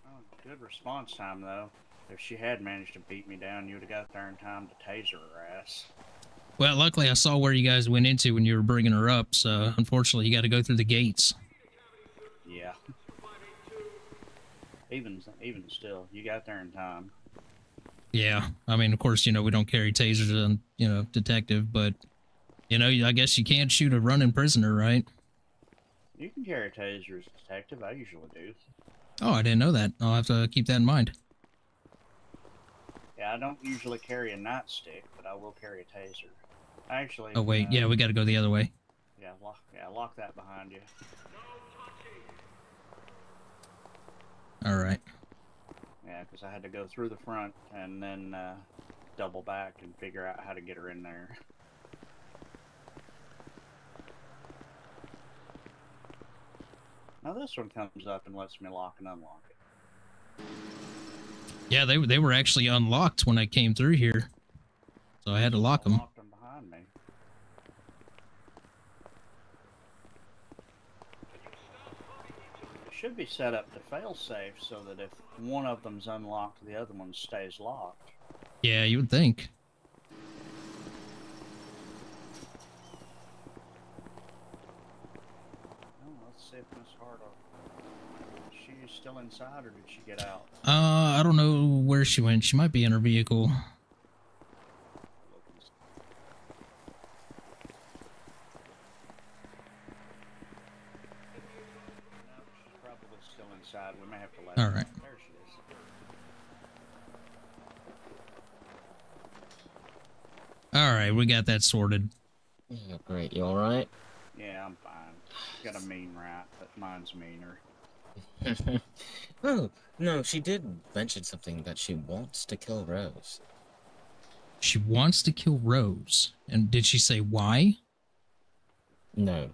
Oh, good response time, though. If she had managed to beat me down, you would have got there in time to taser her ass. Well, luckily I saw where you guys went into when you were bringing her up, so unfortunately you got to go through the gates. Yeah. Even still, you got there in time. Yeah, I mean, of course, you know, we don't carry tasers on, you know, detective, but, you know, I guess you can't shoot a running prisoner, right? You can carry a taser as a detective. I usually do. Oh, I didn't know that. I'll have to keep that in mind. Yeah, I don't usually carry a nightstick, but I will carry a taser. Actually. Oh, wait, yeah, we got to go the other way. Yeah, lock that behind you. All right. Yeah, because I had to go through the front and then double back and figure out how to get her in there. Now this one comes up and lets me lock and unlock it. Yeah, they were actually unlocked when I came through here, so I had to lock them. Locked them behind me. It should be set up to fail safe so that if one of them's unlocked, the other one stays locked. Yeah, you would think. Oh, let's see if Miss Hartle. Is she still inside or did she get out? I don't know where she went. She might be in her vehicle. Still inside. We may have to let All her. right. There she is. All right, we got that sorted. Yeah, great. You all right? Yeah, I'm fine. Got a mean rat, but mine's meaner. Oh, no, she did mention something that she wants to kill Rose. She wants to kill Rose. And did she say why? No.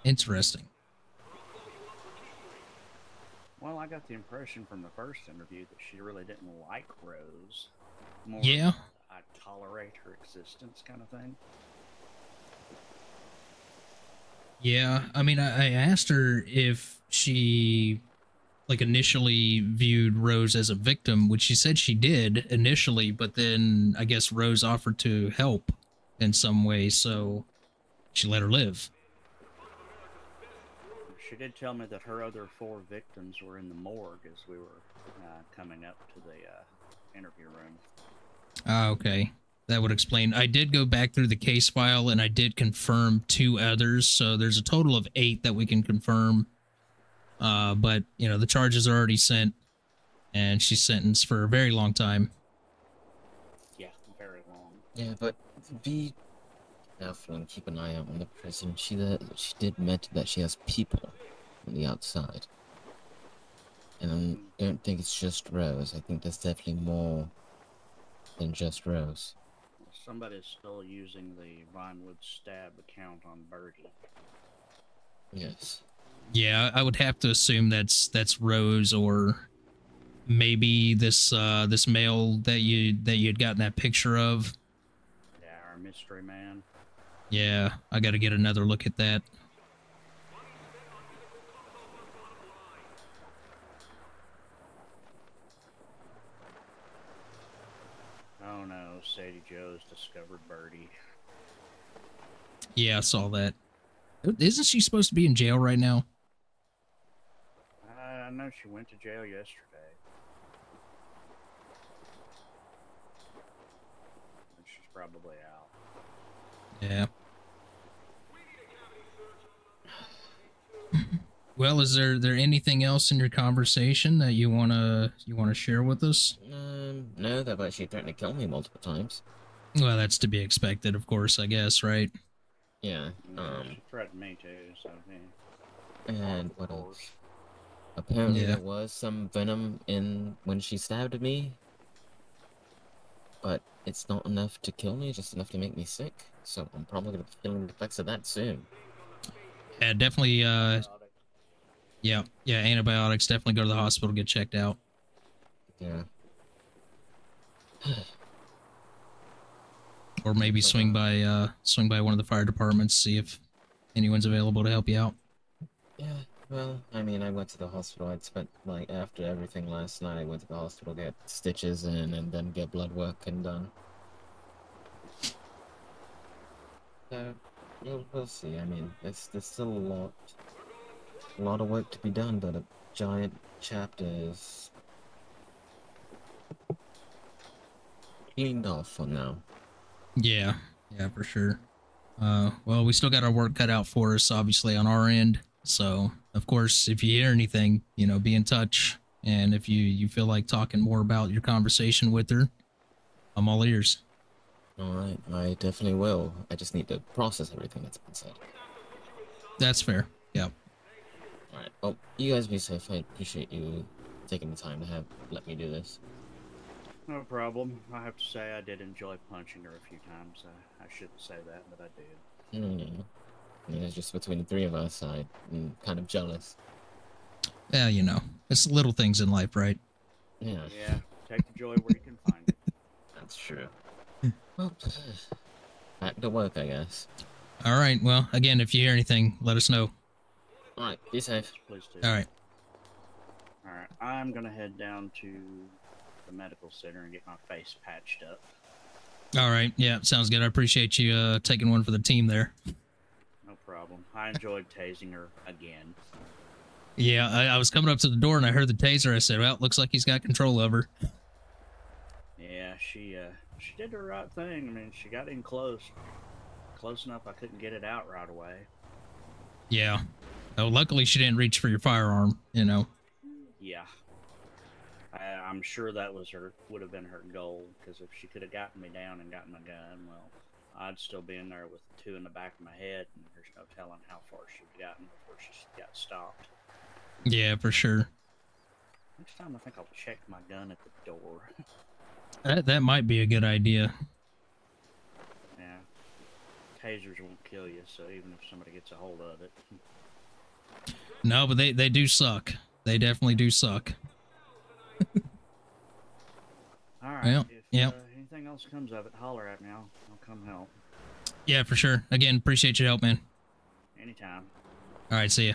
Interesting. Well, I got the impression from the first interview that she really didn't like Rose. More Yeah. I tolerate her existence kind of thing. Yeah, I mean, I asked her if she, like, initially viewed Rose as a victim, which she said she did initially, but then I guess Rose offered to help in some way, so she let her live. She did tell me that her other 4 victims were in the morgue as we were coming up to the interview room. Ah, okay. That would explain. I did go back through the case file, and I did confirm 2 others, so there's a total of 8 that we can confirm. But, you know, the charges are already sent, and she's sentenced for a very long time. Yeah, very long. Yeah, but be definitely keep an eye out on the prison. She did mention that she has people on the outside. And I don't think it's just Rose. I think there's definitely more than just Rose. Somebody's still using the Vinewood stab account on Birdie. Yes. Yeah, I would have to assume that's Rose, or maybe this male that you'd gotten that picture of. Yeah, our mystery man. Yeah, I got to get another look at that. Oh no, Sadie Joe's discovered Birdie. Yeah, I saw that. Isn't she supposed to be in jail right now? I know she went to jail yesterday. And she's probably out. Yeah. Well, is there anything else in your conversation that you wanna share with us? No, they've actually threatened to kill me multiple times. Well, that's to be expected, of course, I guess, right? Yeah. She threatened me too, so yeah. And what else? Apparently Yeah. there was some venom in when she stabbed me, but it's not enough to kill me, just enough to make me sick. So I'm probably gonna be feeling the effects of that soon. Yeah, definitely. Yeah, antibiotics. Definitely go to the hospital, get checked out. Yeah. Or maybe swing by one of the fire departments, see if anyone's available to help you out. Yeah, well, I mean, I went to the hospital. I'd spent, like, after everything last night, I went to the hospital, get stitches in, and then get blood work and done. So, we'll see. I mean, there's still a lot of work to be done, but a giant chapter is cleaned off for now. Yeah, for sure. Well, we still got our work cut out for us, obviously, on our end. So, of course, if you hear anything, be in touch. And if you feel like talking more about your conversation with her, I'm all ears. Alright, I definitely will. I just need to process everything that's been said. That's fair. Yeah. Alright, well, you guys be safe. I appreciate you taking the time to let me do this. No problem. I have to say I did enjoy punching her a few times. I shouldn't say that, but I did. I mean, it's just between the three of us. I'm kind of jealous. Yeah, it's little things in life, right? Yeah. Yeah, take the joy where you can find it. That's true. Well, back to work, I guess. All right. Well, again, if you hear anything, let us know. All right. Be safe. Please do. All right. All right. I'm gonna head down to the medical center and get my face patched up. All right. Yeah, sounds good. I appreciate you taking one for the team there. No problem. I enjoyed tasing her again. Yeah, I was coming up to the door and I heard the taser. I said, well, looks like he's got control of her. Yeah, she did the right thing. I mean, she got in close enough I couldn't get it out right away. Yeah. Oh, luckily she didn't reach for your firearm, Yeah. I'm sure that would have been her goal, because if she could have gotten me down and gotten my gun, well, I'd still be in there with two in the back of my head, and there's no telling how far she'd gotten before she got stopped. Yeah, for sure. Next time I think I'll check my gun at the door. That might be a good idea. Yeah. Tasers won't kill you, so even if somebody gets a hold of it. No, but they do suck. They definitely do suck. Alright, Well, if anything else comes of it, holler at me. I'll come help. Yeah, for sure. Again, appreciate your help, man. Anytime. All right, see ya.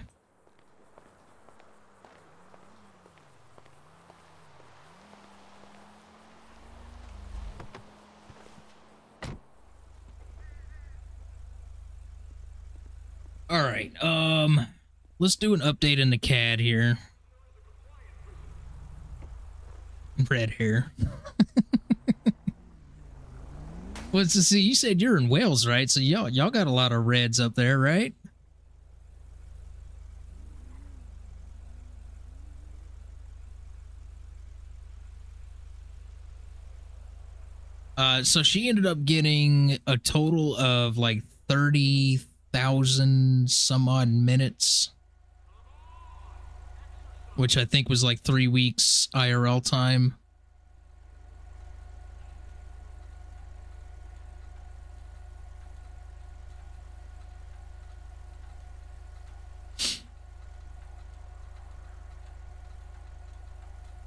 All right, let's do an update in the CAD here. Red hair. Well, so see, you said you're in Wales, right? So y'all got a lot of reds up there, right? So she ended up getting a total of like 30,000 some odd minutes, which I think was like 3 weeks IRL time.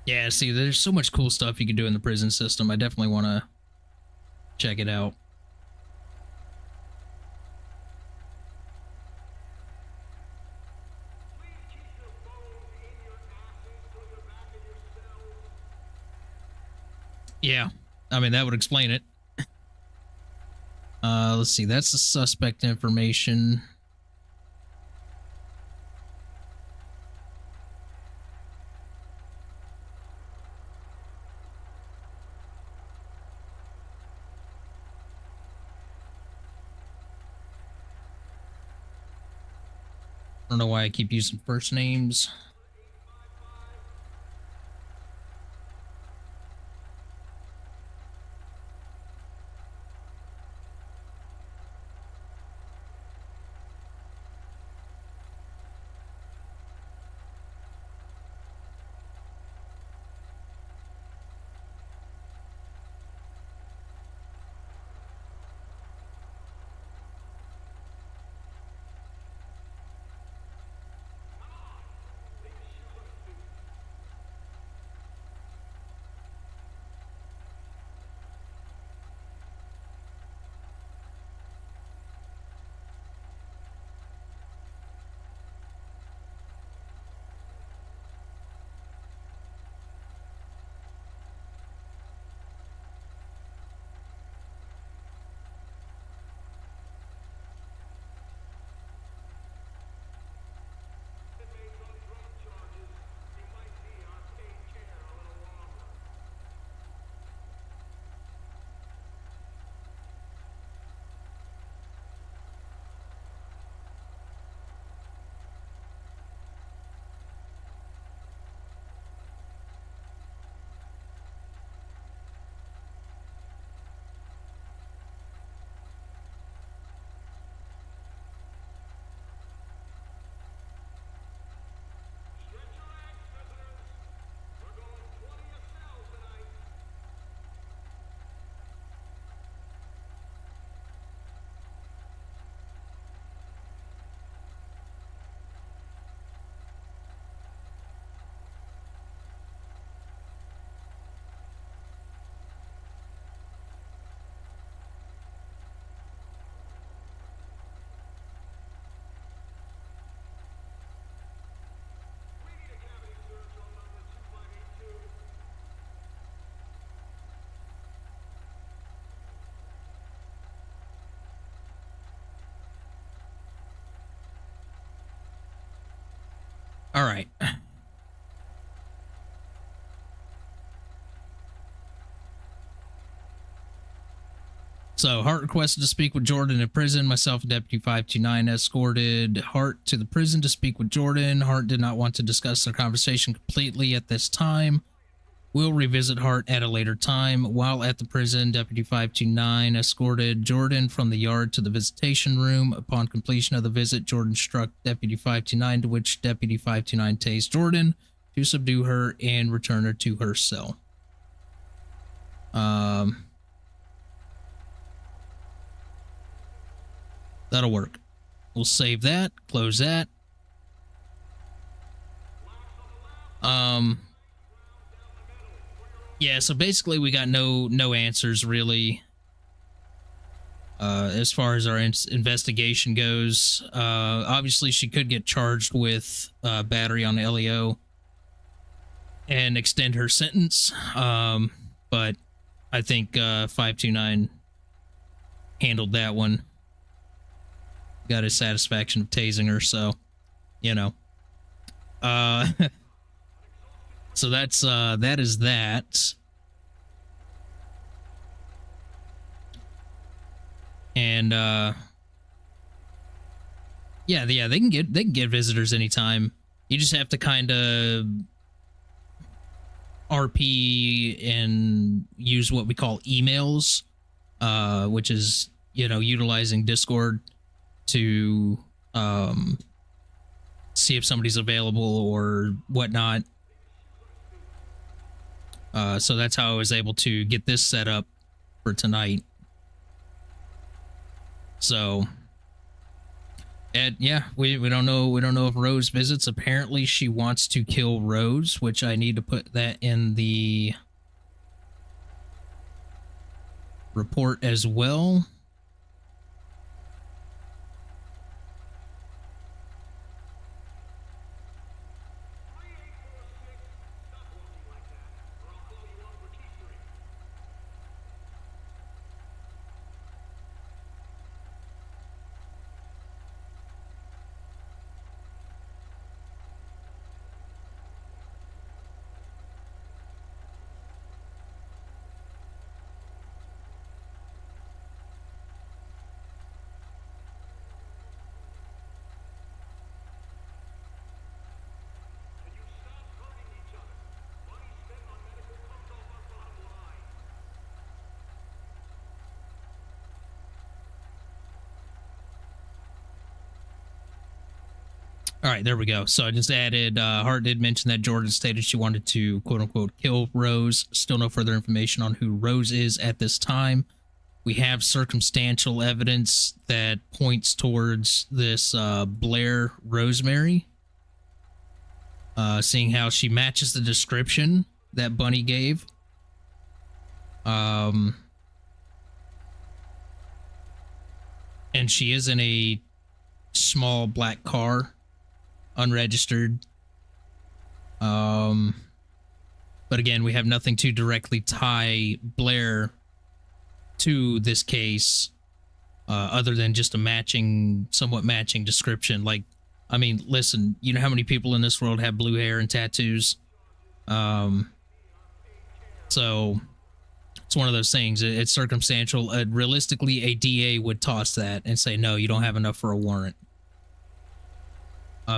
Yeah, see, there's so much cool stuff you can do in the prison system. I definitely want to check it out. Yeah, I mean, that would explain it. Let's see, that's the suspect information. I don't know why I keep using first names. All right. So, Hart requested to speak with Jordan in prison. Myself and Deputy 529 escorted Hart to the prison to speak with Jordan. Hart did not want to discuss their conversation completely at this time. We'll revisit Hart at a later time. While at the prison, Deputy 529 escorted Jordan from the yard to the visitation room. Upon completion of the visit, Jordan struck Deputy 529, to which Deputy 529 tased Jordan to subdue her and return her to her cell. That'll work. We'll save that, close that. Yeah, so basically we got no answers really. As far as our investigation goes, obviously she could get charged with battery on LEO and extend her sentence. But I think 529 handled that one. Got his satisfaction of tasing her, so you know. So that's that is that. And yeah, they can get visitors anytime. You just have to kind of RP and use what we call emails, which is, utilizing Discord to see if somebody's available or whatnot. So that's how I was able to get this set up for tonight. So, and yeah, we don't know if Rose visits. Apparently, she wants to kill Rose, which I need to put that in the report as well. All right, there we go. So I just added, Hart did mention that Jordan stated she wanted to, quote unquote, kill Rose. Still no further information on who Rose is at this time. We have circumstantial evidence that points towards this Blair Rosemary. Seeing how she matches the description that Bunny gave. And she is in a small black car. Unregistered. But again, we have nothing to directly tie Blair to this case, other than just a somewhat matching description. Like, I mean, listen, you know how many people in this world have blue hair and tattoos? So it's one of those things. It's circumstantial. Realistically, a DA would toss that and say, no, you don't have enough for a warrant.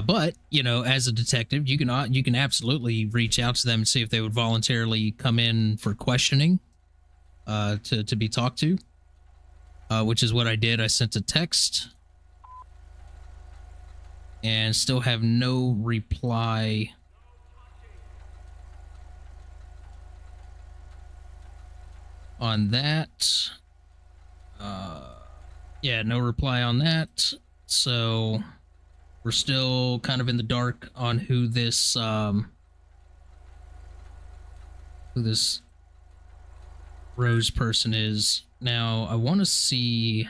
But, as a detective, you can absolutely reach out to them and see if they would voluntarily come in for questioning, to be talked to, which is what I did. I sent a text and still have no reply on that. Yeah, no reply on that. So we're still kind of in the dark on who this Rose person is. Now, I want to see.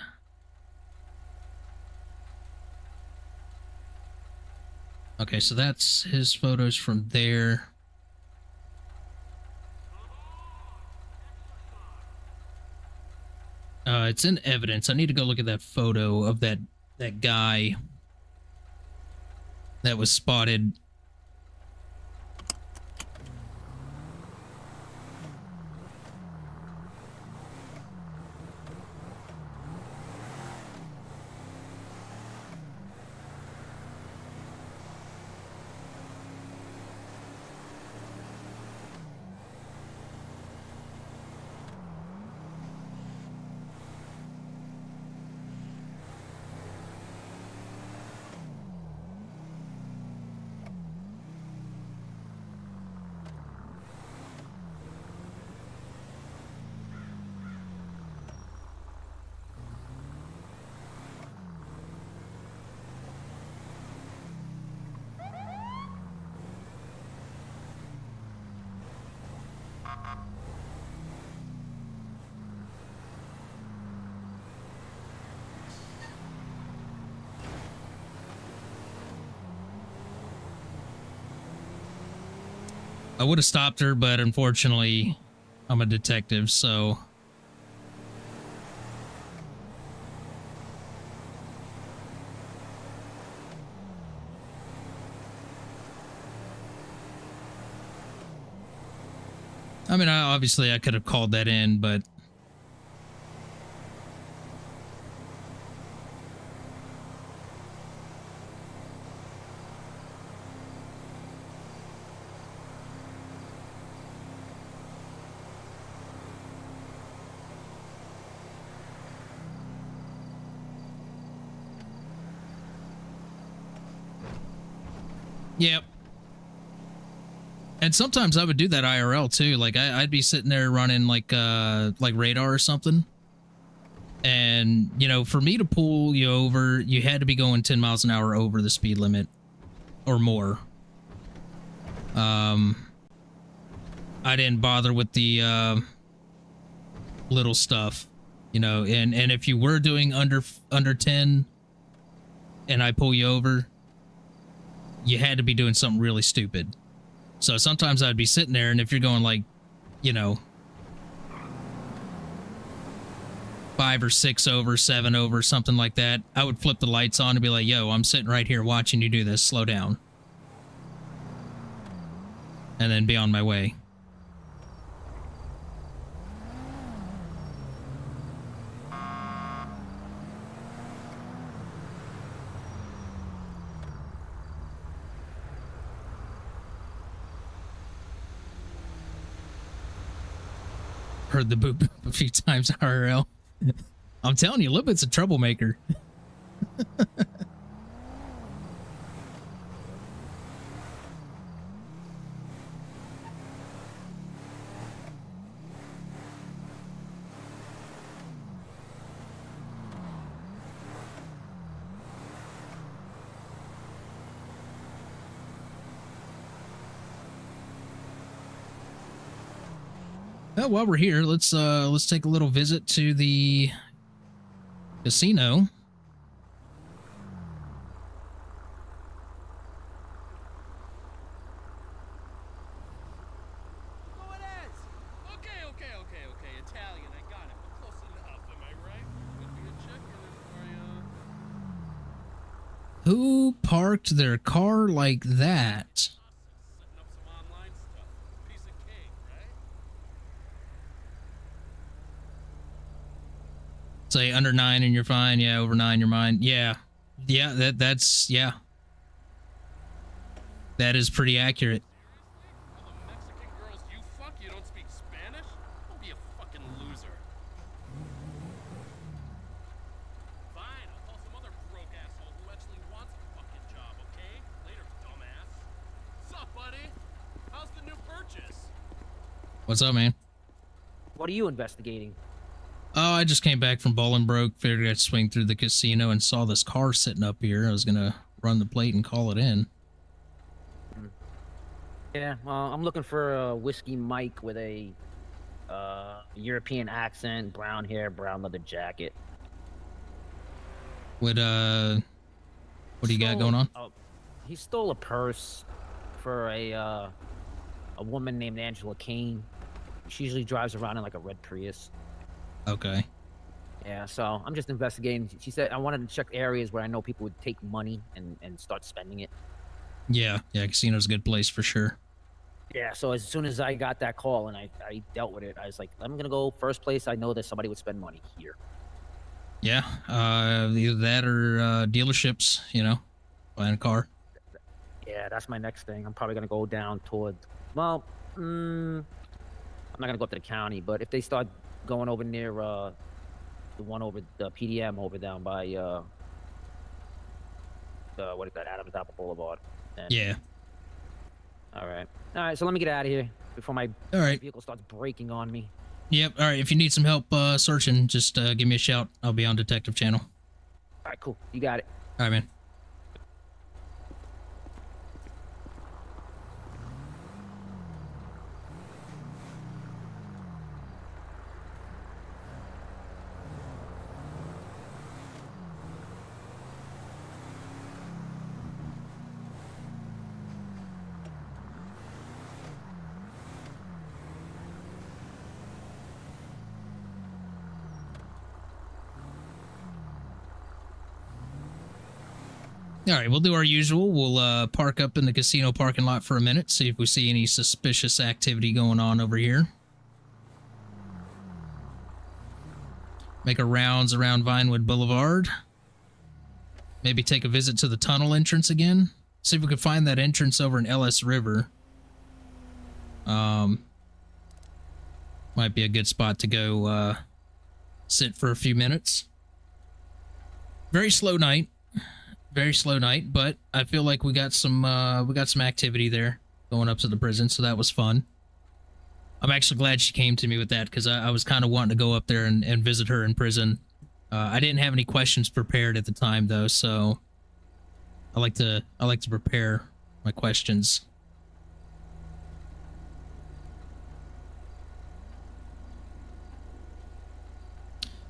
Okay, so that's his photos from there. It's in evidence. I need to go look at that photo of that guy that was spotted. I would have stopped her, but unfortunately, I'm a detective, so. I mean, obviously I could have called that in, but. Yep. And sometimes I would do that IRL too. Like I'd be sitting there running like radar or something. And, you know, for me to pull you over, you had to be going 10 miles an hour over the speed limit or more. I didn't bother with the little stuff, you know, and if you were doing under 10 and I pull you over, you had to be doing something really stupid. So sometimes I'd be sitting there, and if you're going like, you know, 5 or 6 over, 7 over, something like that, I would flip the lights on and be like, yo, I'm sitting right here watching you do this. Slow down. And then be on my way. Heard the boop a few times IRL. I'm telling you, Libet's a troublemaker. Well, while we're here, let's take a little visit to the casino. Go it is. Okay. Italian, I got it. But close enough, am I right? Gonna be a check for you. Who parked their car like that? Setting up some online stuff. Piece of cake, right? Say under 9 and you're fine. Yeah, over 9 you're mine. Yeah. Yeah, that's yeah. That is pretty accurate. All the Mexican girls you fuck, you don't speak Spanish? Don't be a fucking loser. Fine, I'll call some other broke asshole who actually wants a fucking job, okay? Later, dumbass. Sup, buddy? How's the new purchase? What's up, man? What are you investigating? Oh, I just came back from Bolingbroke. Figured I'd swing through the casino and saw this car sitting up here. I was gonna run the plate and call it in. Yeah, I'm looking for a whiskey Mike with a European accent, brown hair, brown leather jacket. What do you got going on? He stole a purse for a woman named Angela Kane. She usually drives around in like a red Prius. Okay. Yeah, so I'm just investigating. She said I wanted to check areas where I know people would take money and start spending it. Yeah, casino's a good place for sure. Yeah, so as soon as I got that call and I dealt with it, I was like, I'm gonna go first place I know that somebody would spend money here. Yeah, either that or dealerships, you know, buying a car. Yeah, that's my next thing. I'm probably gonna go down toward, well, I'm not gonna go up to the county, but if they start going over near the one over the PDM over down by what is that, Adams Apple Boulevard. Then... Yeah. All right, so let me get out of here before my vehicle starts braking on me. Yep. All right. If you need some help searching, just give me a shout. I'll be on Detective Channel. All right, cool. You got it. All right, man. All right, we'll do our usual. We'll park up in the casino parking lot for a minute, see if we see any suspicious activity going on over here. Make our rounds around Vinewood Boulevard. Maybe take a visit to the tunnel entrance again. See if we can find that entrance over in Ellis River. Might be a good spot to go sit for a few minutes. Very slow night. Very slow night, but I feel like we got some activity there going up to the prison, so that was fun. I'm actually glad she came to me with that because I was kind of wanting to go up there and visit her in prison. I didn't have any questions prepared at the time though, so I like to prepare my questions.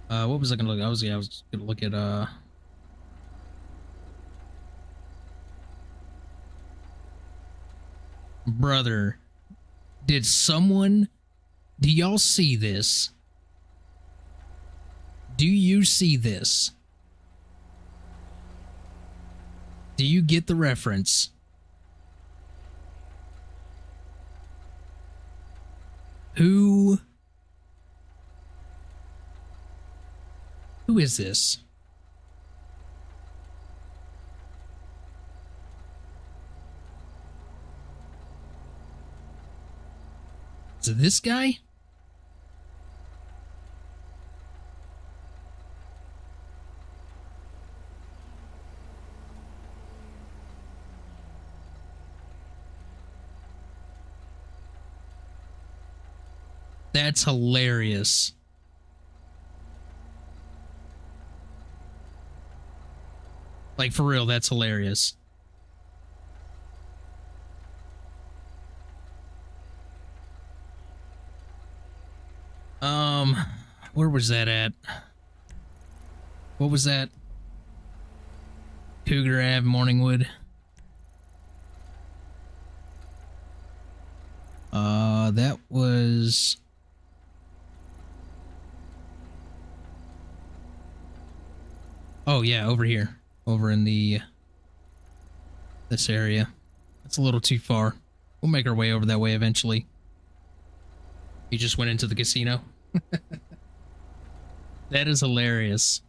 What was I gonna look? I was gonna look at brother. Do y'all see this? Do you see this? Do you get the reference? Who is this? Is it this guy? That's hilarious. Like, for real, that's hilarious. Where was that at? What was that? Cougar Ave, Morningwood. That was... Oh, yeah, over here. Over in this area. That's a little too far. We'll make our way over that way eventually. You just went into the casino? That is hilarious.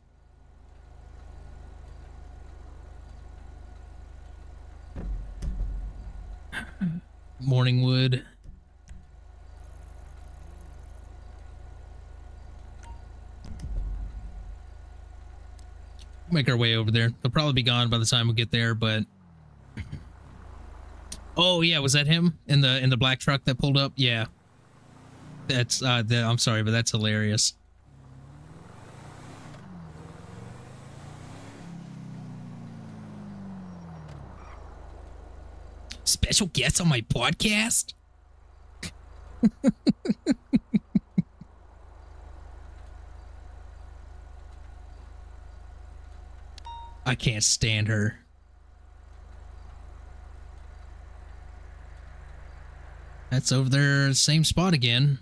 Morningwood. Make our way over there. They'll probably be gone by the time we get there, but... Oh, yeah, was that him? In the black truck that pulled up? Yeah. That's, I'm sorry, but that's hilarious. Special guest on my podcast? I can't stand her. That's over there, same spot again.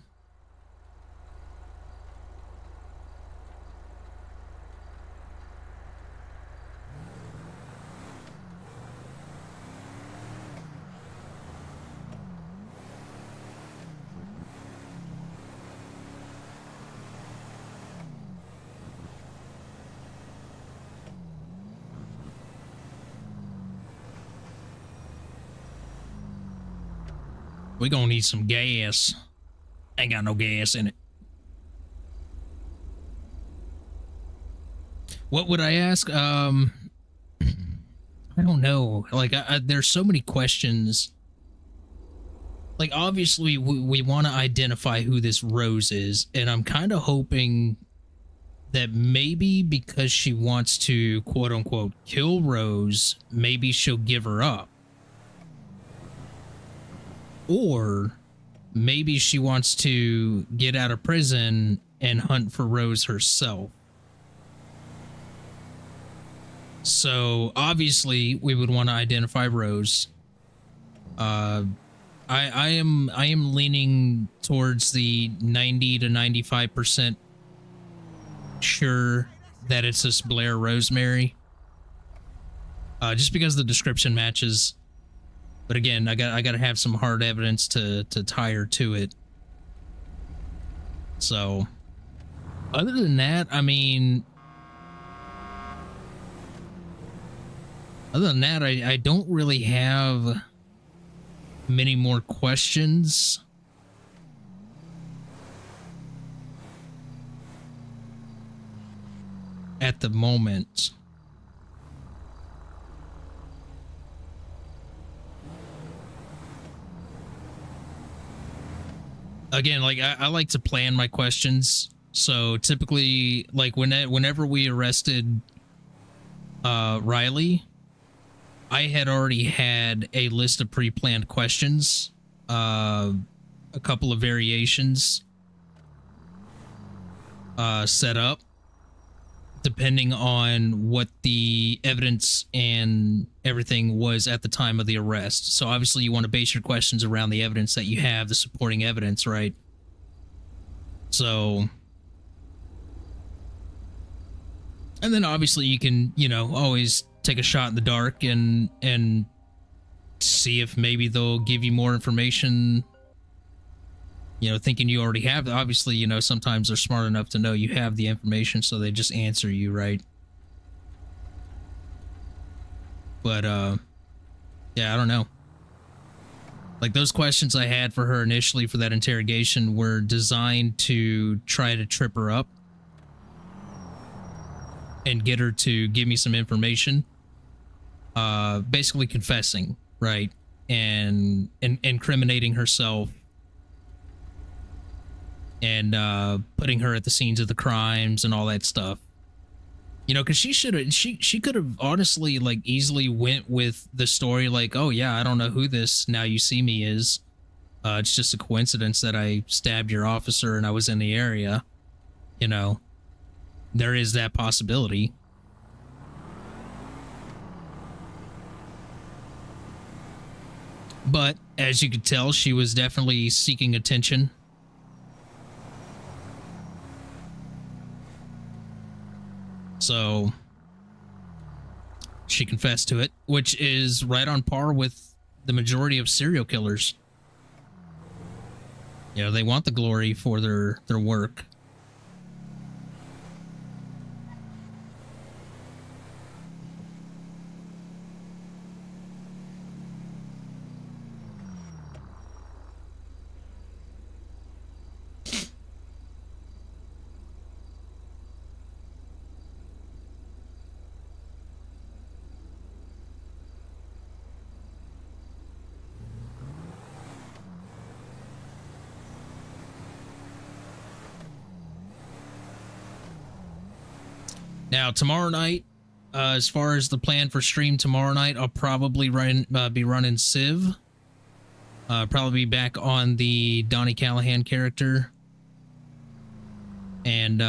We gonna need some gas. Ain't got no gas in it. What would I ask? I don't know. Like, there's so many questions. Like, obviously, we want to identify who this Rose is, and I'm kind of hoping that maybe because she wants to, quote-unquote, kill Rose, maybe she'll give her up. Or maybe she wants to get out of prison and hunt for Rose herself. So obviously we would want to identify Rose. I am leaning towards the 90 to 95% sure that it's this Blair Rosemary. Just because the description matches. But again, I gotta have some hard evidence to tie her to it. So, other than that, I mean, I don't really have many more questions. At the moment. again, like I like to plan my questions. So typically, like whenever we arrested Riley, I had already had a list of pre-planned questions, a couple of variations set up, depending on what the evidence and everything was at the time of the arrest. So obviously you want to base your questions around the evidence that you have, the supporting evidence, right? So, and then obviously you can, you know, always take a shot in the dark and see if maybe they'll give you more information, you know, thinking you already have. Obviously, you know, sometimes they're smart enough to know you have the information, so they just answer you, right? But, yeah, I don't know. Like, those questions I had for her initially for that interrogation were designed to try to trip her up and get her to give me some information. Basically confessing, right? And incriminating herself. And putting her at the scenes of the crimes and all that stuff, you know, because she could have honestly, like, easily went with the story like, oh yeah, I don't know who this Now You See Me is. It's just a coincidence that I stabbed your officer and I was in the area. You know, there is that possibility. But as you could tell, she was definitely seeking attention. So she confessed to it, which is right on par with the majority of serial killers. You know, they want the glory for their work. Now, tomorrow night, as far as the plan for stream tomorrow night, I'll probably be running Civ. Probably be back on the Donnie Callahan character. And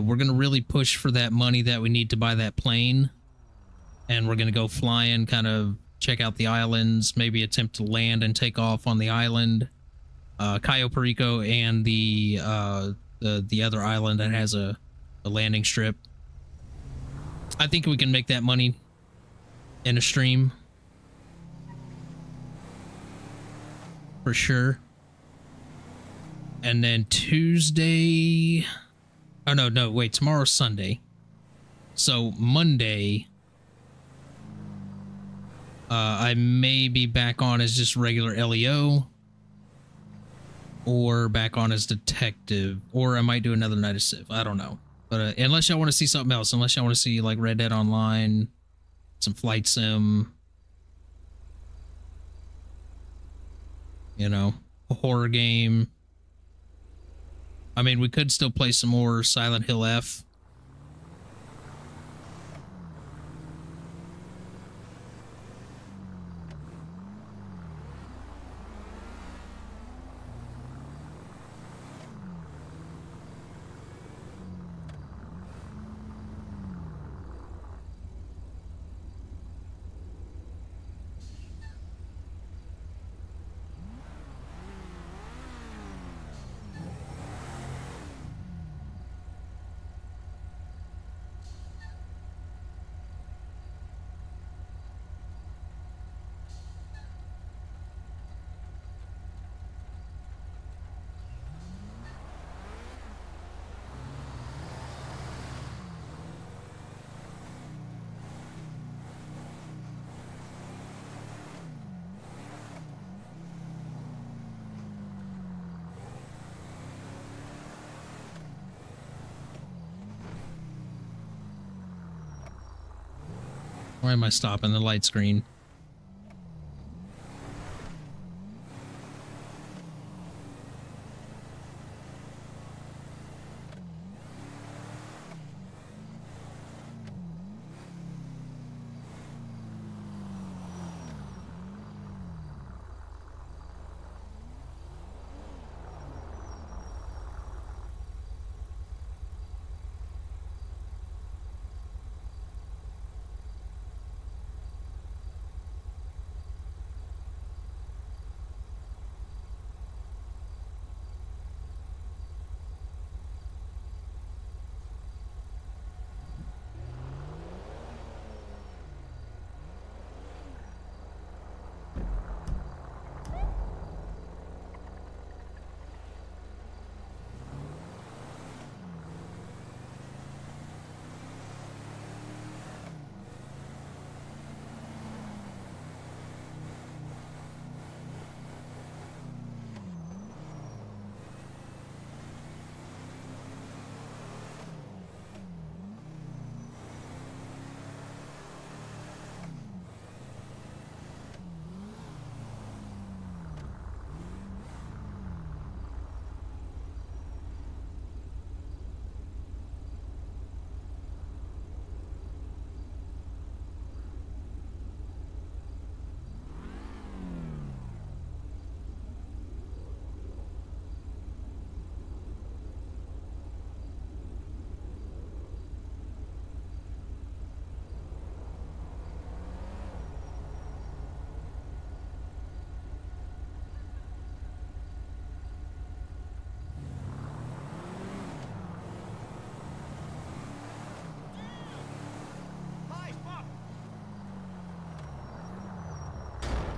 we're going to really push for that money that we need to buy that plane. And we're going to go flying, kind of check out the islands, maybe attempt to land and take off on the island. Cayo Perico and the other island that has a landing strip. I think we can make that money in a stream. For sure. And then Tuesday... Oh, no, wait. Tomorrow's Sunday. So Monday... I may be back on as just regular LEO. Or back on as detective. Or I might do another night of Civ. I don't know. But unless y'all want to see something else, unless y'all want to see like Red Dead Online, some flight sim, you know, a horror game. I mean, we could still play some more Silent Hill F. Why am I stopping the light screen?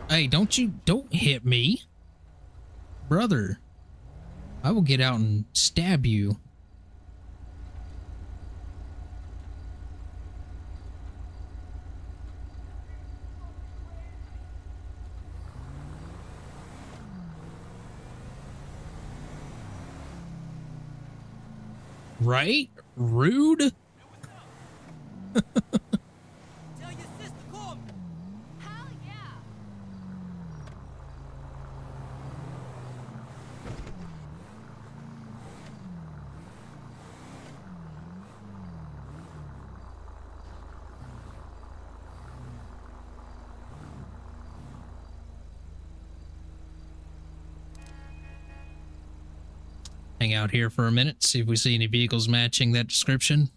Hey, don't hit me. Brother, I will get out and stab you. Right? Rude? Tell your sister, come. Hell yeah. Hang out here for a minute, see if we see any vehicles matching that description.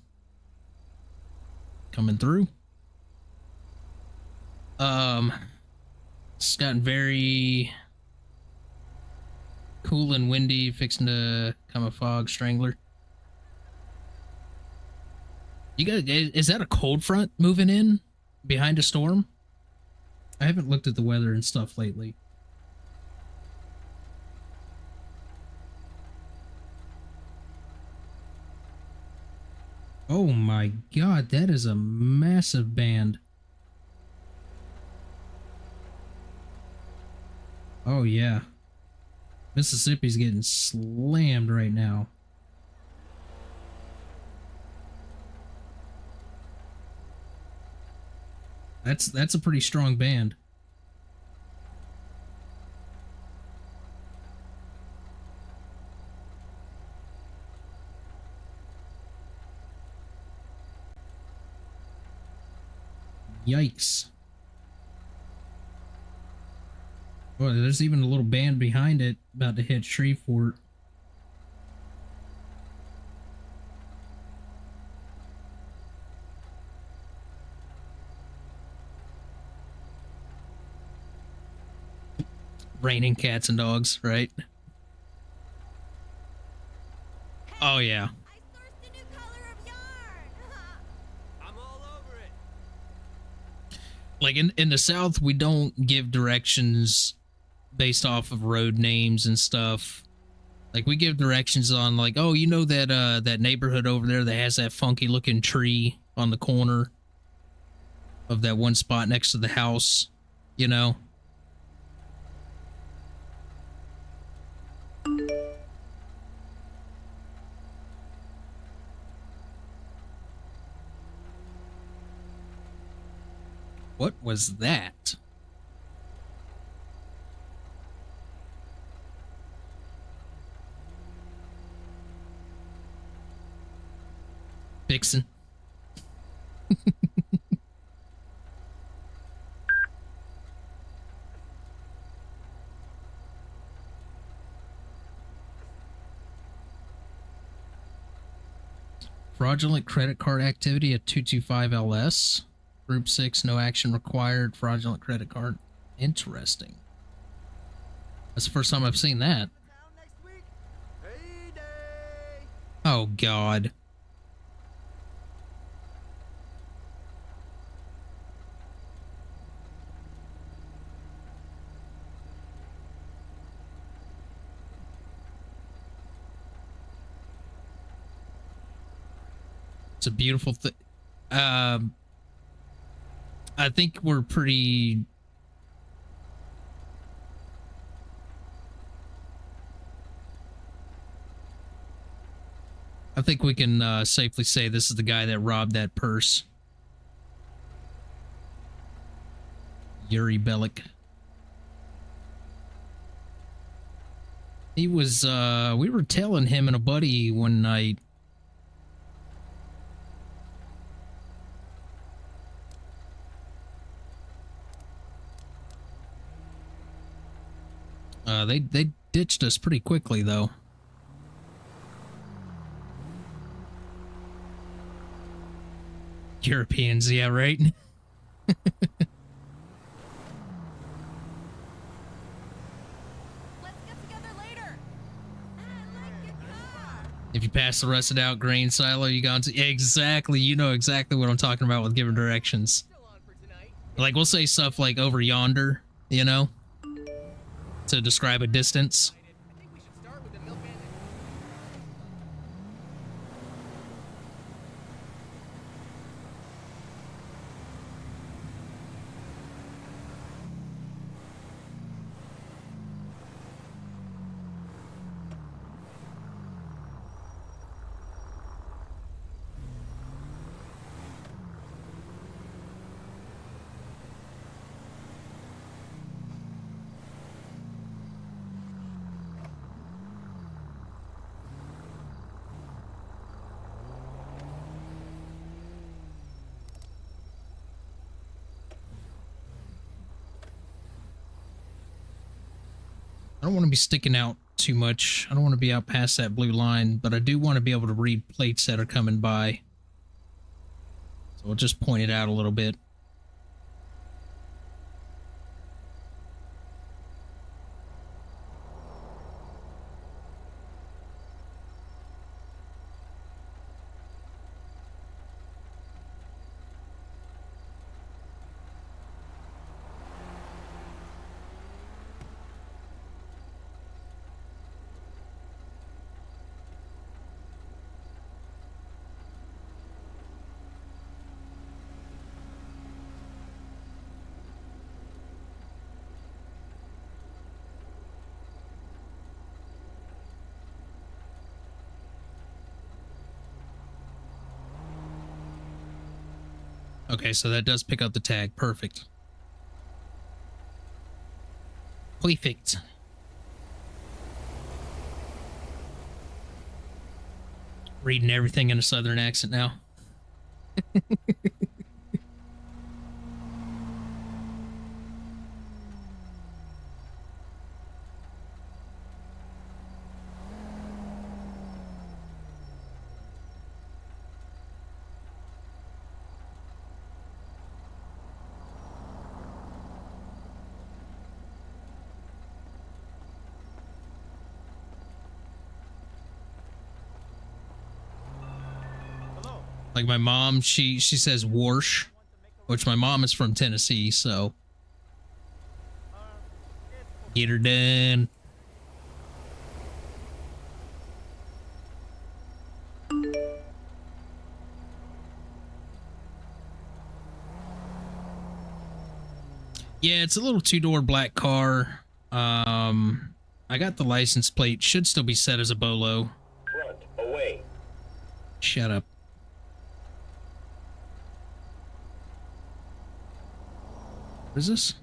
Coming through. It's gotten very cool and windy, fixing to come a fog strangler. You guys, is that a cold front moving in behind a storm? I haven't looked at the weather and stuff lately. Oh my god, that is a massive band. Oh yeah. Mississippi's getting slammed right now. That's a pretty strong band. Yikes. Oh, there's even a little band behind it about to hit Shreveport. Raining cats and dogs, right? Oh yeah. I sourced a new color of yarn. I'm all over it. Like in the South, we don't give directions based off of road names and stuff. Like we give directions on like, oh, you know that that neighborhood over there that has that funky looking tree on the corner of that one spot next to the house, you know? What was that? Vixen. Fraudulent credit card activity at 225 LS. Group 6, no action required. Fraudulent credit card. Interesting. That's the first time I've seen that. Oh, God. It's a beautiful thing. I think we're pretty... I think we can safely say this is the guy that robbed that purse. Yuri Bellick. He was, we were telling him and a buddy one night. They ditched us pretty quickly, though. Europeans, yeah, right? Let's get together later. I like your car. If you pass the rusted out grain silo, you got to... Exactly, you know exactly what I'm talking about with giving directions. Like, we'll say stuff like over yonder, you know, to describe a distance. I don't want to be sticking out too much. I don't want to be out past that blue line, but I do want to be able to read plates that are coming by. So we'll just point it out a little bit. Okay, so that does pick up the tag. Perfect. Perfect. Reading everything in a southern accent now. Like my mom, she says Warsh, which my mom is from Tennessee, so get her done. Yeah, it's a little two-door black car. I got the license plate. Should still be set as a Bolo. Front, away. Shut up. What is this?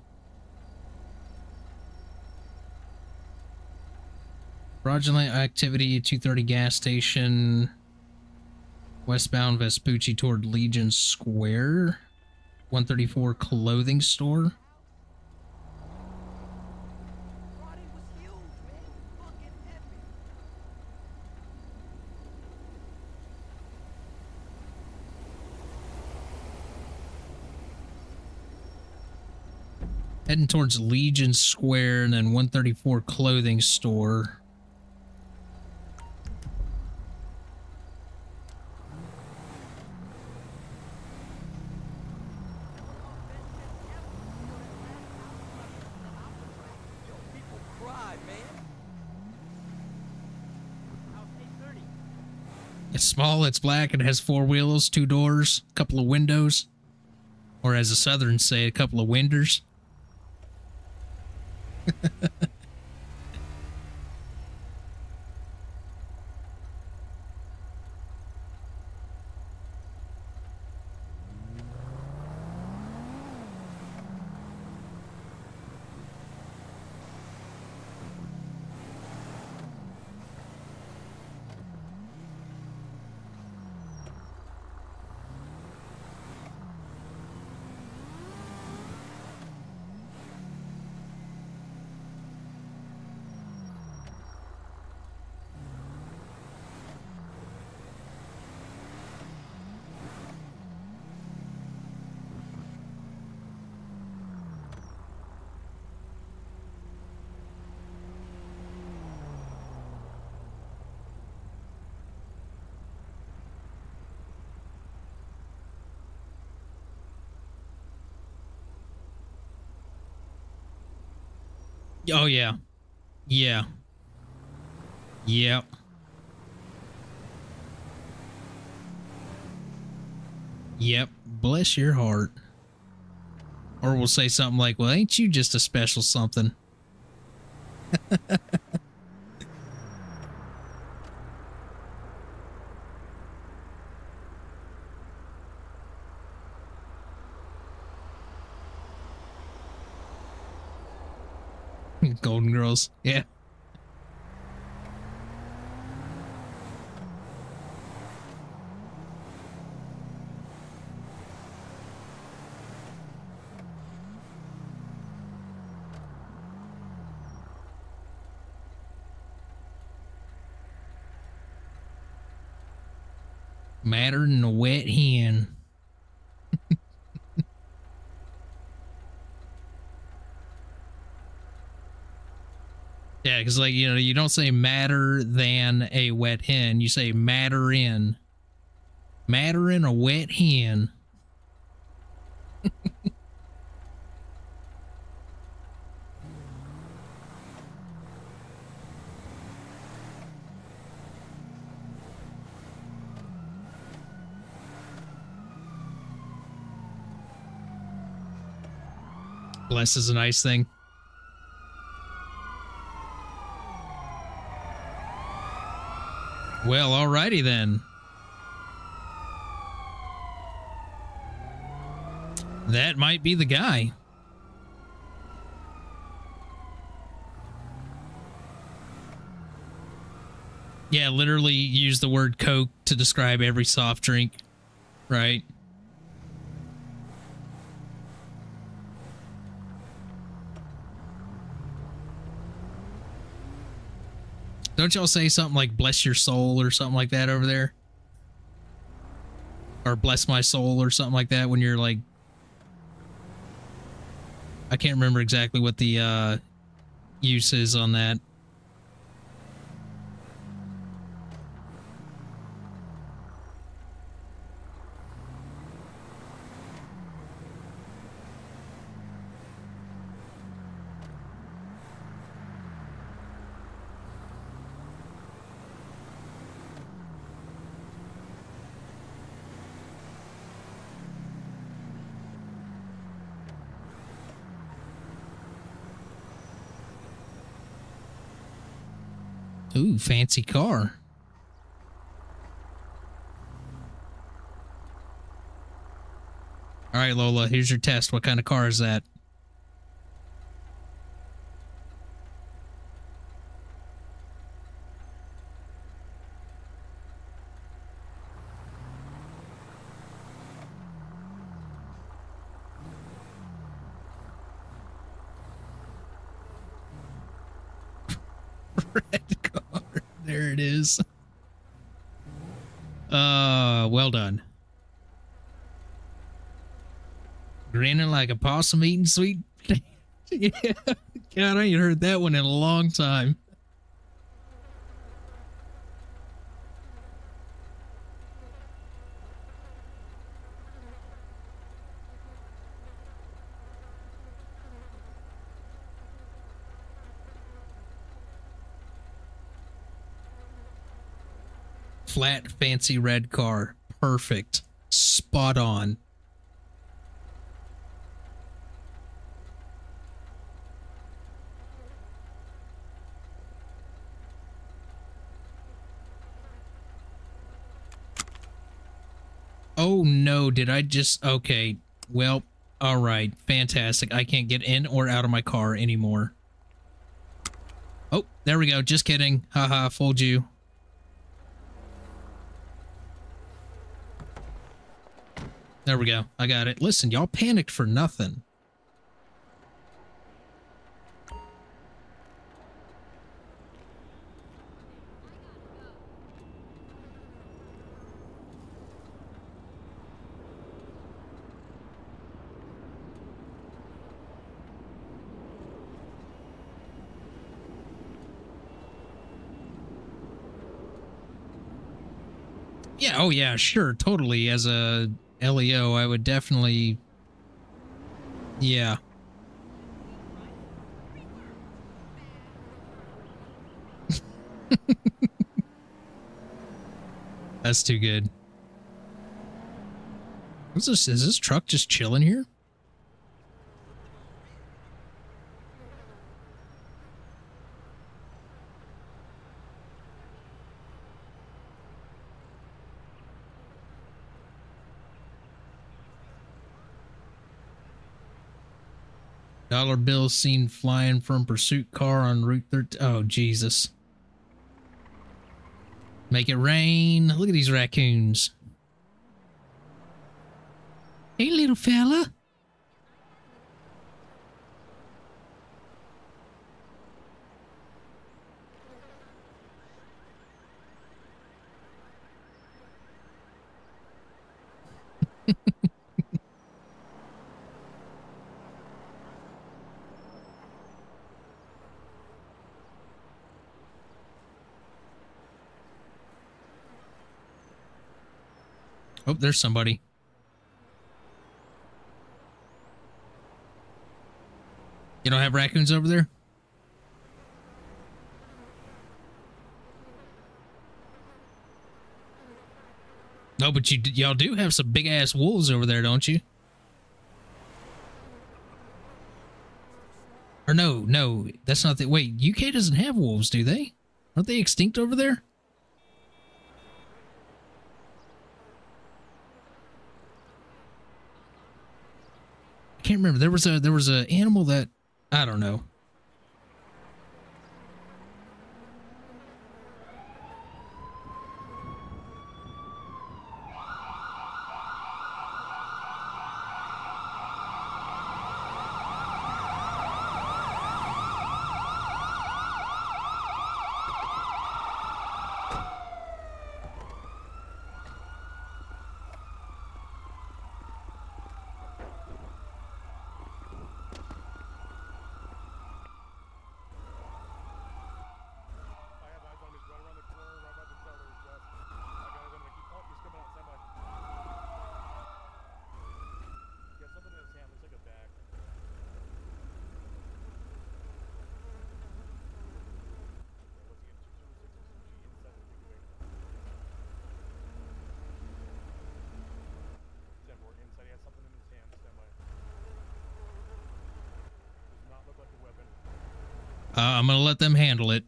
Fraudulent activity, 230 gas station. Westbound Vespucci toward Legion Square. 134 clothing store. Heading towards Legion Square and then 134 clothing store. It's small, it's black, it has four wheels, two doors, a couple of windows. Or as the Southerns say, a couple of winders. Oh, yeah. Yeah. Yep. Yep. Bless your heart. Or we'll say something like, well, ain't you just a special something? Golden Girls. Yeah. Madder than a wet hen. Yeah, because, like, you know, you don't say madder than a wet hen. You say madder in. Madder in a wet hen. Bless is a nice thing. Well, alrighty then. That might be the guy. Yeah, literally use the word Coke to describe every soft drink, right? Don't y'all say something like bless your soul or something like that over there? Or bless my soul or something like that when you're like... I can't remember exactly what the use is on that. Ooh, fancy car. All right, Lola, here's your test. What kind of car is that? Red car. There it is. Well done. Grinning like a possum eating sweet. Yeah. God, I ain't heard that one in a long time. Flat, fancy red car. Perfect. Spot on. Oh no, did I just... Okay. Well, all right. Fantastic. I can't get in or out of my car anymore. Oh, there we go. Just kidding. Haha, fooled you. There we go. I got it. Listen, y'all panicked for nothing. Yeah, oh yeah, sure, totally. As a LEO, I would definitely... Yeah. That's too good. What's this? Is this truck just chilling here? Dollar bill seen flying from pursuit car on Route 13. Oh, Jesus. Make it rain. Look at these raccoons. Hey, little fella. Oh, there's somebody. You don't have raccoons over there? No, but y'all do have some big ass wolves over there, don't you? Or no, that's not the. Wait, UK doesn't have wolves, do they? Aren't they extinct over there? I can't remember. There was a animal that I don't know. I'm gonna let them handle it.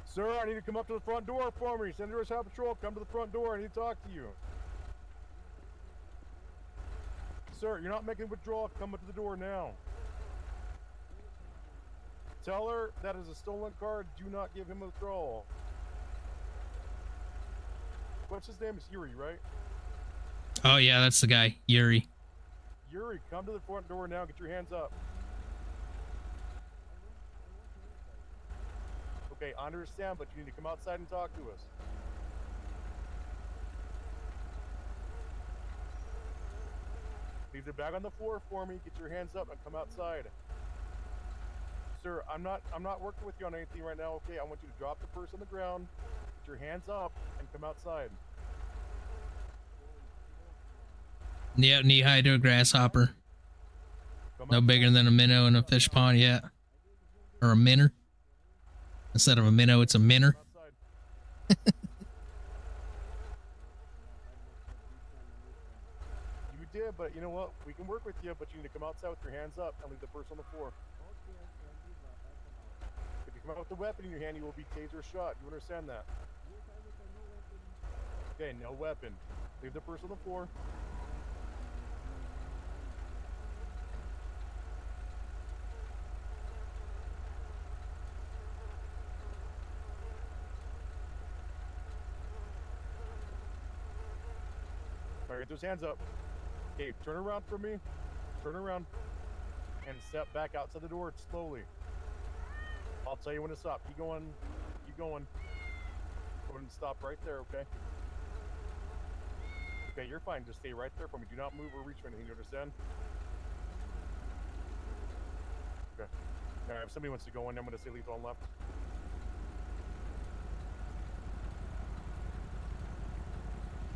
Sir, I need to come up to the front door for me. Send House Patrol, come to the front door. I need to talk to you. Sir, you're not making a withdrawal. Come up to the door now. Tell her that is a stolen card. Do not give him a withdrawal. What's his name? Is Yuri, right? Oh yeah, that's the guy, Yuri. Yuri, come to the front door now. Get your hands up. Okay, I understand, but you need to come outside and talk to us. Leave the bag on the floor for me. Get your hands up and come outside. Sir, I'm not working with you on anything right now. Okay, I want you to drop the purse on the ground. Get your hands up and come outside. Yeah, knee-high to a grasshopper. No bigger than a minnow in a fish pond yet. Or a minnow. Instead of a minnow, it's a minnow. You did, but you know what? We can work with you, but you need to come outside with your hands up and leave the purse on the floor. If you come out with a weapon in your hand, you will be taser shot. You understand that? Okay, no weapon. Leave the purse on the floor. Alright, get those hands up. Okay, turn around for me. Turn around. And step back outside the door slowly. I'll tell you when to stop. Keep going. Keep going. Go ahead and stop right there, okay? Okay, you're fine. Just stay right there for me. Do not move or reach for anything, you understand? Okay. Alright, if somebody wants to go in, I'm going to say lethal on left.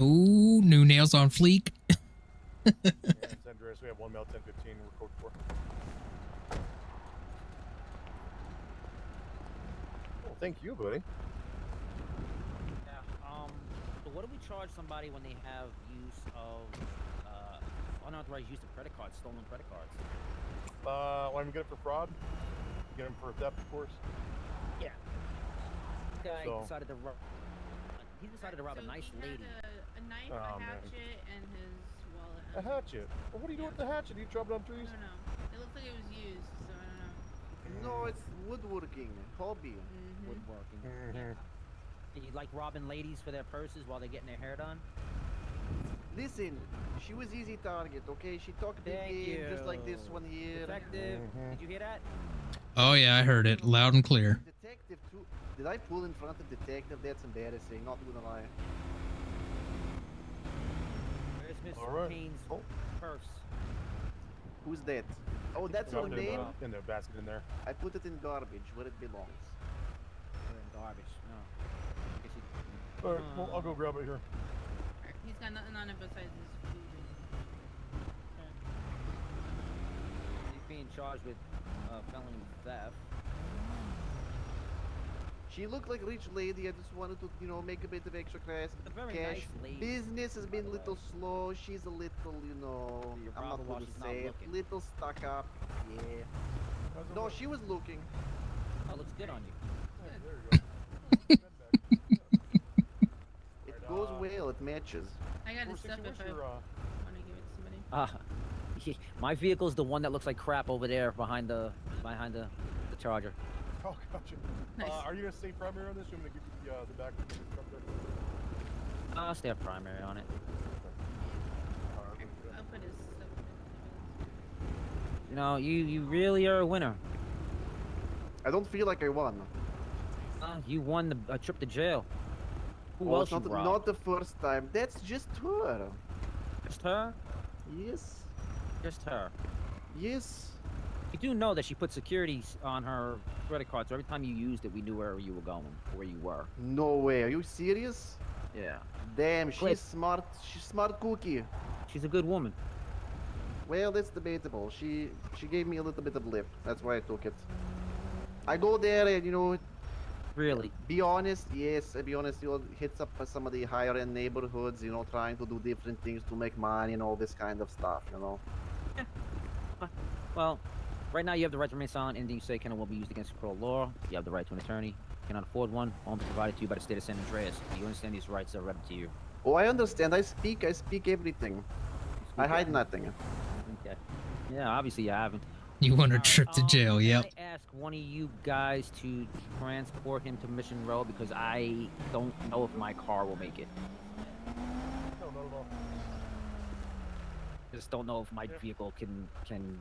Ooh, new nails on fleek. And San Andreas, we have 1 male 1015. We're code 4. Oh, thank you, buddy. Yeah. So what do we charge somebody when they have use of unauthorized use of credit cards, stolen credit cards? When we get it for fraud, get him for theft, of course. Yeah. This guy So- decided to rob. He decided to rob a nice lady. A knife, Oh, a man. hatchet, and his wallet. A hatchet. Well, what do you do with the hatchet? Do you chop it on I trees? don't know. It looks like it was used, so I don't know. No, it's woodworking. Hobby. Mm-hmm. Woodworking. Mhm. You like robbing ladies for their purses while they're getting their hair done? Listen, she was easy target, okay? She talked big Thank game, just like you. this one here. Detective, Mhm. did you hear that? Oh yeah, I heard it loud and clear. Detective too. Did I pull in front of detective? That's embarrassing. Not gonna lie. Where's Miss All right. Payne's Oh. purse? Who's that? Oh, that's her Dropped it name. in the basket in there. I put it in garbage where it belongs. They're in garbage. No. Guess you- All right, well, I'll go grab it here. Alright, he's got nothing on it besides his food. He's being charged with felony theft. She looked like a rich lady. I just wanted to, you know, make a bit of extra cash. A very cash. nice lady. Business has by been the a little slow. She's a little, you know, You I'm rob not her while gonna she's not say it. looking. Little stuck up. Yeah. No, she was looking. Oh, looks good on you. There you go. It goes well. It matches. I got his 460, stuff if where's I your, want to give it to somebody. My vehicle's the one that looks like crap over there behind the charger. Oh, gotcha. Nice. Are you gonna stay primary on this? Or I'm gonna give you the back of the truck there. I'll stay primary on it. I'll put his stuff You know, you really are a winner. I don't feel like I won. You won a trip to jail. Who Oh, else it's you not, robbed? not the first time. That's just her. Just her? Yes. Just her. Yes. You do know that she put securities on her credit card, so every time you used it, we knew where you were going, where you were. No way. Are you serious? Yeah. Damn, Clip. she's smart. She's smart cookie. She's a good woman. Well, that's debatable. She gave me a little bit of lip. That's why I took it. I go there and, you know, Really. be honest. Yes, be honest. You know, hits up some of the higher end neighborhoods. You know, trying to do different things to make money and all this kind of stuff. You know. Well, right now you have the right to remain silent. Anything you say can and will be used against the court of law. You have the right to an attorney. You cannot afford one. Won't be provided to you by the state of San Andreas. Do you understand these rights are read to you? Oh, I understand. I speak everything. I hide nothing. Okay. Yeah, obviously you haven't. You want a Alright, trip to jail? can Yep. I ask one of you guys to transport him to Mission Row because I don't know if my car will make it. No, not at all. Just don't know if my vehicle can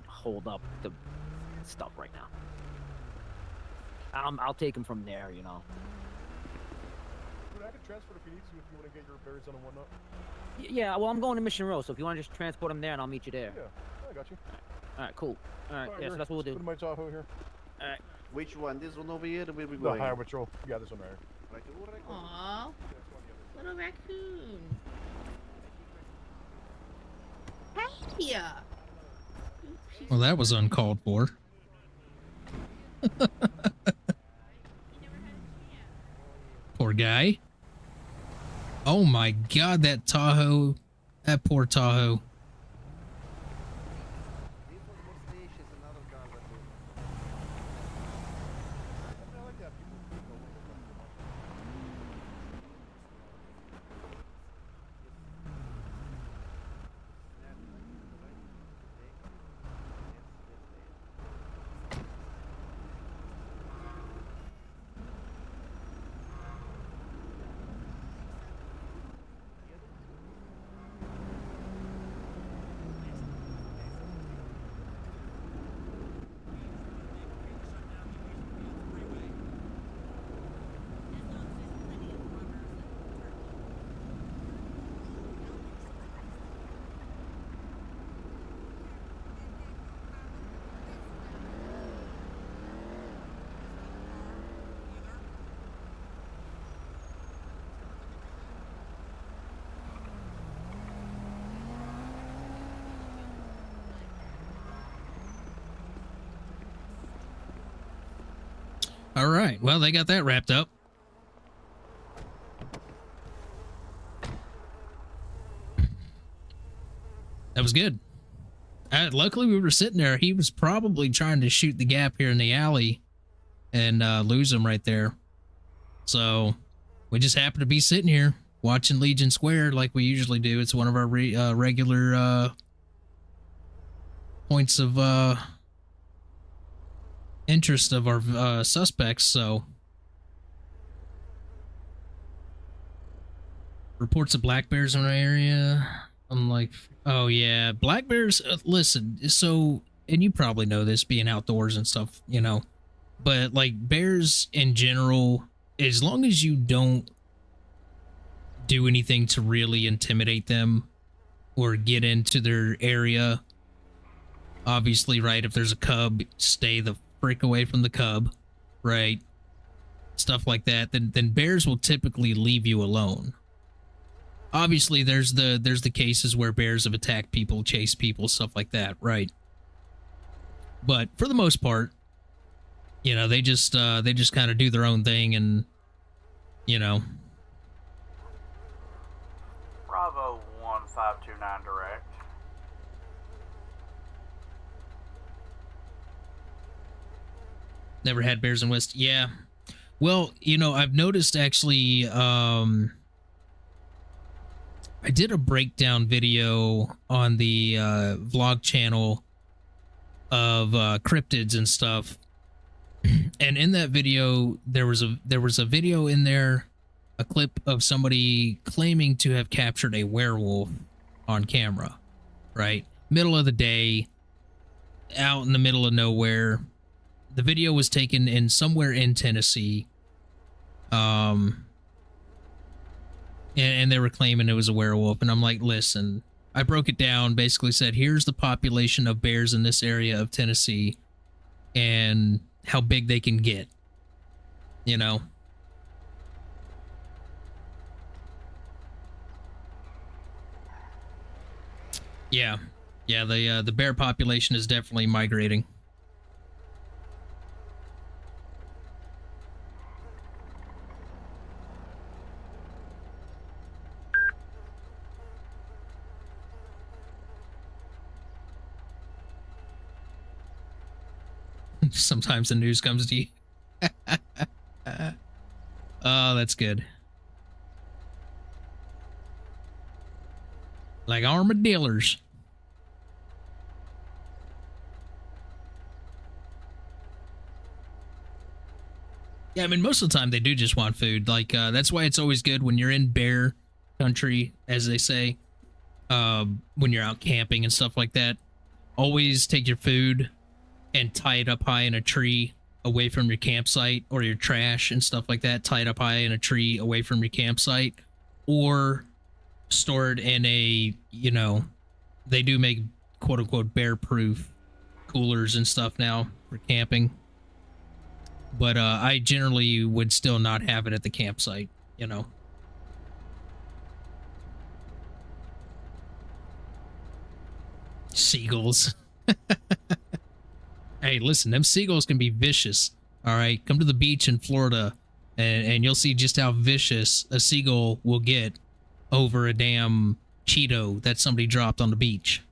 hold up the stuff right now. I'll take him from there, you know. Dude, I can transfer if you need to if you want to get your repairs done and whatnot. Yeah, well, I'm going to Mission Row, so if you want to just transport him there, and I'll meet you there. Yeah, I got you. All right, cool. All right, yeah, so that's what we'll do. Put my Tahoe here. All right. Which one? This one over here? Or where we The going? Highway Patrol. Yeah, this one right here. Right here, right here. Aww. Little raccoon. Hey! Well, that was uncalled for. Poor guy. Oh my God, that Tahoe. That poor Tahoe. This one's more spacious than other cars, I think. I like that. People go with it. All right. Well, they got that wrapped up. That was good. Luckily, we were sitting there. He was probably trying to shoot the gap here in the alley and lose him right there. So we just happened to be sitting here watching Legion Square like we usually do. It's one of our regular points of interest of our suspects. So reports of black bears in our area. I'm like, oh yeah, black bears. Listen, so, and you probably know this being outdoors and stuff, you know, but like bears in general, as long as you don't do anything to really intimidate them or get into their area, obviously, right? If there's a cub, stay the frick away from the cub, right? Stuff like that. Then bears will typically leave you alone. Obviously, there's the cases where bears have attacked people, chased people, stuff like that, right? But for the most part, you know, they just kind of do their own thing, and you know. Bravo 1529 direct. Never had bears in West. Yeah. Well, you know, I've noticed actually, I did a breakdown video on the vlog channel of cryptids and stuff. And in that video, there was a video in there, a clip of somebody claiming to have captured a werewolf on camera, right? Middle of the day, out in the middle of nowhere. The video was taken in somewhere in Tennessee. And they were claiming it was a werewolf. And I'm like, listen, I broke it down, basically said, here's the population of bears in this area of Tennessee and how big they can get, you know? Yeah. Yeah, the bear population is definitely migrating. Sometimes the news comes to you. Oh, that's good. Like armadillos. Yeah, I mean, most of the time they do just want food. Like, that's why it's always good when you're in bear country, as they say, when you're out camping and stuff like that. Always take your food and tie it up high in a tree away from your campsite, or your trash and stuff like that. Tie it up high in a tree away from your campsite, or store it in a, you know, they do make quote unquote bear proof coolers and stuff now for camping. But I generally would still not have it at the campsite, you know. Seagulls. Hey, listen, them seagulls can be vicious. All right, come to the beach in Florida, and you'll see just how vicious a seagull will get over a damn Cheeto that somebody dropped on the beach.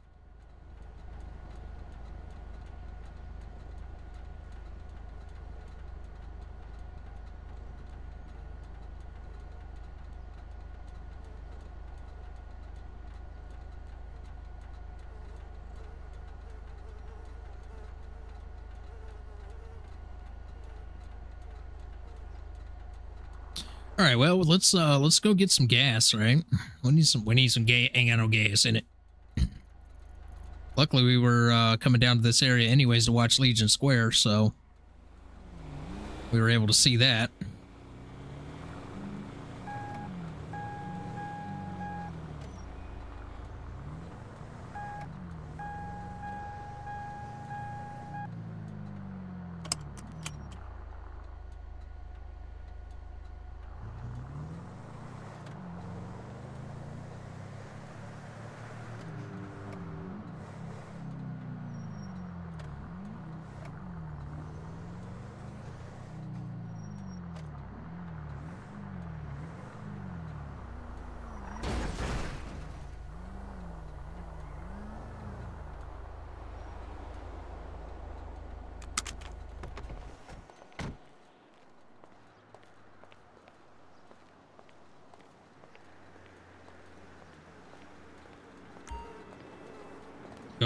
All right, well, let's go get some gas, right? We need some gas. Ain't got no gas in it. Luckily, we were coming down to this area anyways to watch Legion Square, so we were able to see that.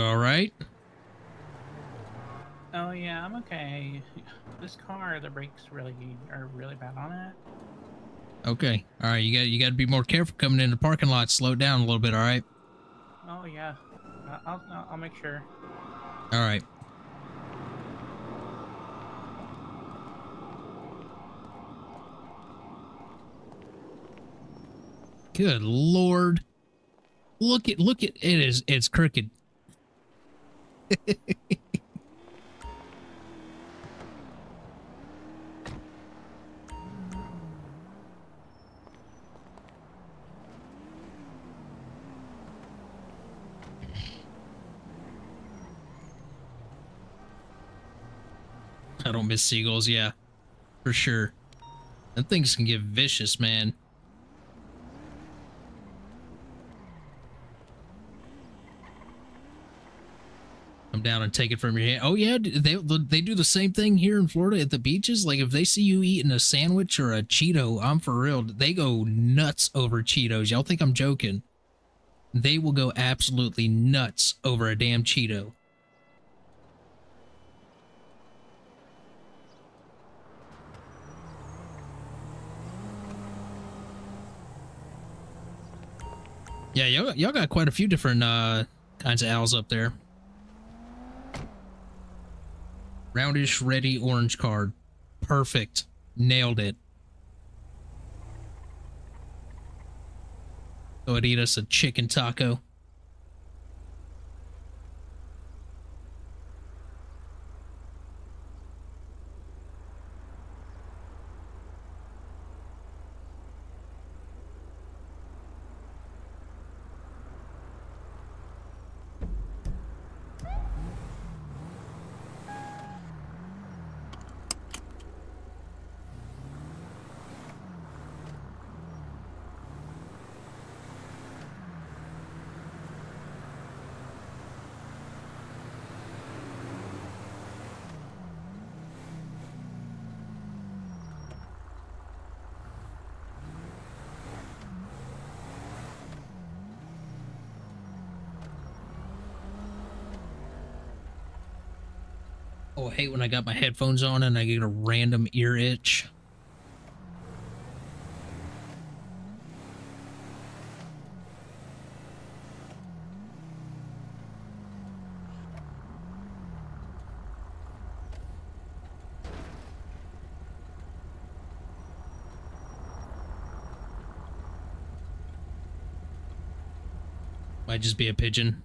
all right? Oh yeah, I'm okay. This car, the brakes are really bad on it. Okay. All right. You got to be more careful coming into the parking lot. Slow down a little bit. All right. Oh yeah, I'll make sure. All right. Good Lord. Look at it's crooked. I don't miss seagulls, yeah. For sure. Them things can get vicious, man. Come down and take it from your hand. Oh yeah, they do the same thing here in Florida at the beaches. Like if they see you eating a sandwich or a Cheeto, I'm for real. They go nuts over Cheetos. Y'all think I'm joking? They will go absolutely nuts over a damn Cheeto. Yeah, y'all got quite a few different kinds of owls up there. Roundish, ready, orange card. Perfect. Nailed it. Go ahead, eat us a chicken taco. Oh, I hate when I got my headphones on and I get a random ear itch. Might just be a pigeon.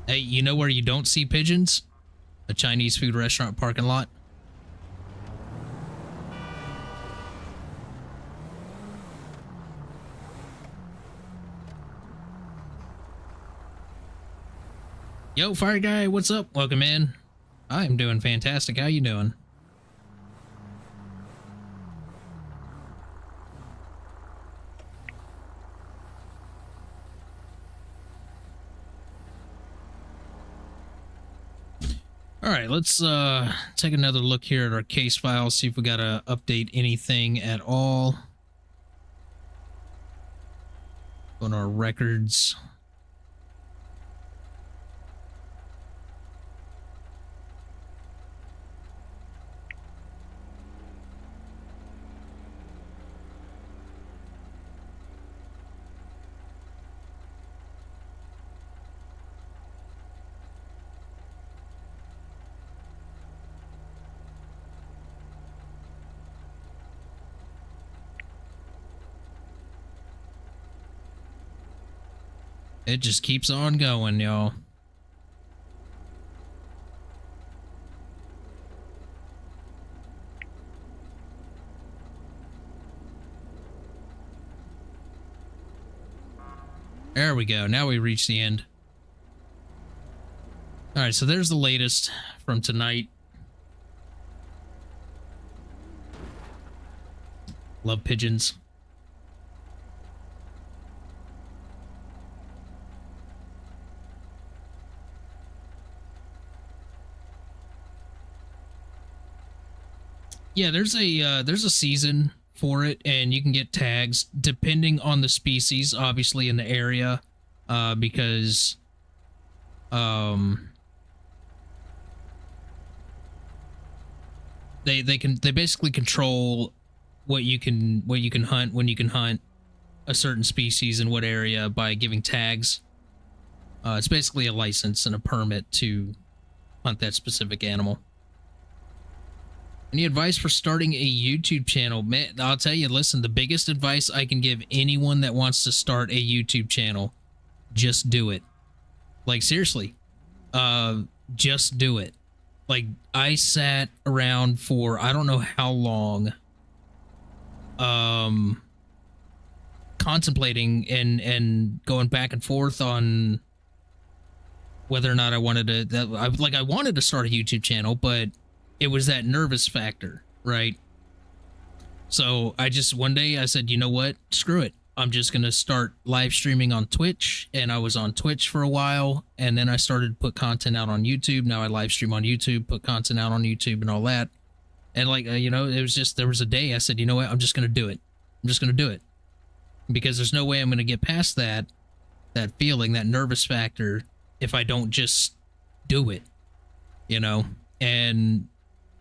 Hey, you know where you don't see pigeons? A Chinese food restaurant parking lot. Yo, fire guy, what's up? Welcome in. I'm doing fantastic. How you doing? All right, let's take another look here at our case file, see if we got to update anything at all. On our records. It just keeps on going, y'all. There we go. Now we reach the end. All right, so there's the latest from tonight. Love pigeons. Yeah, there's a season for it, and you can get tags depending on the species, obviously in the area. because they basically control what you can hunt, when you can hunt a certain species in what area by giving tags. It's basically a license and a permit to hunt that specific animal. Any advice for starting a YouTube channel? Man, I'll tell you, listen, the biggest advice I can give anyone that wants to start a YouTube channel, just do it. Like, seriously, just do it. Like, I sat around for I don't know how long, contemplating and going back and forth on whether or not I wanted to. I wanted to start a YouTube channel, but it was that nervous factor, right? So I just, one day I said, you know what? Screw it. I'm just going to start live streaming on Twitch. And I was on Twitch for a while. And then I started to put content out on YouTube. Now I live stream on YouTube, put content out on YouTube and all that. And like, you know, it was just, there was a day I said, you know what? I'm just going to do it. I'm just going to do it. Because there's no way I'm going to get past that feeling, that nervous factor, if I don't just do it, you know? And,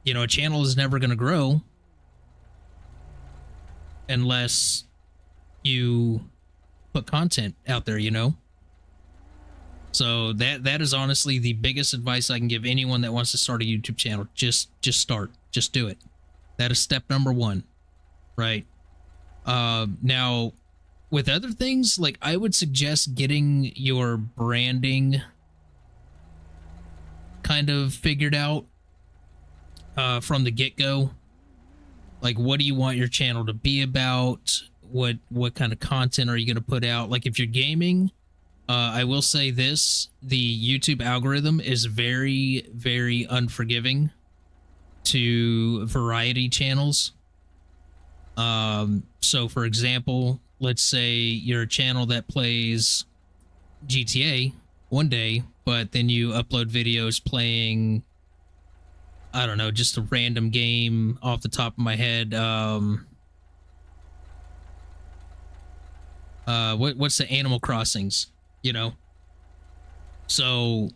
you know, a channel is never going to grow unless you put content out there, you know? So that is honestly the biggest advice I can give anyone that wants to start a YouTube channel. Just start. Just do it. That is step number one, right? Now, with other things, like, I would suggest getting your branding kind of figured out from the get-go. Like, what do you want your channel to be about? What kind of content are you going to put out? Like, if you're gaming, I will say this, the YouTube algorithm is very, very unforgiving to variety channels. So for example, let's say you're a channel that plays GTA one day, but then you upload videos playing, I don't know, just a random game off the top of my head. What's the Animal Crossings, you know? So,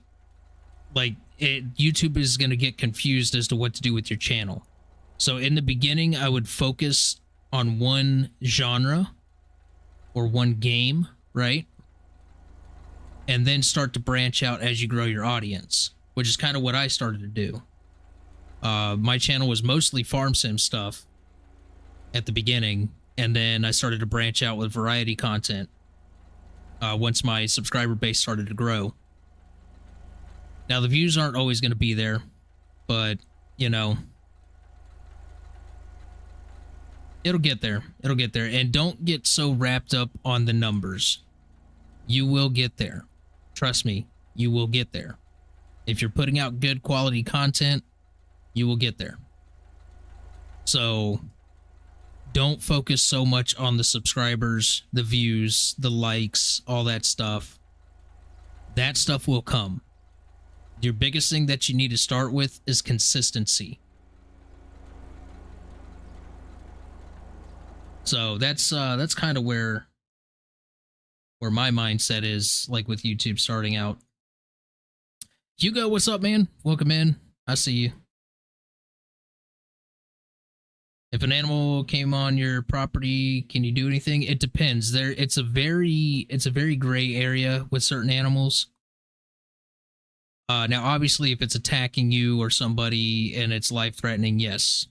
like, YouTube is going to get confused as to what to do with your channel. So in the beginning, I would focus on one genre or one game, right? And then start to branch out as you grow your audience, which is kind of what I started to do. My channel was mostly farm sim stuff at the beginning, and then I started to branch out with variety content once my subscriber base started to grow. Now, the views aren't always going to be there, but, you know, it'll get there. It'll get there. And don't get so wrapped up on the numbers. You will get there. Trust me, you will get there. If you're putting out good quality content, you will get there. So don't focus so much on the subscribers, the views, the likes, all that stuff. That stuff will come. Your biggest thing that you need to start with is consistency. So that's kind of where my mindset is, like, with YouTube starting out. Hugo, what's up, man? Welcome in. I see you. If an animal came on your property, can you do anything? It depends. It's a very gray area with certain animals. Now, obviously, if it's attacking you or somebody and it's life-threatening, yes.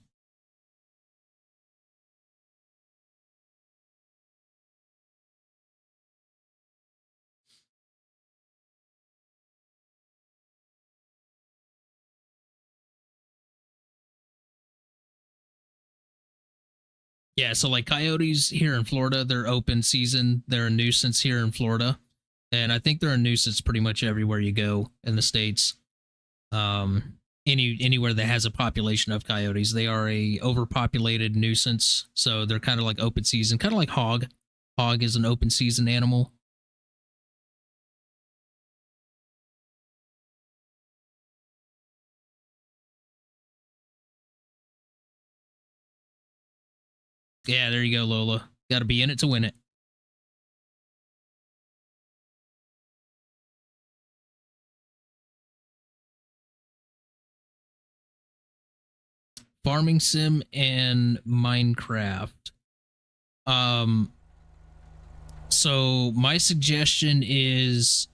Yeah, so like coyotes here in Florida, they're open season. They're a nuisance here in Florida. And I think they're a nuisance pretty much everywhere you go in the States. Anywhere that has a population of coyotes, they are a overpopulated nuisance. So they're kind of like open season, kind of like hog. Hog is an open season animal. Yeah, there you go, Lola. Got to be in it to win it. Farming Sim and Minecraft. So my suggestion is,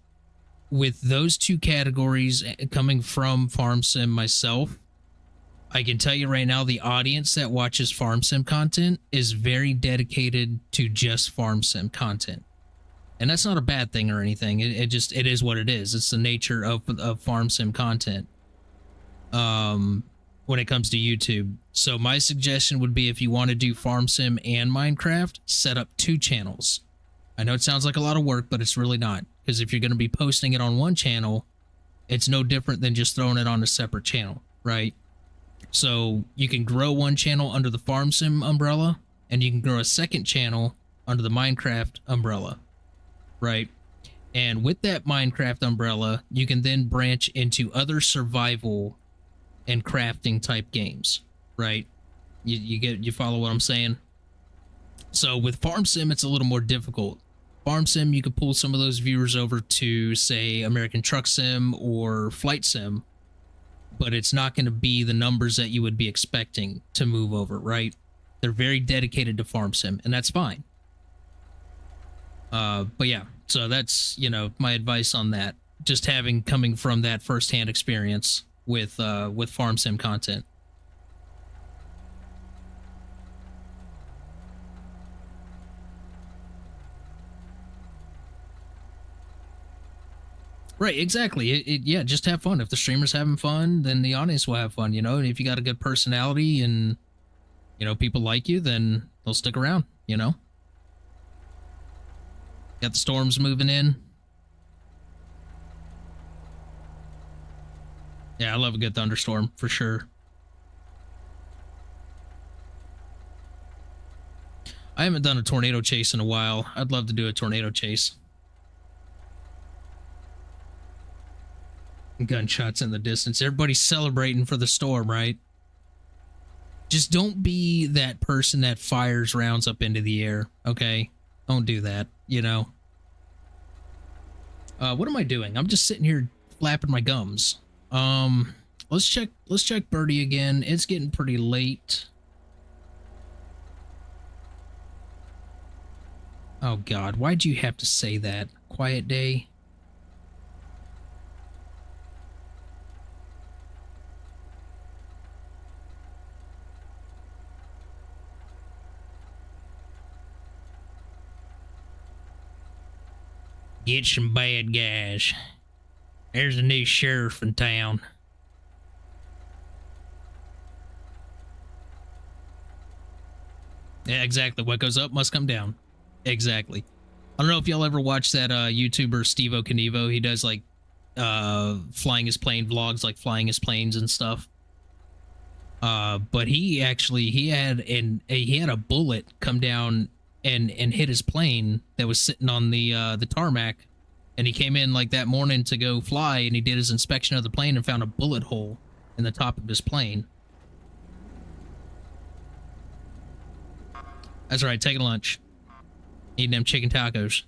with those two categories coming from Farm Sim myself, I can tell you right now, the audience that watches Farm Sim content is very dedicated to just Farm Sim content. And that's not a bad thing or anything. It is what it is. It's the nature of Farm Sim content. When it comes to YouTube. So my suggestion would be, if you want to do Farm Sim and Minecraft, set up 2 channels. I know it sounds like a lot of work, but it's really not. Because if you're going to be posting it on one channel, it's no different than just throwing it on a separate channel, right? So you can grow one channel under the Farm Sim umbrella, and you can grow a second channel under the Minecraft umbrella, right? And with that Minecraft umbrella, you can then branch into other survival and crafting type games, right? You follow what I'm saying? So with Farm Sim, it's a little more difficult. Farm Sim, you could pull some of those viewers over to, say, American Truck Sim or Flight Sim, but it's not going to be the numbers that you would be expecting to move over, right? They're very dedicated to Farm Sim, and that's fine. But yeah, so that's, you know, my advice on that. Just coming from that firsthand experience with Farm Sim content. Right, exactly. Yeah, just have fun. If the streamer's having fun, then the audience will have fun, you know? And if you got a good personality and, you know, people like you, then they'll stick around, you know? Got the storms moving in. Yeah, I love a good thunderstorm, for sure. I haven't done a tornado chase in a while. I'd love to do a tornado chase. Gunshots in the distance. Everybody's celebrating for the storm, right? Just don't be that person that fires rounds up into the air, okay? Don't do that, you know? What am I doing? I'm just sitting here flapping my gums. Let's check Birdie again. It's getting pretty late. Oh God, why'd you have to say that? Quiet day? Get some bad guys. There's a new sheriff in town. Yeah, exactly. What goes up must come down. Exactly. I don't know if y'all ever watched that YouTuber Steve-O Knievo. He does like flying his plane vlogs, like flying his planes and stuff. But he had a bullet come down and hit his plane that was sitting on the tarmac, and he came in like that morning to go fly, and he did his inspection of the plane and found a bullet hole in the top of his plane. That's right, taking lunch, eating them chicken tacos.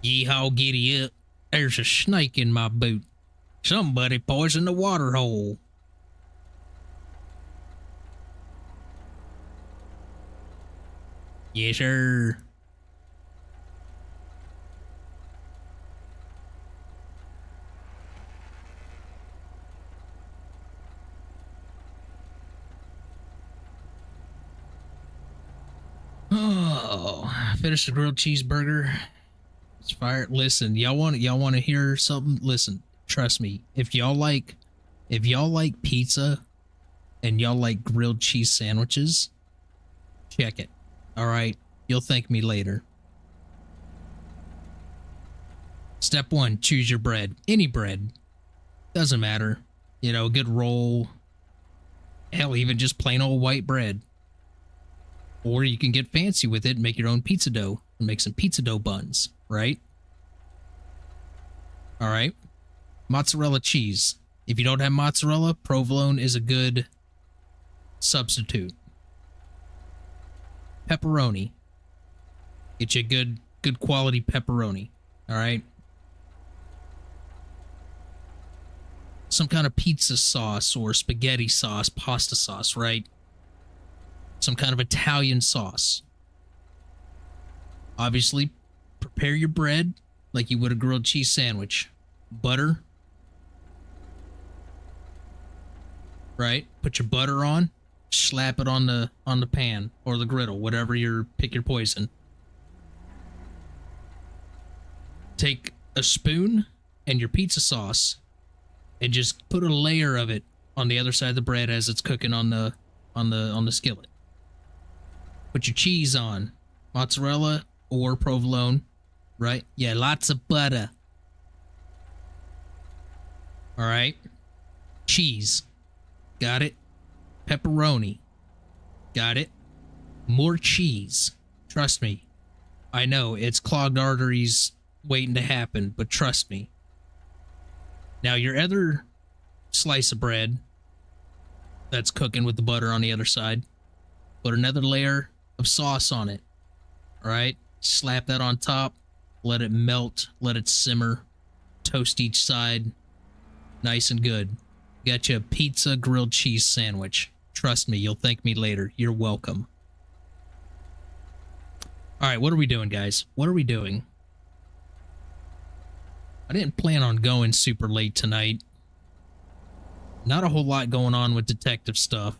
Yeehaw, giddy up. There's a snake in my boot. Somebody poisoned the water hole. Yes, sir. Oh, finished the grilled cheeseburger. It's fire. Listen, y'all want to hear something? Listen, trust me. If y'all like pizza and y'all like grilled cheese sandwiches, check it. All right, you'll thank me later. Step 1, choose your bread. Any bread. Doesn't matter. You know, a good roll. Hell, even just plain old white bread. Or you can get fancy with it and make your own pizza dough and make some pizza dough buns, right? All right. Mozzarella cheese. If you don't have mozzarella, provolone is a good substitute. Pepperoni. Get you good quality pepperoni. All right. Some kind of pizza sauce or spaghetti sauce, pasta sauce, right? Some kind of Italian sauce. Obviously, prepare your bread like you would a grilled cheese sandwich. Butter. Right? Put your butter on, slap it on the pan or the griddle, whatever pick your poison. Take a spoon and your pizza sauce and just put a layer of it on the other side of the bread as it's cooking on the skillet. Put your cheese on, mozzarella or provolone, right? Yeah, lots of butter. All right. Cheese. Got it. Pepperoni. Got it. More cheese. Trust me. I know it's clogged arteries waiting to happen, but trust me. Now your other slice of bread that's cooking with the butter on the other side, put another layer of sauce on it. All right? Slap that on top. Let it melt. Let it simmer. Toast each side. Nice and good. Got you a pizza grilled cheese sandwich. Trust me, you'll thank me later. You're welcome. All right, what are we doing, guys? What are we doing? I didn't plan on going super late tonight. Not a whole lot going on with detective stuff.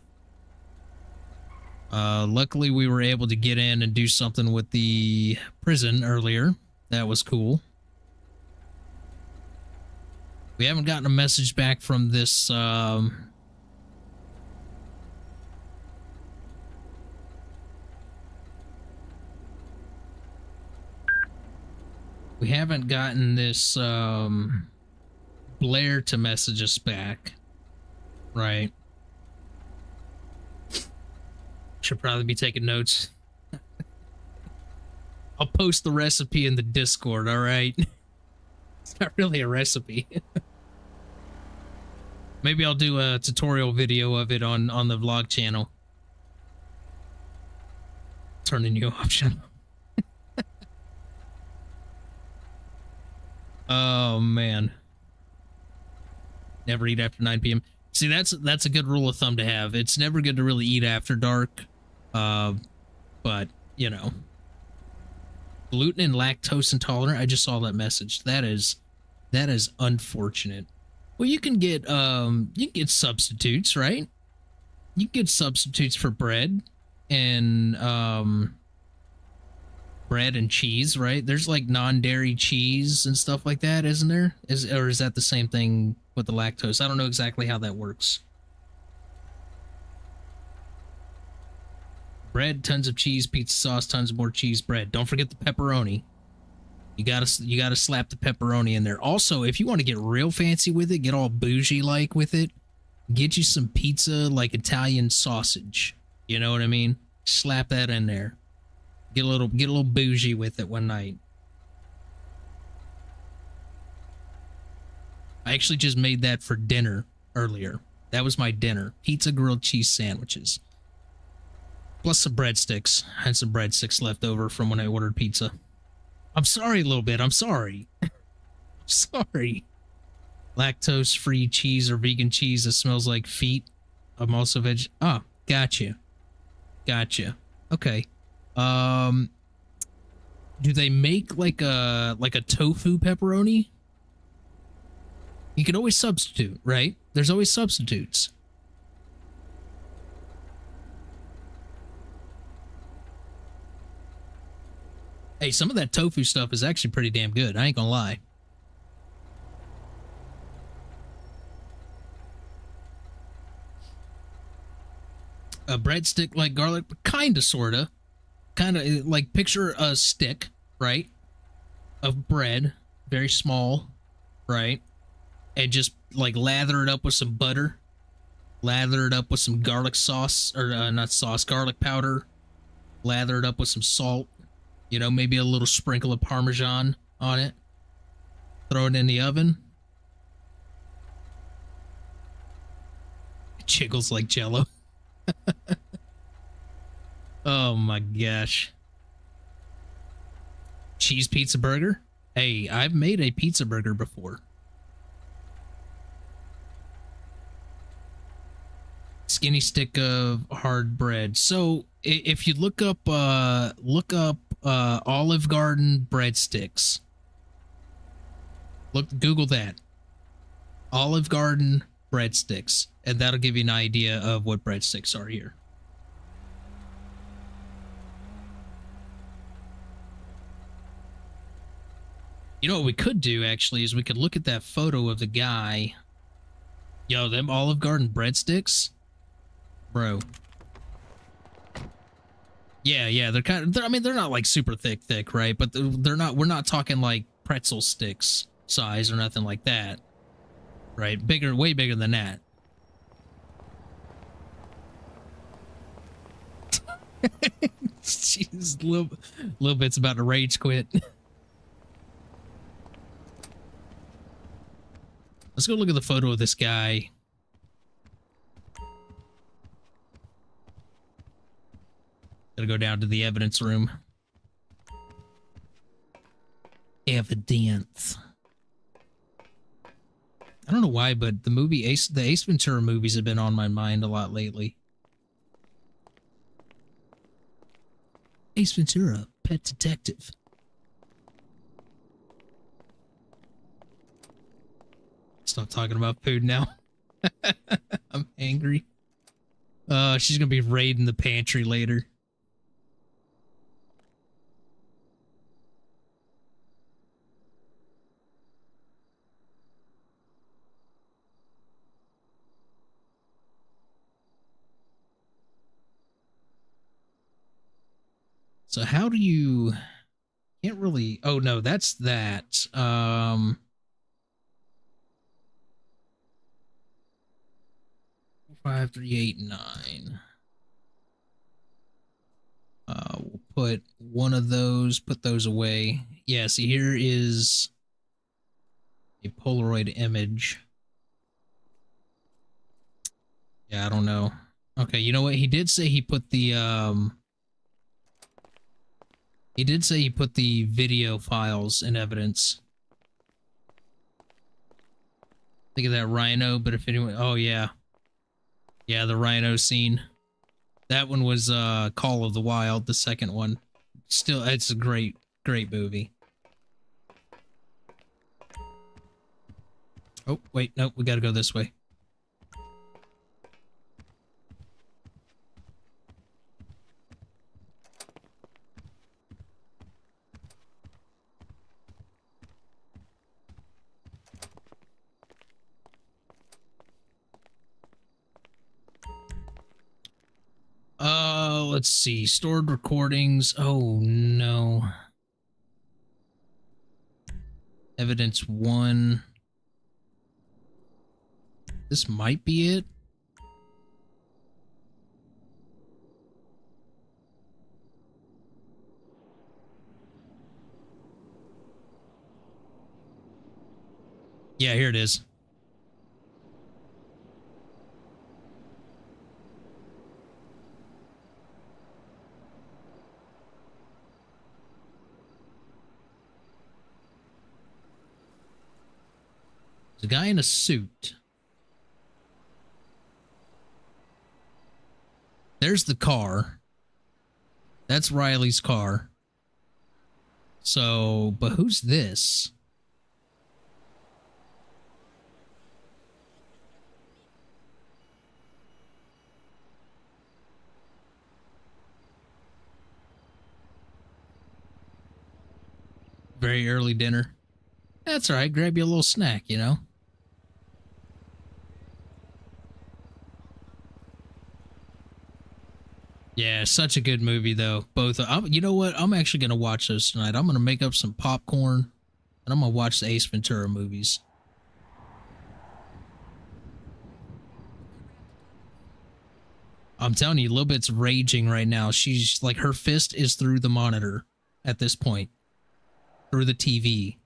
Luckily, we were able to get in and do something with the prison earlier. That was cool. We haven't gotten a message back from this, we haven't gotten this, Blair to message us back. Right. Should probably be taking notes. I'll post the recipe in the Discord, alright? It's not really a recipe. Maybe I'll do a tutorial video of it on the vlog channel. Turning you off channel. Oh man. Never eat after 9 p.m. See, that's a good rule of thumb to have. It's never good to really eat after dark. But, you know. Gluten and lactose intolerant. I just saw that message. That is unfortunate. Well, you can get substitutes, right? You can get substitutes for bread and cheese, right? There's like non-dairy cheese and stuff like that, isn't there? Or is that the same thing with the lactose? I don't know exactly how that works. Bread, tons of cheese, pizza sauce, tons more cheese, bread. Don't forget the pepperoni. You gotta slap the pepperoni in there. Also, if you want to get real fancy with it, get all bougie like with it, get you some pizza like Italian sausage. You know what I mean? Slap that in there. Get a little bougie with it one night. I actually just made that for dinner earlier. That was my dinner. Pizza grilled cheese sandwiches. Plus some breadsticks. I had some breadsticks left over from when I ordered pizza. I'm sorry a little bit. I'm sorry. Sorry. Lactose-free cheese or vegan cheese that smells like feet. I'm also veg. Oh, gotcha. Gotcha. Okay. Do they make like a tofu pepperoni? You can always substitute, right? There's always substitutes. Hey, some of that tofu stuff is actually pretty damn good. I ain't gonna lie. A breadstick like garlic, kinda, sorta. Kinda, like, picture a stick, right? Of bread, very small, right? And just, like, lather it up with some butter. Lather it up with some garlic sauce, or not sauce, garlic powder. Lather it up with some salt. You know, maybe a little sprinkle of Parmesan on it. Throw it in the oven. It jiggles like Jello. Oh my gosh. Cheese pizza burger? Hey, I've made a pizza burger before. Skinny stick of hard bread. So if you look up Olive Garden breadsticks. Google that. Olive Garden breadsticks, and that'll give you an idea of what breadsticks are here. You know what we could do, actually, is we could look at that photo of the guy. Yo, them Olive Garden breadsticks? Bro. Yeah, they're kind of, I mean, they're not like super thick, right? But they're not, we're not talking like pretzel sticks size or nothing like that. Right? Bigger, way bigger than that. Jeez, little bit's about to rage quit. Let's go look at the photo of this guy. Gotta go down to the evidence room. Evidence. I don't know why, but the Ace Ventura movies have been on my mind a lot lately. Ace Ventura, Pet Detective. Stop talking about food now. I'm angry. She's gonna be raiding the pantry later. So how do you... Can't really... Oh, no, that's that. 5389. We'll put one of those, put those away. Yeah, see, here is a Polaroid image. Yeah, I don't know. Okay, you know what? He did say he put the, he did say he put the video files in evidence. Think of that rhino, but if anyone... Oh, yeah. Yeah, the rhino scene. That one was Call of the Wild, the second one. Still, it's a great movie. Oh, wait, nope, we gotta go this way. Let's see. Stored recordings. Oh, no. Evidence 1. This might be it. Yeah, here it is. There's a guy in a suit. There's the car. That's Riley's car. So, but who's this? Very early dinner. That's all right. Grab you a little snack, you know? Yeah, such a good movie, though. Both. You know what? I'm actually going to watch those tonight. I'm going to make up some popcorn, and I'm going to watch the Ace Ventura movies. I'm telling you, Lil Bit's raging right now. She's like, her fist is through the monitor at this point. Through the TV.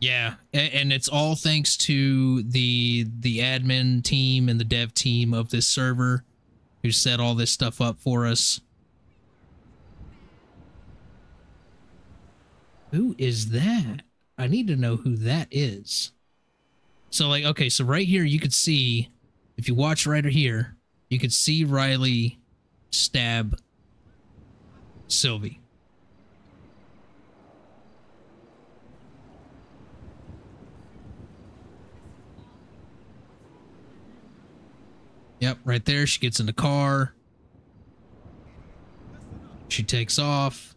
Yeah, and it's all thanks to the admin team and the dev team of this server who set all this stuff up for us. Who is that? I need to know who that is. So, like, okay, so right here you could see, if you watch right here, you could see Riley stab Sylvie. Yep, right there. She gets in the car. She takes off.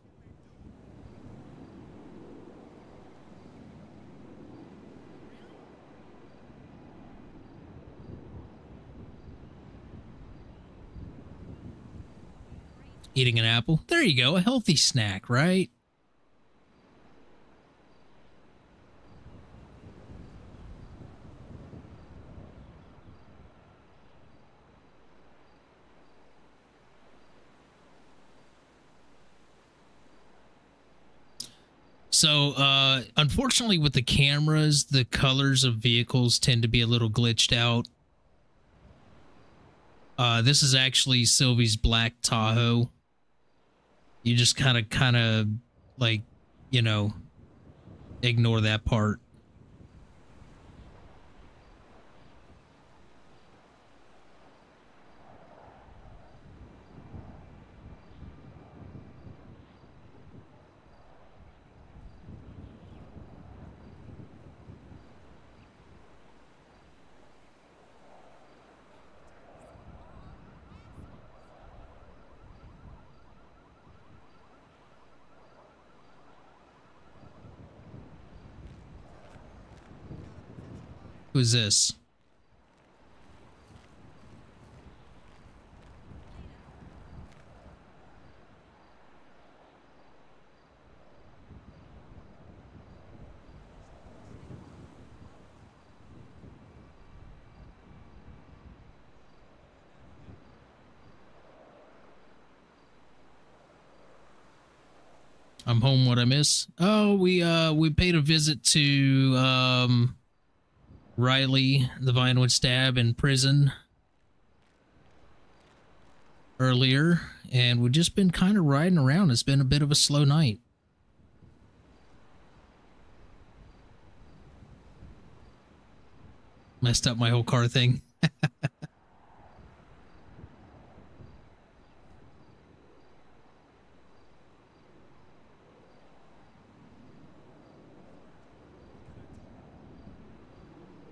Eating an apple. There you go. A healthy snack, right? So, unfortunately with the cameras, the colors of vehicles tend to be a little glitched out. This is actually Sylvie's black Tahoe. You just kind of, like, you know, ignore that part. Who's this? I'm home. What I miss? Oh, we paid a visit to Riley, the Vinewood stab in prison earlier, and we've just been kind of riding around. It's been a bit of a slow night. Messed up my whole car thing.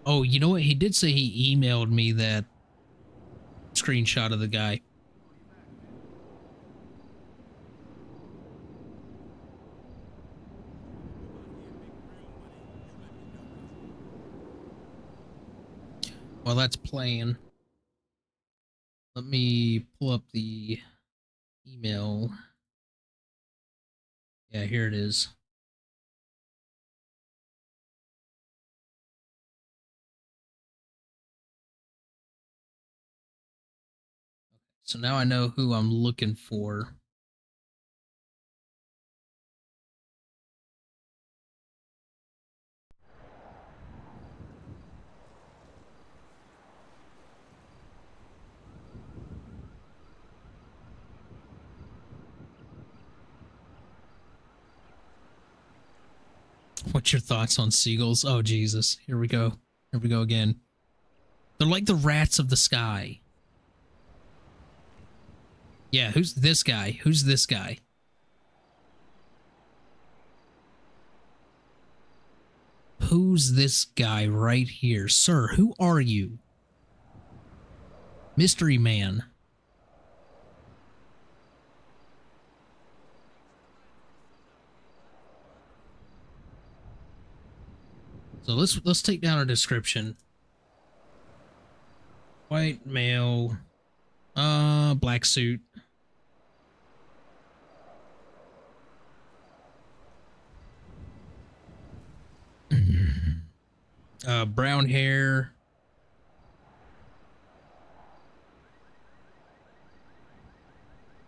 Oh, you know what? He did say he emailed me that screenshot of the guy. While that's playing, let me pull up the email. Yeah, here it is. So now I know who I'm looking for. What's your thoughts on seagulls? Oh, Jesus. Here we go. Here we go again. They're like the rats of the sky. Yeah, who's this guy? Who's this guy? Who's this guy right here? Sir, who are you? Mystery man. So let's take down a description. White male, black suit. Brown hair.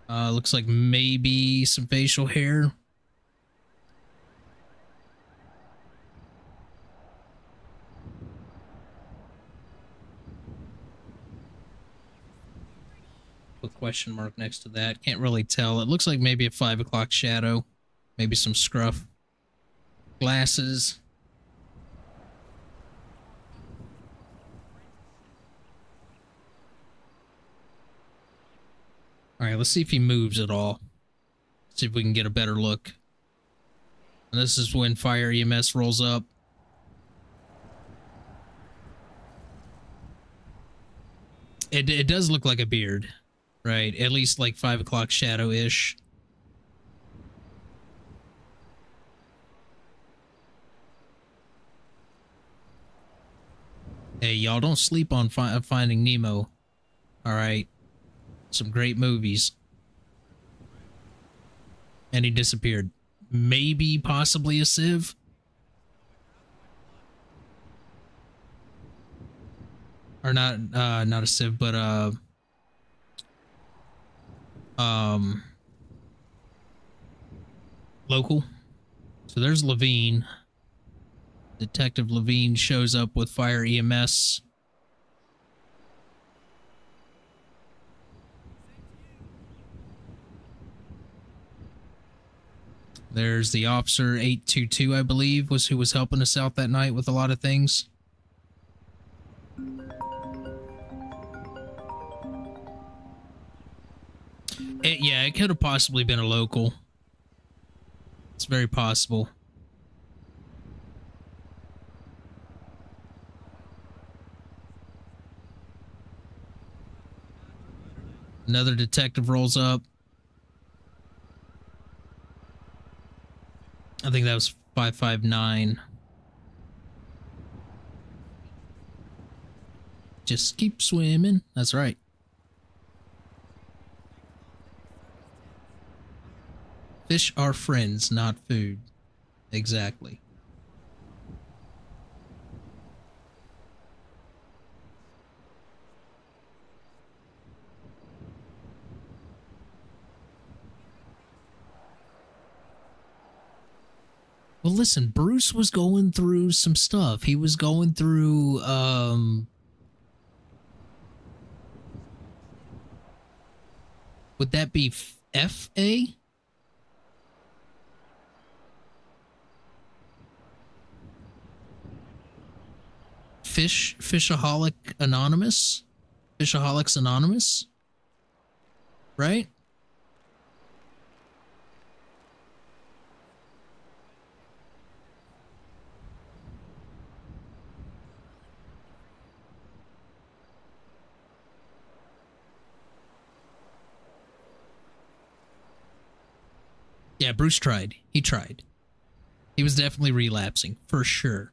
Looks like maybe some facial hair. with question mark next to that. Can't really tell. It looks like maybe a 5 o'clock shadow. Maybe some scruff. Glasses. Alright, let's see if he moves at all. See if we can get a better look. And this is when fire EMS rolls up. It does look like a beard, right? At least like 5 o'clock shadow-ish. Hey, y'all, don't sleep on Finding Nemo. All right. Some great movies. And he disappeared. Maybe, possibly a sieve? Or not a sieve, but local. So there's Levine. Detective Levine shows up with fire EMS. There's the officer 822, I believe, was who was helping us out that night with a lot of things. Yeah, it could have possibly been a local. It's very possible. Another detective rolls up. I think that was 559. Just keep swimming. That's right. Fish are friends, not food. Exactly. Well, listen, Bruce was going through some stuff. He was going through, would that be FA? Fishaholic Anonymous? Fishaholics Anonymous? Right? Yeah, Bruce tried. He tried. He was definitely relapsing, for sure.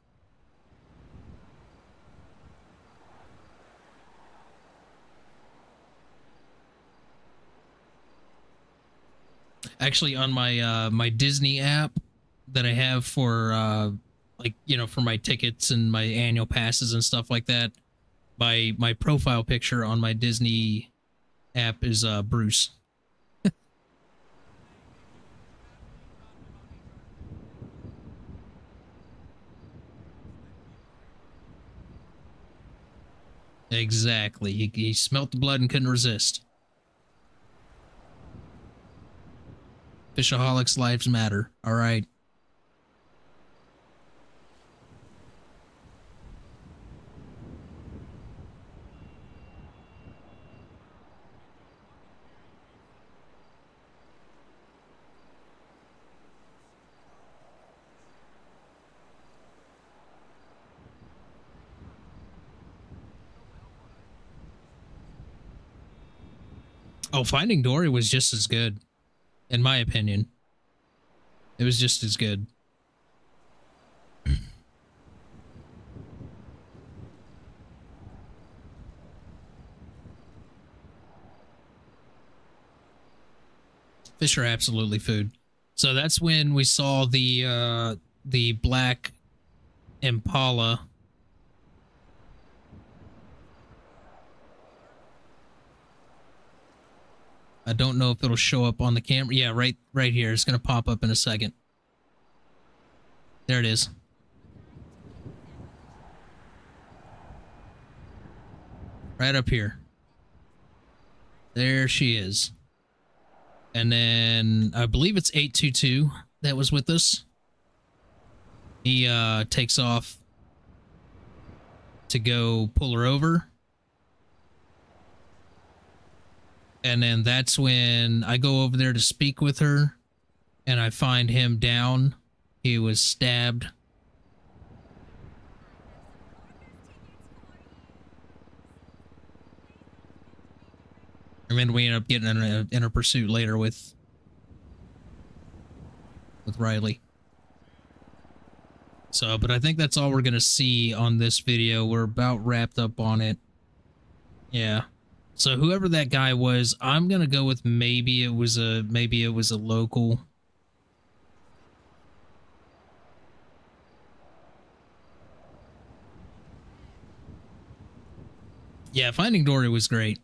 Actually, on my my Disney app that I have for like, you know, for my tickets and my annual passes and stuff like that, my profile picture on my Disney app is Bruce. Exactly. He smelt the blood and couldn't resist. Fishaholics' lives matter. All right. Oh, Finding Dory was just as good, in my opinion. It was just as good. Fish are absolutely food. So that's when we saw the black Impala. I don't know if it'll show up on the camera. Yeah, right here. It's going to pop up in a second. There it is. Right up here. There she is. And then I believe it's 822 that was with us. He takes off to go pull her over. And then that's when I go over there to speak with her, and I find him down. He was stabbed. And then we end up getting in a pursuit later with Riley. So, but I think that's all we're gonna see on this video. We're about wrapped up on it. Yeah. So whoever that guy was, I'm gonna go with maybe it was a local. Yeah, Finding Dory was great.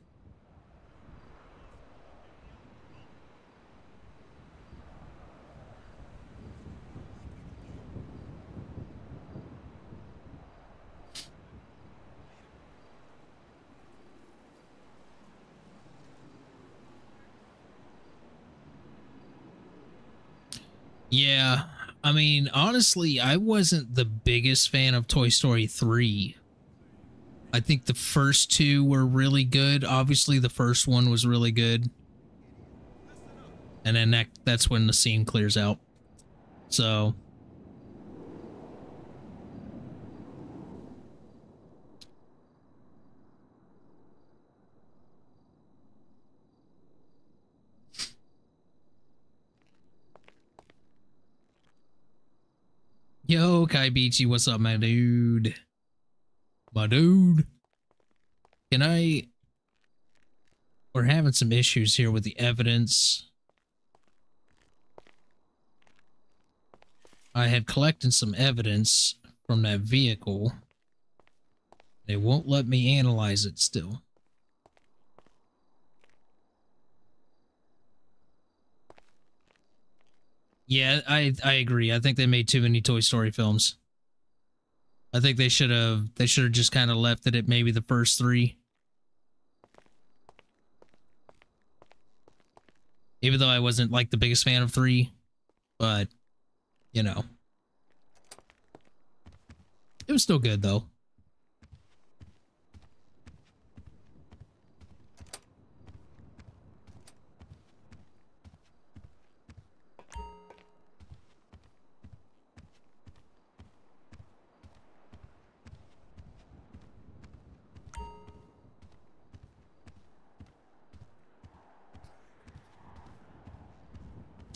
Yeah, I mean, honestly, I wasn't the biggest fan of Toy Story 3. I think the first two were really good. Obviously, the first one was really good. And then that's when the scene clears out. So... Yo, Kai Beachy, what's up, my dude? My dude. Can I... We're having some issues here with the evidence. I had collected some evidence from that vehicle. They won't let me analyze it still. Yeah, I agree. I think they made too many Toy Story films. I think they should have just kind of left it at maybe the first three. Even though I wasn't like the biggest fan of 3, but you know. It was still good though.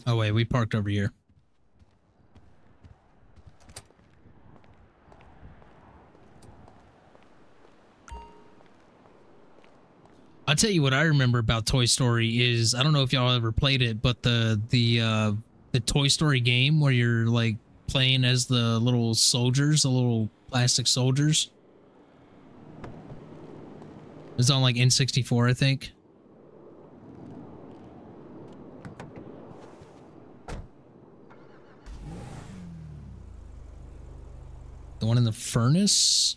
Oh wait, we parked over here. I'll tell you what I remember about Toy Story is, I don't know if y'all ever played it, but the Toy Story game where you're like playing as the little soldiers, the little plastic soldiers. It's on like N64, I think. The one in the furnace?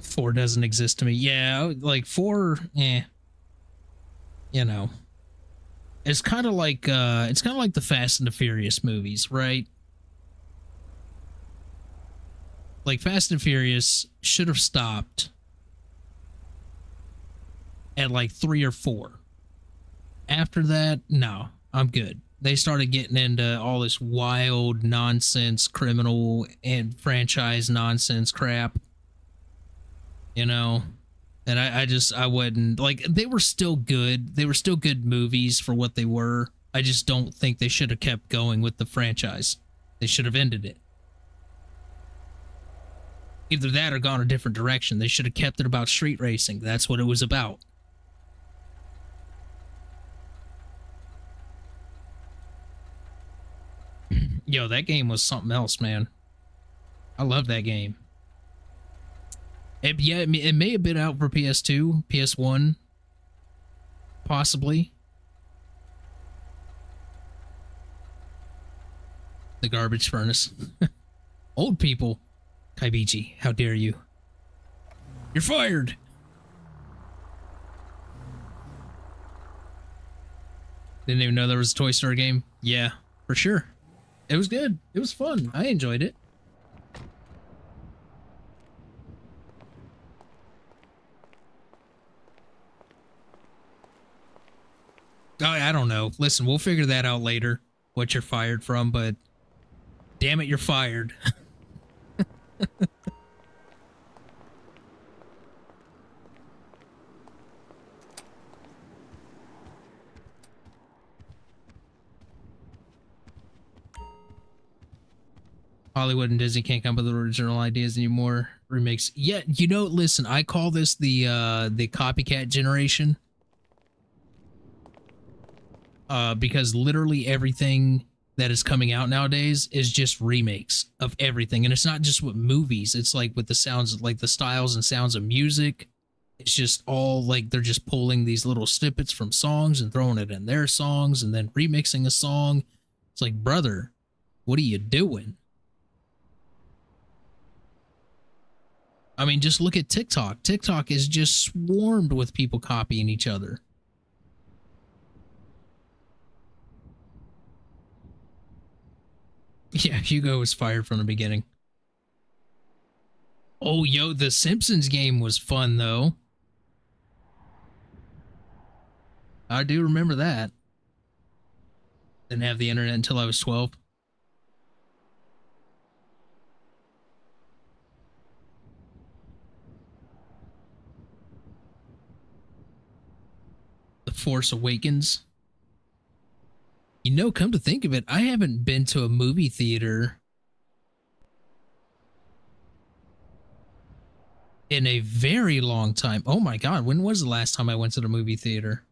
4 doesn't exist to me. Yeah, like 4, you know. It's kind of like the Fast and the Furious movies, right? Like Fast and Furious should have stopped at like 3 or 4. After that, no, I'm good. They started getting into all this wild nonsense, criminal and franchise nonsense crap. You know, and I wouldn't, like, they were still good. They were still good movies for what they were. I just don't think they should have kept going with the franchise. They should have ended it. Either that or gone a different direction. They should have kept it about street racing. That's what it was about. Yo, that game was something else, man. I love that game. It may have been out for PS2, PS1, possibly. The garbage furnace. Old people. Kaibichi, how dare you? You're fired! Didn't even know there was a Toy Story game. Yeah, for sure. It was good. It was fun. I enjoyed it. I don't know. Listen, we'll figure that out later, what you're fired from, but damn it, you're fired. Hollywood and Disney can't come up with original ideas anymore. Remakes. Yeah, you know, listen, I call this the copycat generation. Because literally everything that is coming out nowadays is just remakes of everything. And it's not just with movies. It's like with the sounds, like the styles and sounds of music. It's just all like they're just pulling these little snippets from songs and throwing it in their songs and then remixing a song. It's like, brother, what are you doing? I mean, just look at TikTok. TikTok is just swarmed with people copying each other. Yeah, Hugo was fired from the beginning. Oh, yo, the Simpsons game was fun, though. I do remember that. Didn't have the internet until I was 12. The Force Awakens. You know, come to think of it, I haven't been to a movie theater in a very long time. Oh my God, when was the last time I went to the movie theater?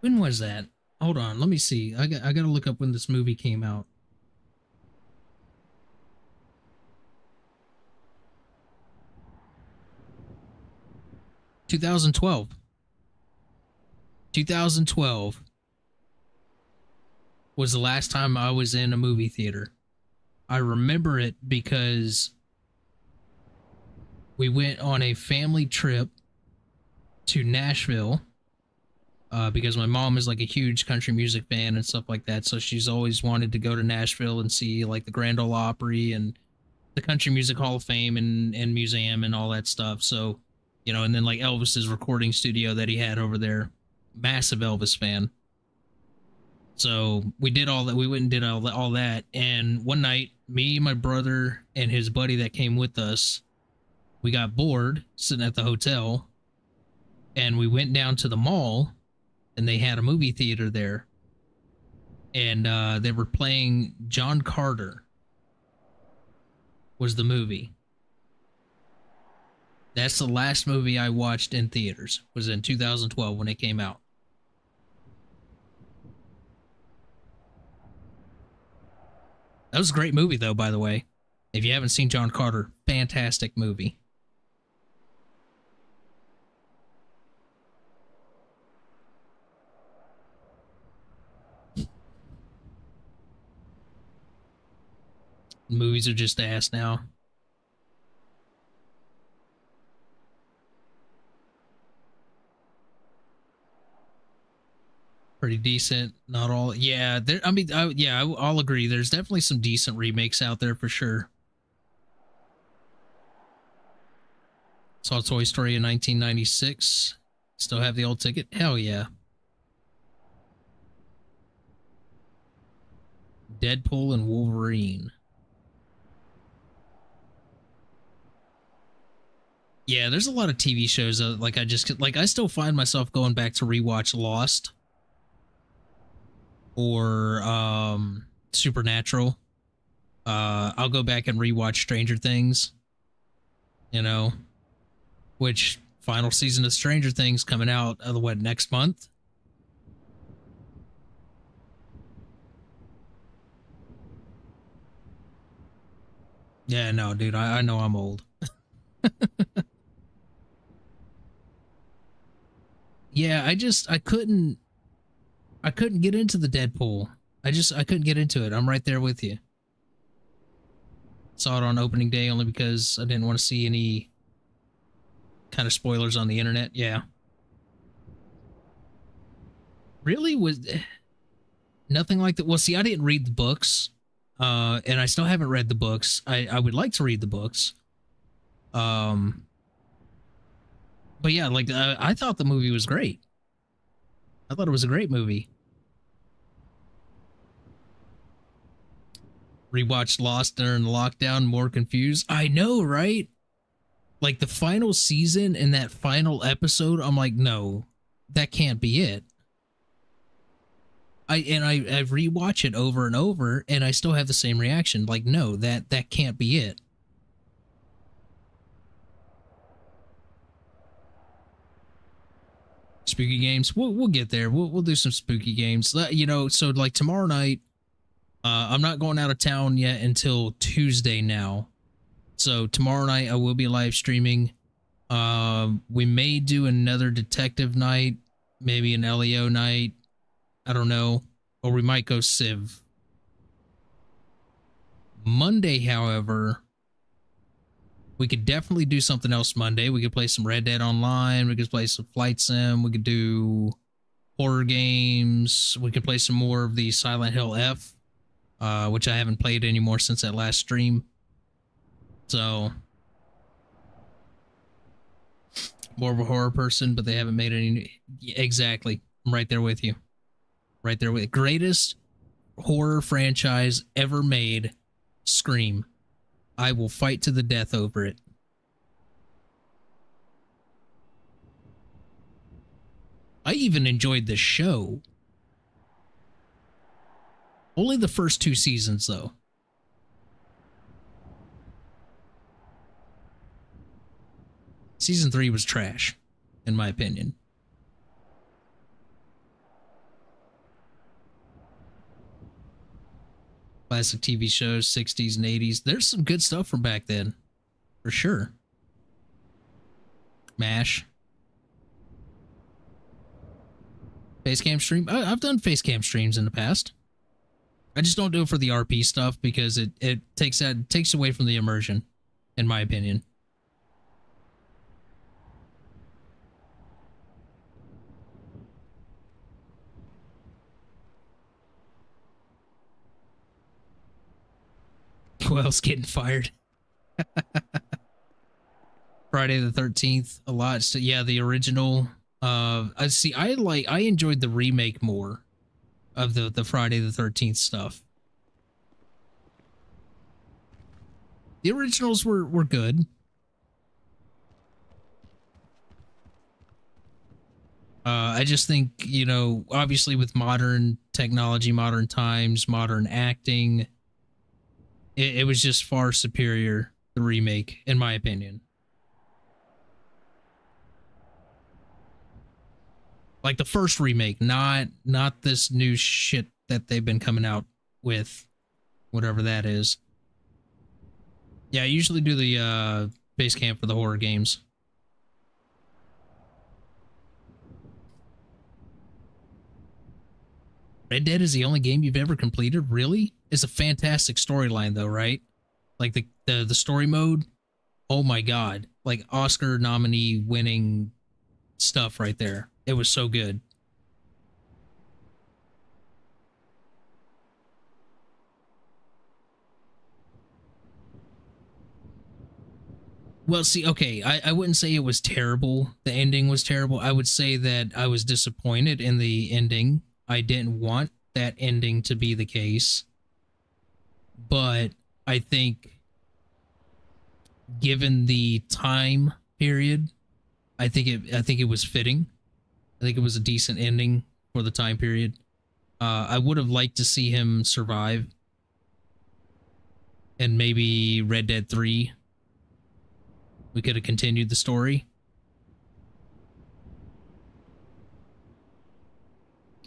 When was that? Hold on, let me see. I gotta look up when this movie came out. (2012) 2012 was the last time I was in a movie theater. I remember it because we went on a family trip to Nashville because my mom is like a huge country music fan and stuff like that. So she's always wanted to go to Nashville and see like the Grand Ole Opry and the Country Music Hall of Fame and museum and all that stuff. So, you know, and then like Elvis's recording studio that he had over there. Massive Elvis fan. So we did all that. We went and did all that. And one night, me, my brother, and his buddy that came with us, we got bored sitting at the hotel. And we went down to the mall, and they had a movie theater there. And they were playing John Carter was the movie. That's the last movie I watched in theaters. Was in 2012 when it came out. That was a great movie, though, by the way. If you haven't seen John Carter, fantastic movie. Movies are just ass now. Pretty decent, not all. Yeah, there. I mean, I'll agree. There's definitely some decent remakes out there for sure. Saw Toy Story in 1996. Still have the old ticket. Hell yeah. Deadpool and Wolverine. Yeah, there's a lot of TV shows like I still find myself going back to rewatch Lost. Or Supernatural. I'll go back and rewatch Stranger Things. You know, which final season of Stranger Things coming out next month? Yeah, no, dude, I know I'm old. Yeah, I couldn't get into the Deadpool. I couldn't get into it. I'm right there with you. Saw it on opening day only because I didn't want to see any kind of spoilers on the internet. Yeah. Really? Was nothing like that? Well, see, I didn't read the books. And I still haven't read the books. I would like to read the books. But yeah, like, I thought the movie was great. I thought it was a great movie. Rewatched Lost during the lockdown, more confused. I know, right? Like the final season and that final episode, I'm like, no, that can't be it. I rewatch it over and over, and I still have the same reaction. Like, no, that can't be it. Spooky games. We'll get there. We'll do some spooky games. You know, so like tomorrow night, I'm not going out of town yet until Tuesday now. So tomorrow night I will be live streaming. We may do another detective night, maybe an LEO night. I don't know. Or we might go Civ. Monday, however, we could definitely do something else Monday. We could play some Red Dead Online. We could play some Flight Sim. We could do horror games. We could play some more of the Silent Hill F, which I haven't played anymore since that last stream. So, more of a horror person, but they haven't made any. Exactly. I'm right there with you. Right there with you. Greatest horror franchise ever made, Scream. I will fight to the death over it. I even enjoyed the show. Only the first 2 seasons, though. Season 3 was trash, in my opinion. Classic TV shows, 60s and 80s. There's some good stuff from back then, for sure. MASH. Facecam stream. I've done facecam streams in the past. I just don't do it for the RP stuff because it takes away from the immersion, in my opinion. Who else getting fired? Friday the 13th, a lot. So yeah, the original. I see. I enjoyed the remake more of the Friday the 13th stuff. The originals were good. I just think, you know, obviously with modern technology, modern times, modern acting, it was just far superior, the remake, in my opinion. Like the first remake, not this new shit that they've been coming out with, whatever that is. Yeah, I usually do the base camp for the horror games. Red Dead is the only game you've ever completed? Really? It's a fantastic storyline though, right? Like the story mode, oh my god. Like Oscar nominee winning stuff right there. It was so good. Well, see, okay, I wouldn't say it was terrible. The ending was terrible. I would say that I was disappointed in the ending. I didn't want that ending to be the case. But I think given the time period, I think it was fitting. I think it was a decent ending for the time period. I would have liked to see him survive. And maybe Red Dead 3. We could have continued the story.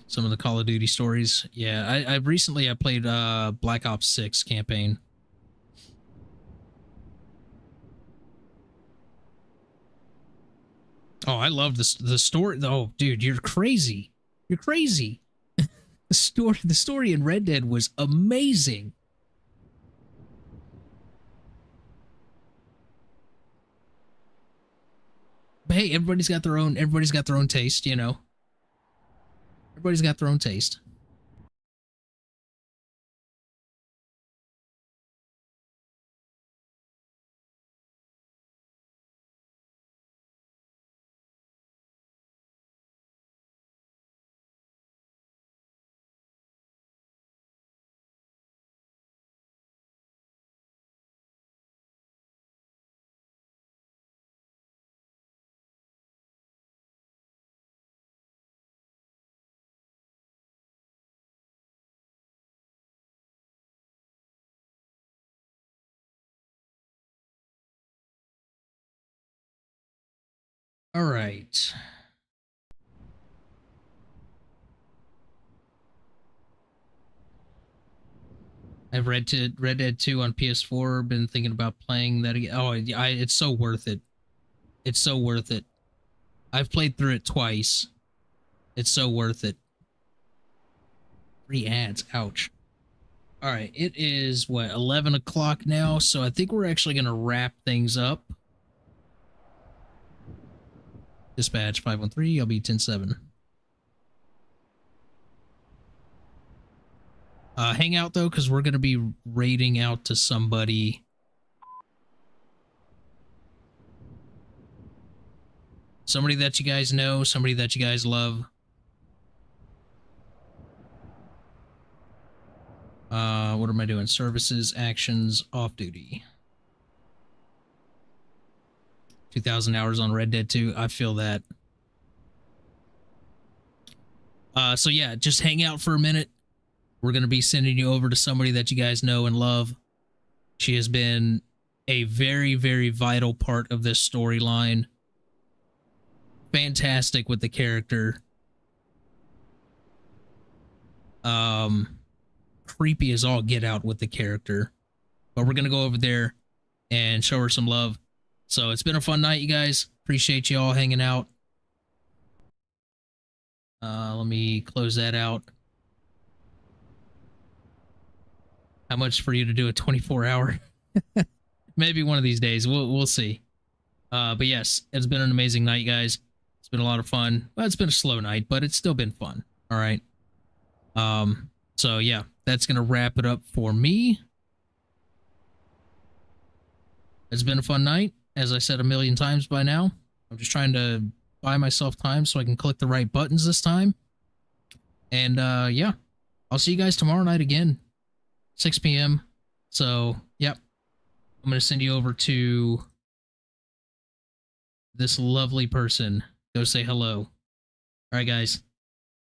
Some of the Call of Duty stories. Yeah, I recently played Black Ops 6 campaign. Oh, I love the story. Oh, dude, you're crazy. You're crazy. The story in Red Dead was amazing. But hey, everybody's got their own taste, you know. Everybody's got their own taste. All right. I've Red Dead 2 on PS4. Been thinking about playing that again. Oh, it's so worth it. It's so worth it. I've played through it twice. It's so worth it. 3 ads. Ouch. All right. It is, what, 11 o'clock now? So I think we're actually going to wrap things up. Dispatch 513. I'll be 10-7. Hang out, though, because we're going to be raiding out to somebody. Somebody that you guys know, somebody that you guys love. What am I doing? Services, actions, off duty. 2,000 hours on Red Dead 2. I feel that. So yeah, just hang out for a minute. We're going to be sending you over to somebody that you guys know and love. She has been a very, very vital part of this storyline. Fantastic with the character. Creepy as all get out with the character. But we're going to go over there and show her some love. So it's been a fun night, you guys. Appreciate you all hanging out. Let me close that out. How much for you to do a 24-hour? Maybe one of these days. We'll see. But yes, it's been an amazing night, guys. It's been a lot of fun. Well, it's been a slow night, but it's still been fun. All right. So yeah, that's gonna wrap it up for me. It's been a fun night, as I said a million times by now. I'm just trying to buy myself time so I can click the right buttons this time. And yeah, I'll see you guys tomorrow night again, 6 p.m. So, yep. I'm going to send you over to this lovely person. Go say hello. All right, guys.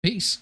Peace.